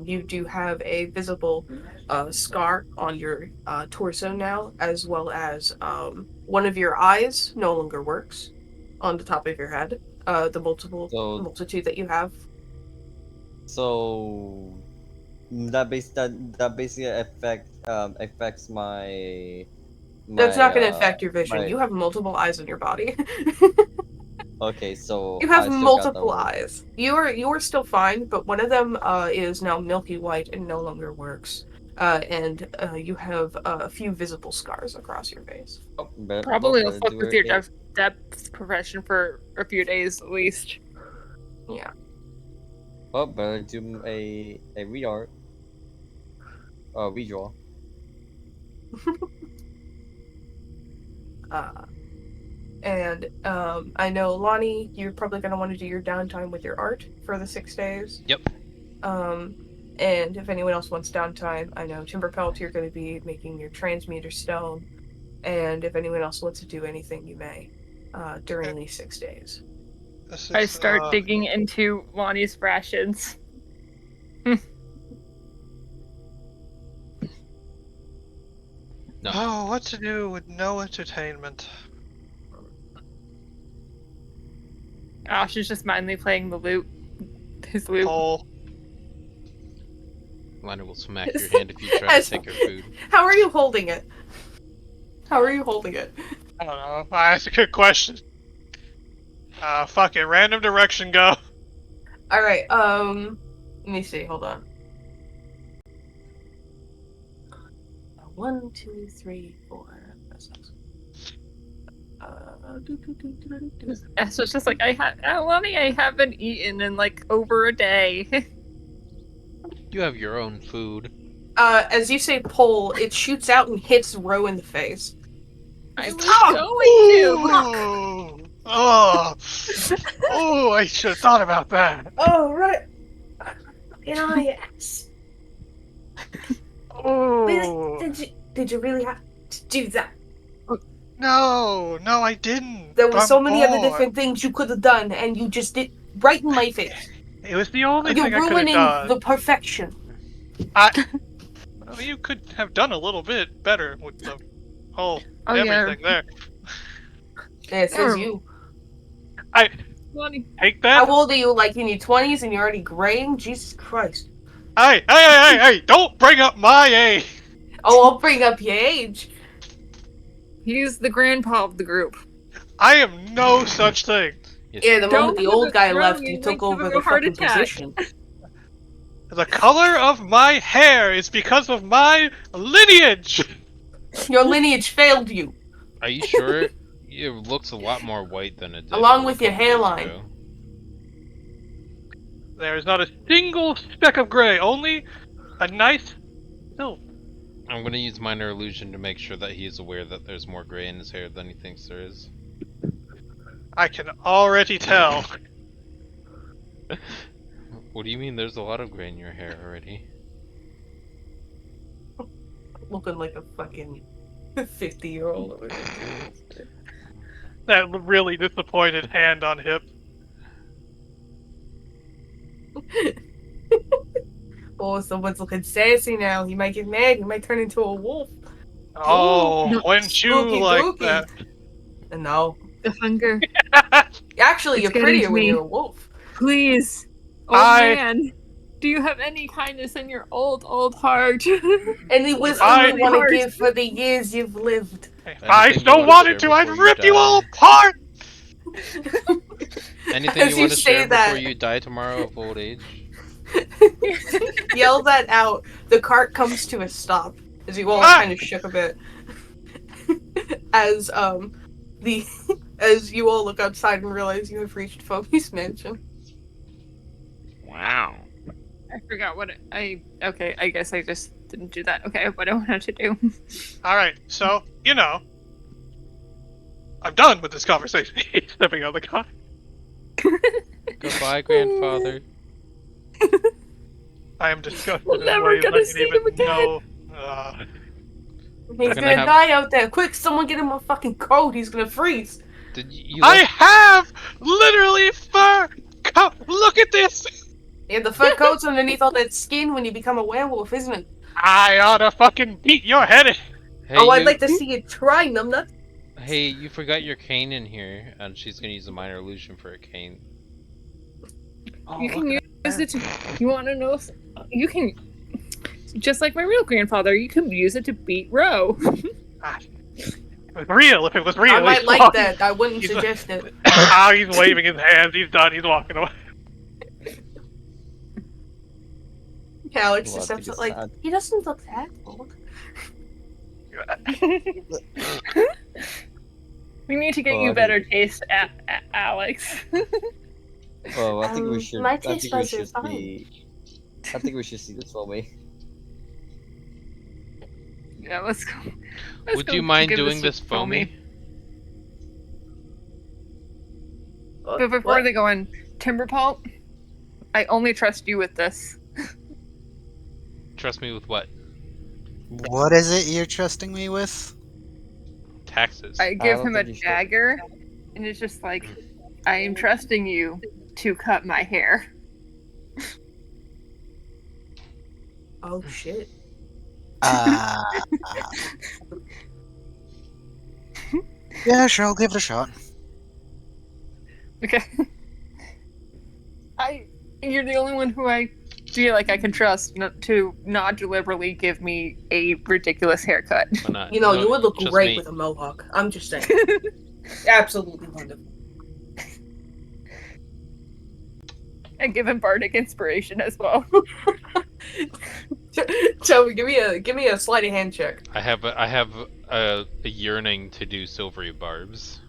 You do have a visible scar on your torso now, as well as one of your eyes no longer works on the top of your head. The So multitude that you have. so that basically affects That's my not going to affect your vision. my You have multiple eyes on your body. okay, so You have I still got multiple the eyes. You're still fine, but one of them is now milky white and no longer works. And you have a few visible scars across your face. Probably will better fuck do with it. your depth profession for a few days at least. Yeah. Well, better do a reart. Redraw. And I know Lonnie, you're probably gonna want to do your downtime with your art for the 6 days. Yep. And if anyone else wants downtime, I know Timberpelt, you're going to be making your transmuter stone. And if anyone else wants to do anything, you may during these 6 days. I start digging into Lonnie's rations. No. Oh, what to do with no entertainment? Ash is just mindly playing the loot. His loot. Pole. Liner will smack your hand if you try to take her food. How are you holding it? How are you holding it? I don't know. That's a good question. Fuck it. Random direction, go. Alright, let me see, hold on. 1, 2, 3, 4. So it's just like Lonnie, I haven't eaten in like over a day. You have your own food. As you say pole, it shoots out and hits Ro in the face. I was Ooh. Oh, oh! I should have thought about that. Oh, right. Yes. Oh. Did you really have to do that? No, I didn't. There were so many other bored. different things you could have done, and you just did right in my face. It was the only You're thing I could have ruining done. the perfection. Well, you could have done a little bit better with the whole everything there. It says you. I Lonnie. take that. How old are you? Like in your 20s and you're already graying? Jesus Christ. Hey! Don't bring up my age. Oh, I'll bring up your age. He's the grandpa of the group. I am no such thing. Yes. Yeah, the moment the old guy Don't left, you you took think over of the a heart fucking attack. position. The color of my hair is because of my lineage. Your lineage failed you. Are you sure? It looks a lot more white than it did. Along a with your couple days hairline. ago. There is not a single speck of gray, only a nice silver. I'm gonna use minor illusion to make sure that he is aware that there's more gray in his hair than he thinks there is. I can already tell. What do you mean there's a lot of gray in your hair already? Looking like a fucking 50-year-old. That really disappointed hand on hip. Oh, someone's looking sassy now. He might get mad. He might turn into a wolf. Oh, wouldn't you Spooky like dooky. that? No. The hunger. Actually, It's you're getting prettier to when me. you're a wolf. Please. Oh man. Do you have any kindness in your old heart? Any wisdom I- you want to give for the years you've lived? If I Anything you still wanna wanted share to, I'd before you rip you die? all apart! Anything As you you want to say share that- before you die tomorrow of old age? Yell that out. The cart comes to a stop as you all kind of shook a bit. As as you all look outside and realize you have reached Foamy's mansion. Wow. I forgot what okay, I guess I just didn't do that. Okay, what I wanted to do. Alright, so, I'm done with this conversation. He's stepping out of the car. Goodbye, grandfather. I am disgusted. We're in never ways gonna I see can him even again. know. He's gonna gonna have- die out there. Quick, someone get him a fucking coat. He's gonna freeze. Did you I have literally fur! Look at this! Yeah, the fur coat's underneath all that skin when you become a werewolf, isn't it? I oughta fucking beat your head in. Hey, Oh, I'd you. like to see you try, numbnut. Hey, you forgot your cane in here, and she's gonna use a minor illusion for a cane. Oh, You can look use at it to. You want to know? You can. Just like my real grandfather, you can use it to beat Ro. that. If it was real, if it was real, I might he's like walking. that. I wouldn't He's suggest it. Ah, he's waving his hands. He's done. He's walking away. Alex Well, I just think steps it's like, sad. he doesn't look that old. We need to get Oh, you I better think- taste, Alex. Oh, I think we should. My I taste think we buds are should fine. be. I think we should see this movie. Yeah, let's go. Let's Would go you mind give doing a this for me? But before they go in, Timberpalt, I only trust you with this. Trust me with what? What is it you're trusting me with? Taxes. I give don't him a think you should. dagger, and it's just like, I am trusting you to cut my hair. Oh shit. Uh, yeah, sure, I'll give it a shot. Okay. You're the only one who I feel like I can trust to not deliberately give me a ridiculous haircut. Why not? You know, No, you would look trust great me. with a mohawk. I'm just saying. Absolutely wonderful. And give him bardic inspiration as well. So give me a sleight of hand check. I have a yearning to do silvery barbs.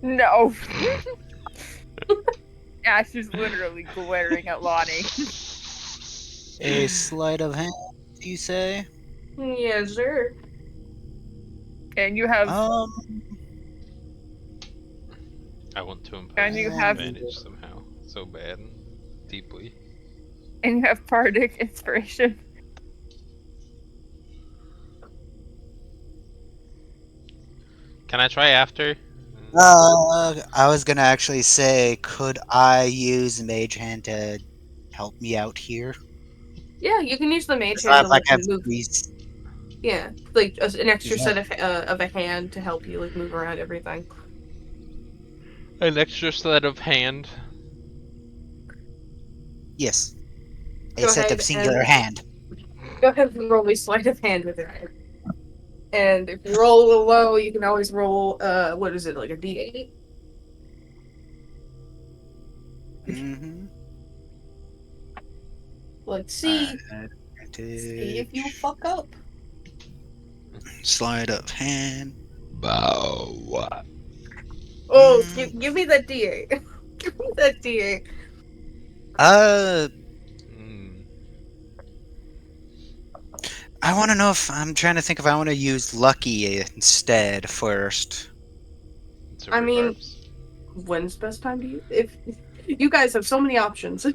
No. Ash is literally glaring at Lonnie. A sleight of hand, you say? Yes, sir. And you have I want to impose And you an have- advantage somehow. So bad. Deeply. and you have bardic inspiration. Can I try after? I was gonna actually say, could I use Mage Hand to help me out here? Yeah, you can use the mage So I hand to like like have move. these. Yeah, like an extra Yeah. set of a hand to help you like move around everything. An extra set of hand. Yes. A Go set ahead of singular and- hand. Go ahead and roll me sleight of hand with it. And if you roll a little low, you can always roll what is it, like a D8? Mm-hmm. Let's see. See if you Advantage. fuck up. Sleight of hand. Bow. Oh, Mm. give me that D8. Give me that D8. I want to know if I'm trying to think if I want to use lucky instead first. Silvery I mean- barbs. When's best time to use? If you guys have so many options.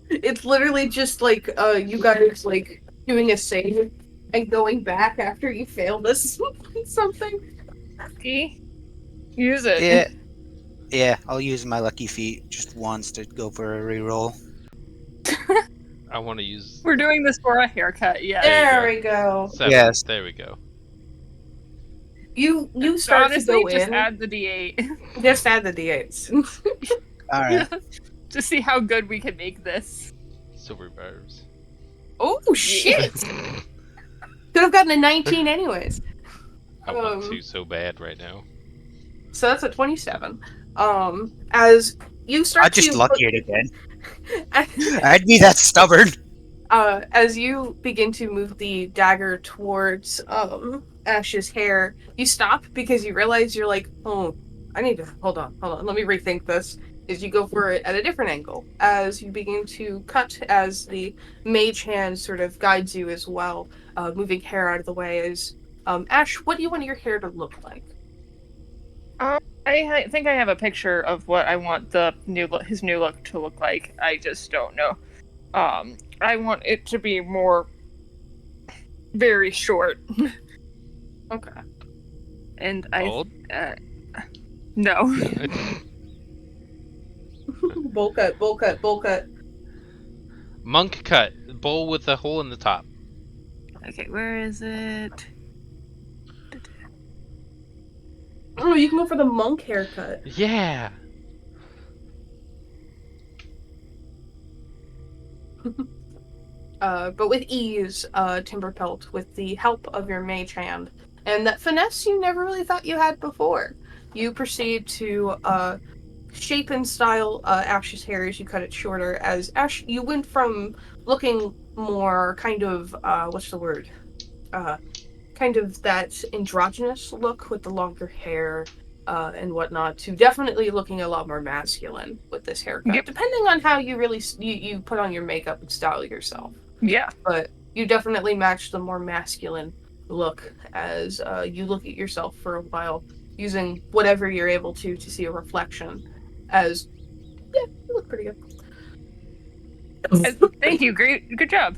It's literally just like you guys like doing a save and going back after you fail this something. See? Use it. Yeah. Yeah, I'll use my lucky feat just once to go for a reroll. I want to use We're doing this for a haircut, yeah. There we go. 7. Yes. There we go. You start Honestly, to go just in. add the D8 Just add the D8s. Alright. to see how good we can make this. Silvery barbs. Oh shit! Could have gotten a 19 anyways. I want Um, to so bad right now. So that's a 27. As you start I'd just to lucky it again. put- I'd be that stubborn. as you begin to move the dagger towards Ash's hair, you stop because you realize you're like, oh, I need to hold on, let me rethink this. As you go for it at a different angle, as you begin to cut, as the mage hand sort of guides you as well, moving hair out of the way. As Ash, what do you want your hair to look like? I think I have a picture of what I want his new look to look like. I just don't know. I want it to be more very short. Okay. And Bald? no. Bowl cut. Monk cut. Bowl with a hole in the top. Okay, where is it? Oh, you can go for the monk haircut. Yeah. But with ease, Timberpelt, with the help of your mage hand, and that finesse you never really thought you had before, you proceed to shape and style Ash's hair as you cut it shorter. As Ash, you went from looking more kind of what's the word? Kind of that androgynous look with the longer hair and whatnot, to definitely looking a lot more masculine with this haircut. Yep. Depending on how you really you put on your makeup and style yourself. Yeah. But you definitely match the more masculine look as you look at yourself for a while, using whatever you're able to see a reflection. As yeah, you look pretty good. Thank you. Great. Good job.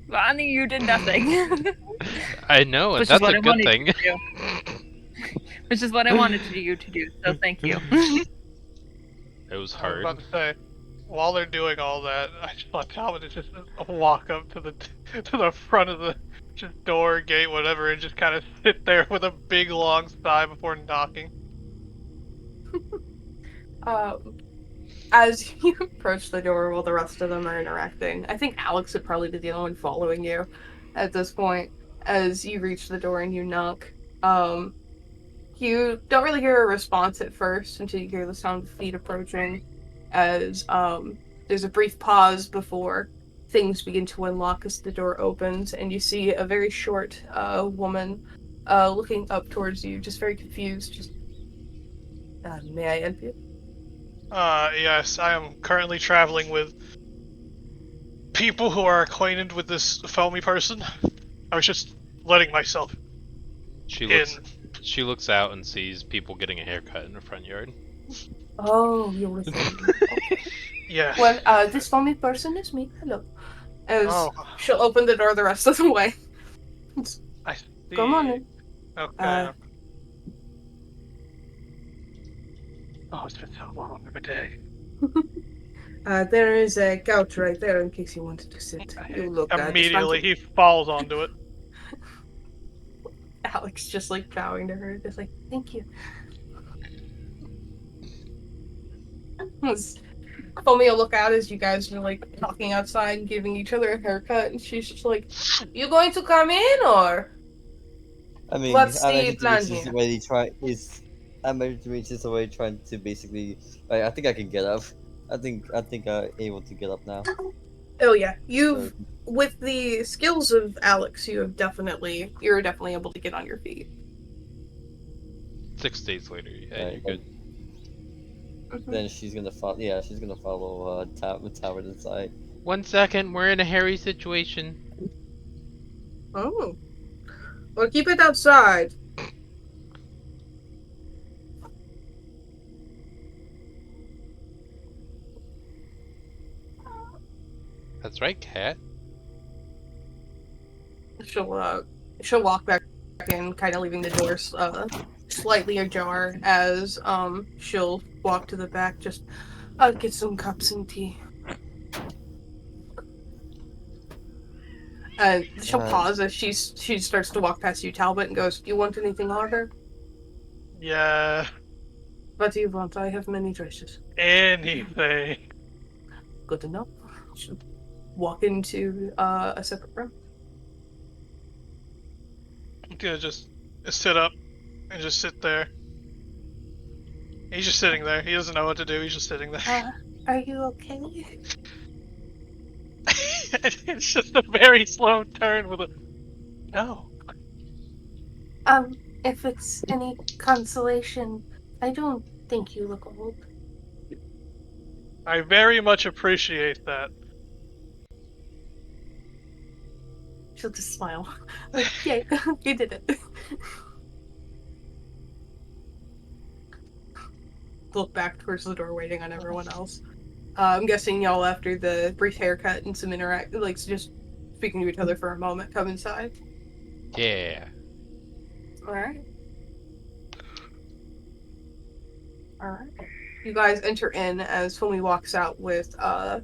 Well, I knew you did nothing. I know, and Which is that's what a I good wanted thing. you to do. Which is what I wanted you to do. So thank you. It was I was hard. about to say, while they're doing all that, I just want Talbot to just walk up to the front of the just door, gate, whatever, and just kind of sit there with a big long sigh before knocking. As you approach the door while the rest of them are interacting, I think Alex would probably be the only one following you at this point. As you reach the door and you knock, you don't really hear a response at first until you hear the sound of feet approaching. As there's a brief pause before things begin to unlock as the door opens, and you see a very short woman looking up towards you, just very confused. Just, may I help you? Yes, I am currently traveling with people who are acquainted with this foamy person. I was just letting myself She in. looks out and sees people getting a haircut in the front yard. Oh, you're with me. Yes. Well, this foamy person is me. Hello. As Oh, she'll open the door the rest of the way. I see. Come on in. Okay. Oh, it's been so long of a day. There is a couch right there in case you wanted to sit. You look Immediately, dismantled. he falls onto it. Alex just like bowing to her, just like, thank you. Foamy will look out as you guys are like talking outside and giving each other a haircut, and she's just like, "You going to come in or?" I mean, What's the I'm plan just here? already trying to basically. I think I can get up. I think I'm able to get up now. Oh yeah, you've with the skills of Alex, you're definitely able to get on your feet. 6 days later, yeah, Right, you're good. Then she's gonna follow. Yeah, she's gonna follow Tower inside. 1 second, we're in a hairy situation. Oh, well, keep it outside. That's right, cat. She'll walk back in, kind of leaving the door slightly ajar as she'll walk to the back. Just I'll get some cups and tea. And she'll pause as she starts to walk past you, Talbot, and goes, "You want anything harder? Yeah. What do you want? I have many choices." Anything. Good to know. She'll walk into a separate room. I'm gonna just sit up and just sit there. He's just sitting there. He doesn't know what to do. He's just sitting there. Are you okay? It's just a very slow turn with a no. If it's any consolation, I don't think you look old. I very much appreciate that. She'll just smile. Like, yay, you did it. Look back towards the door, waiting on everyone else. I'm guessing y'all, after the brief haircut and some just speaking to each other for a moment, come inside. Yeah. Alright. Alright. You guys enter in as Fumi walks out with a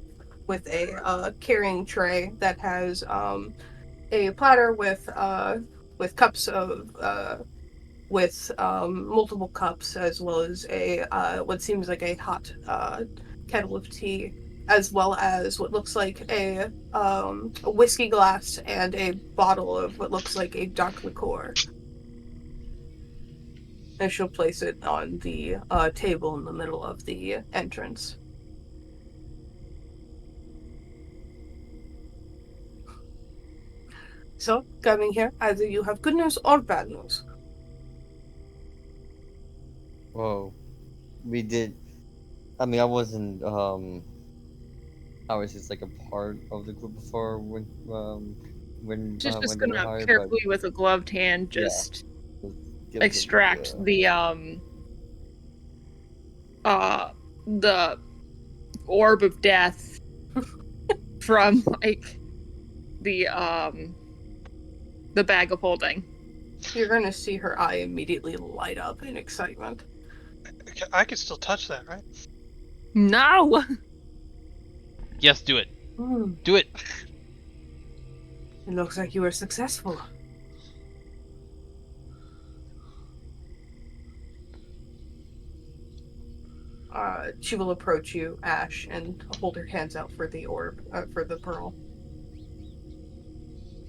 carrying tray that has a platter with cups of multiple cups, as well as a what seems like a hot kettle of tea, as well as what looks like a whiskey glass and a bottle of what looks like a dark liqueur. And she'll place it on the table in the middle of the entrance. So, coming here, either you have good news or bad news. Well, we did. I mean, I wasn't. I was just like a part of the group before She's just when they were gonna hired, but carefully with a gloved hand yeah, just give us extract the orb of death from like the bag of holding. You're gonna see her eye immediately light up in excitement. I can still touch that, right? No. Yes, do it. Hmm. Do it. It looks like you were successful. She will approach you, Ash, and hold her hands out for the orb, for the pearl.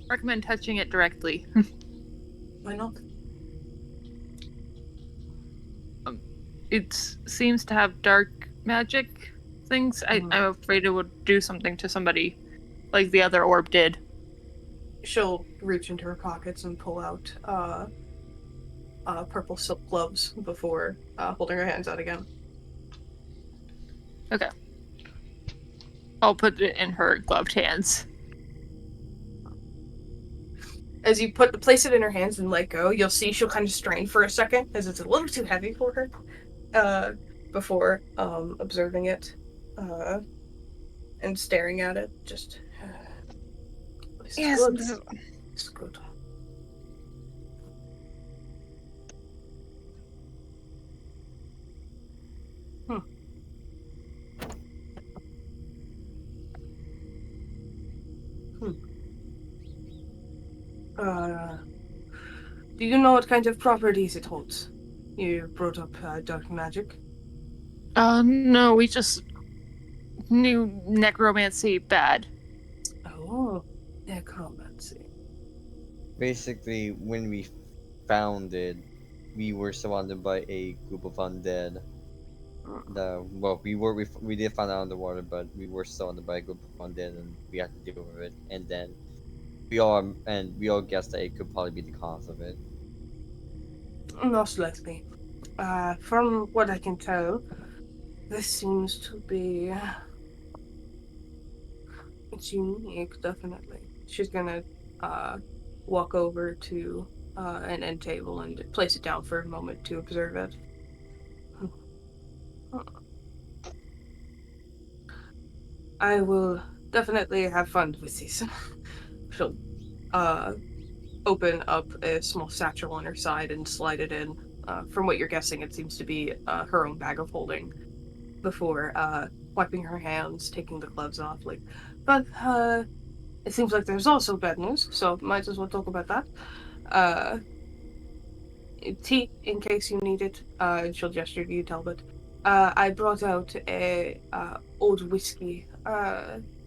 Recommend touching it directly. Why not? It seems to have dark magic things. I'm afraid it would do something to somebody like the other orb did. She'll reach into her pockets and pull out purple silk gloves before holding her hands out again. Okay. I'll put it in her gloved hands. As you place it in her hands and let go, you'll see she'll kind of strain for a second, as it's a little too heavy for her, before observing it and staring at it. Just, this is good. It's good. Do you know what kind of properties it holds? You brought up dark magic. No, we just knew necromancy bad. Oh, necromancy. basically when we found it, we were surrounded by a group of undead. We did find out underwater, but we were surrounded by a group of undead, and we had to deal with it. And then we all guessed that it could probably be the cause of it. Most likely. From what I can tell, this seems to be... It's unique, definitely. She's gonna walk over to an end table and place it down for a moment to observe it. I will definitely have fun with these. She'll open up a small satchel on her side and slide it in. From what you're guessing, it seems to be her own bag of holding. Before wiping her hands, taking the gloves off, but it seems like there's also bad news, so might as well talk about that. Tea, in case you need it. And she'll gesture to you, Talbot. I brought out a old whiskey,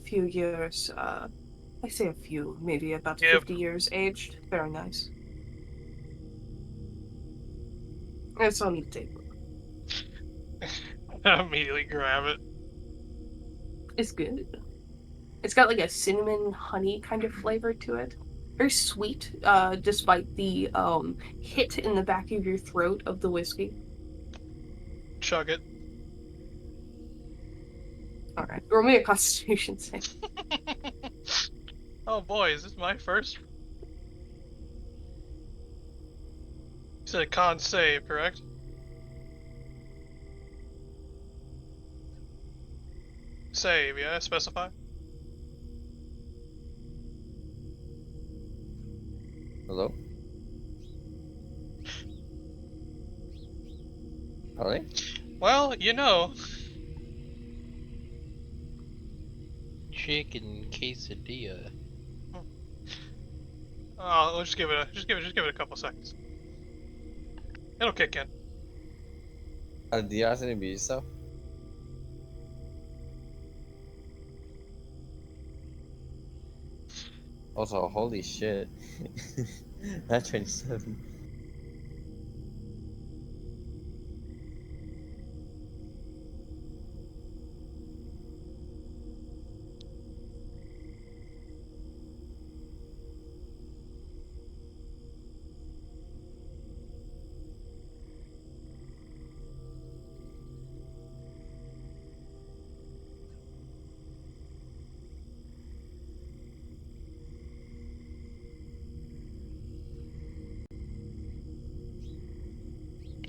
few years, I say a few, maybe about 50 years aged. Very nice. It's on the table. I immediately grab it. It's good. It's got like a cinnamon honey kind of flavor to it. Very sweet, despite the hit in the back of your throat of the whiskey. Chug it. Alright, roll me a constitution save. Oh boy, is this my first? You said con save, correct? Save, yeah? Specify? Hello? Alright? Well, you know. Chicken quesadilla. Oh, let's just give it a couple seconds. It'll kick in. Al día sin visa. Also, holy shit. That 27.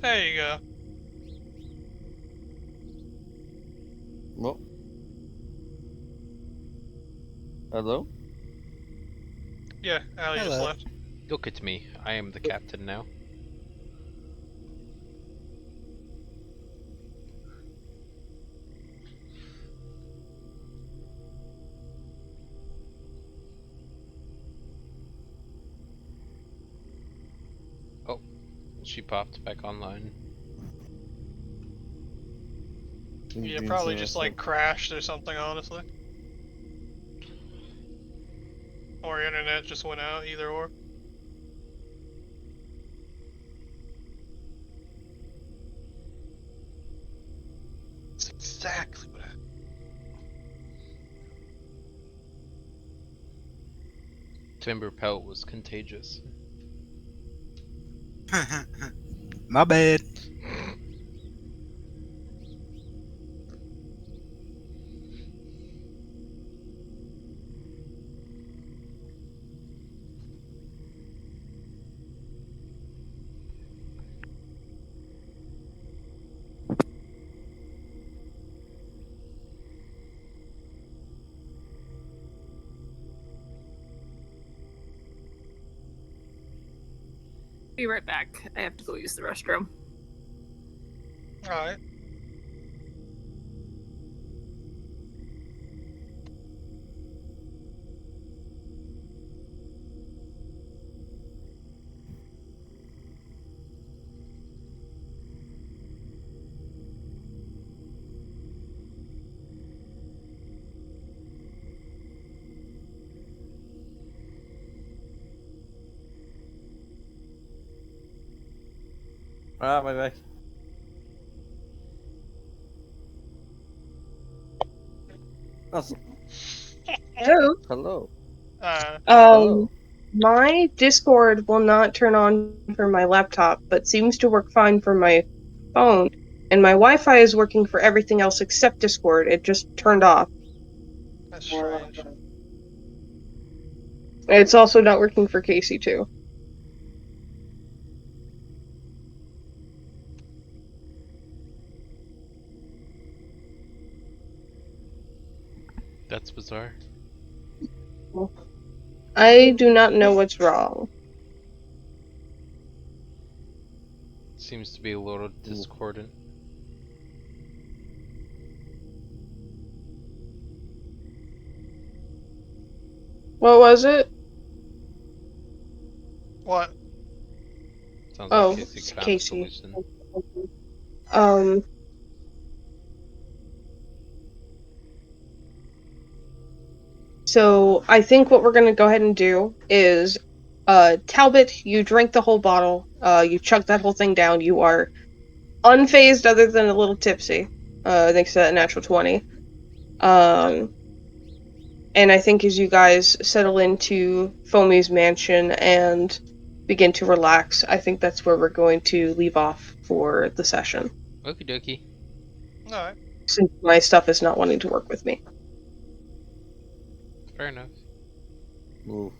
There you go. Well. Hello? Yeah, Allie just Hello. left. Look at me. I am the captain now. Oh, she popped back online. Yeah, probably just like crashed or something, honestly. Or internet just went out, either or. That's exactly what happened. Timber Pelt was contagious. My bad. Be right back. I have to go use the restroom. Alright. Ah, my back. Awesome. Hello. Hello. Uh, Hello. My Discord will not turn on for my laptop, but seems to work fine for my phone. And my Wi-Fi is working for everything else except Discord. It just turned off. that's strange. It's also not working for Casey too. That's bizarre. I do not know what's wrong. Seems to be a little discordant. What was it? What? Sounds Oh, like Casey it's found a Casey. solution. So I think what we're gonna go ahead and do is, Talbot, you drink the whole bottle. You chug that whole thing down. You are unfazed, other than a little tipsy. Thanks to that natural 20. And I think as you guys settle into Foamy's mansion and begin to relax, I think that's where we're going to leave off for the session. Okie dokie. Alright. Since my stuff is not wanting to work with me. Fair enough. Ooh.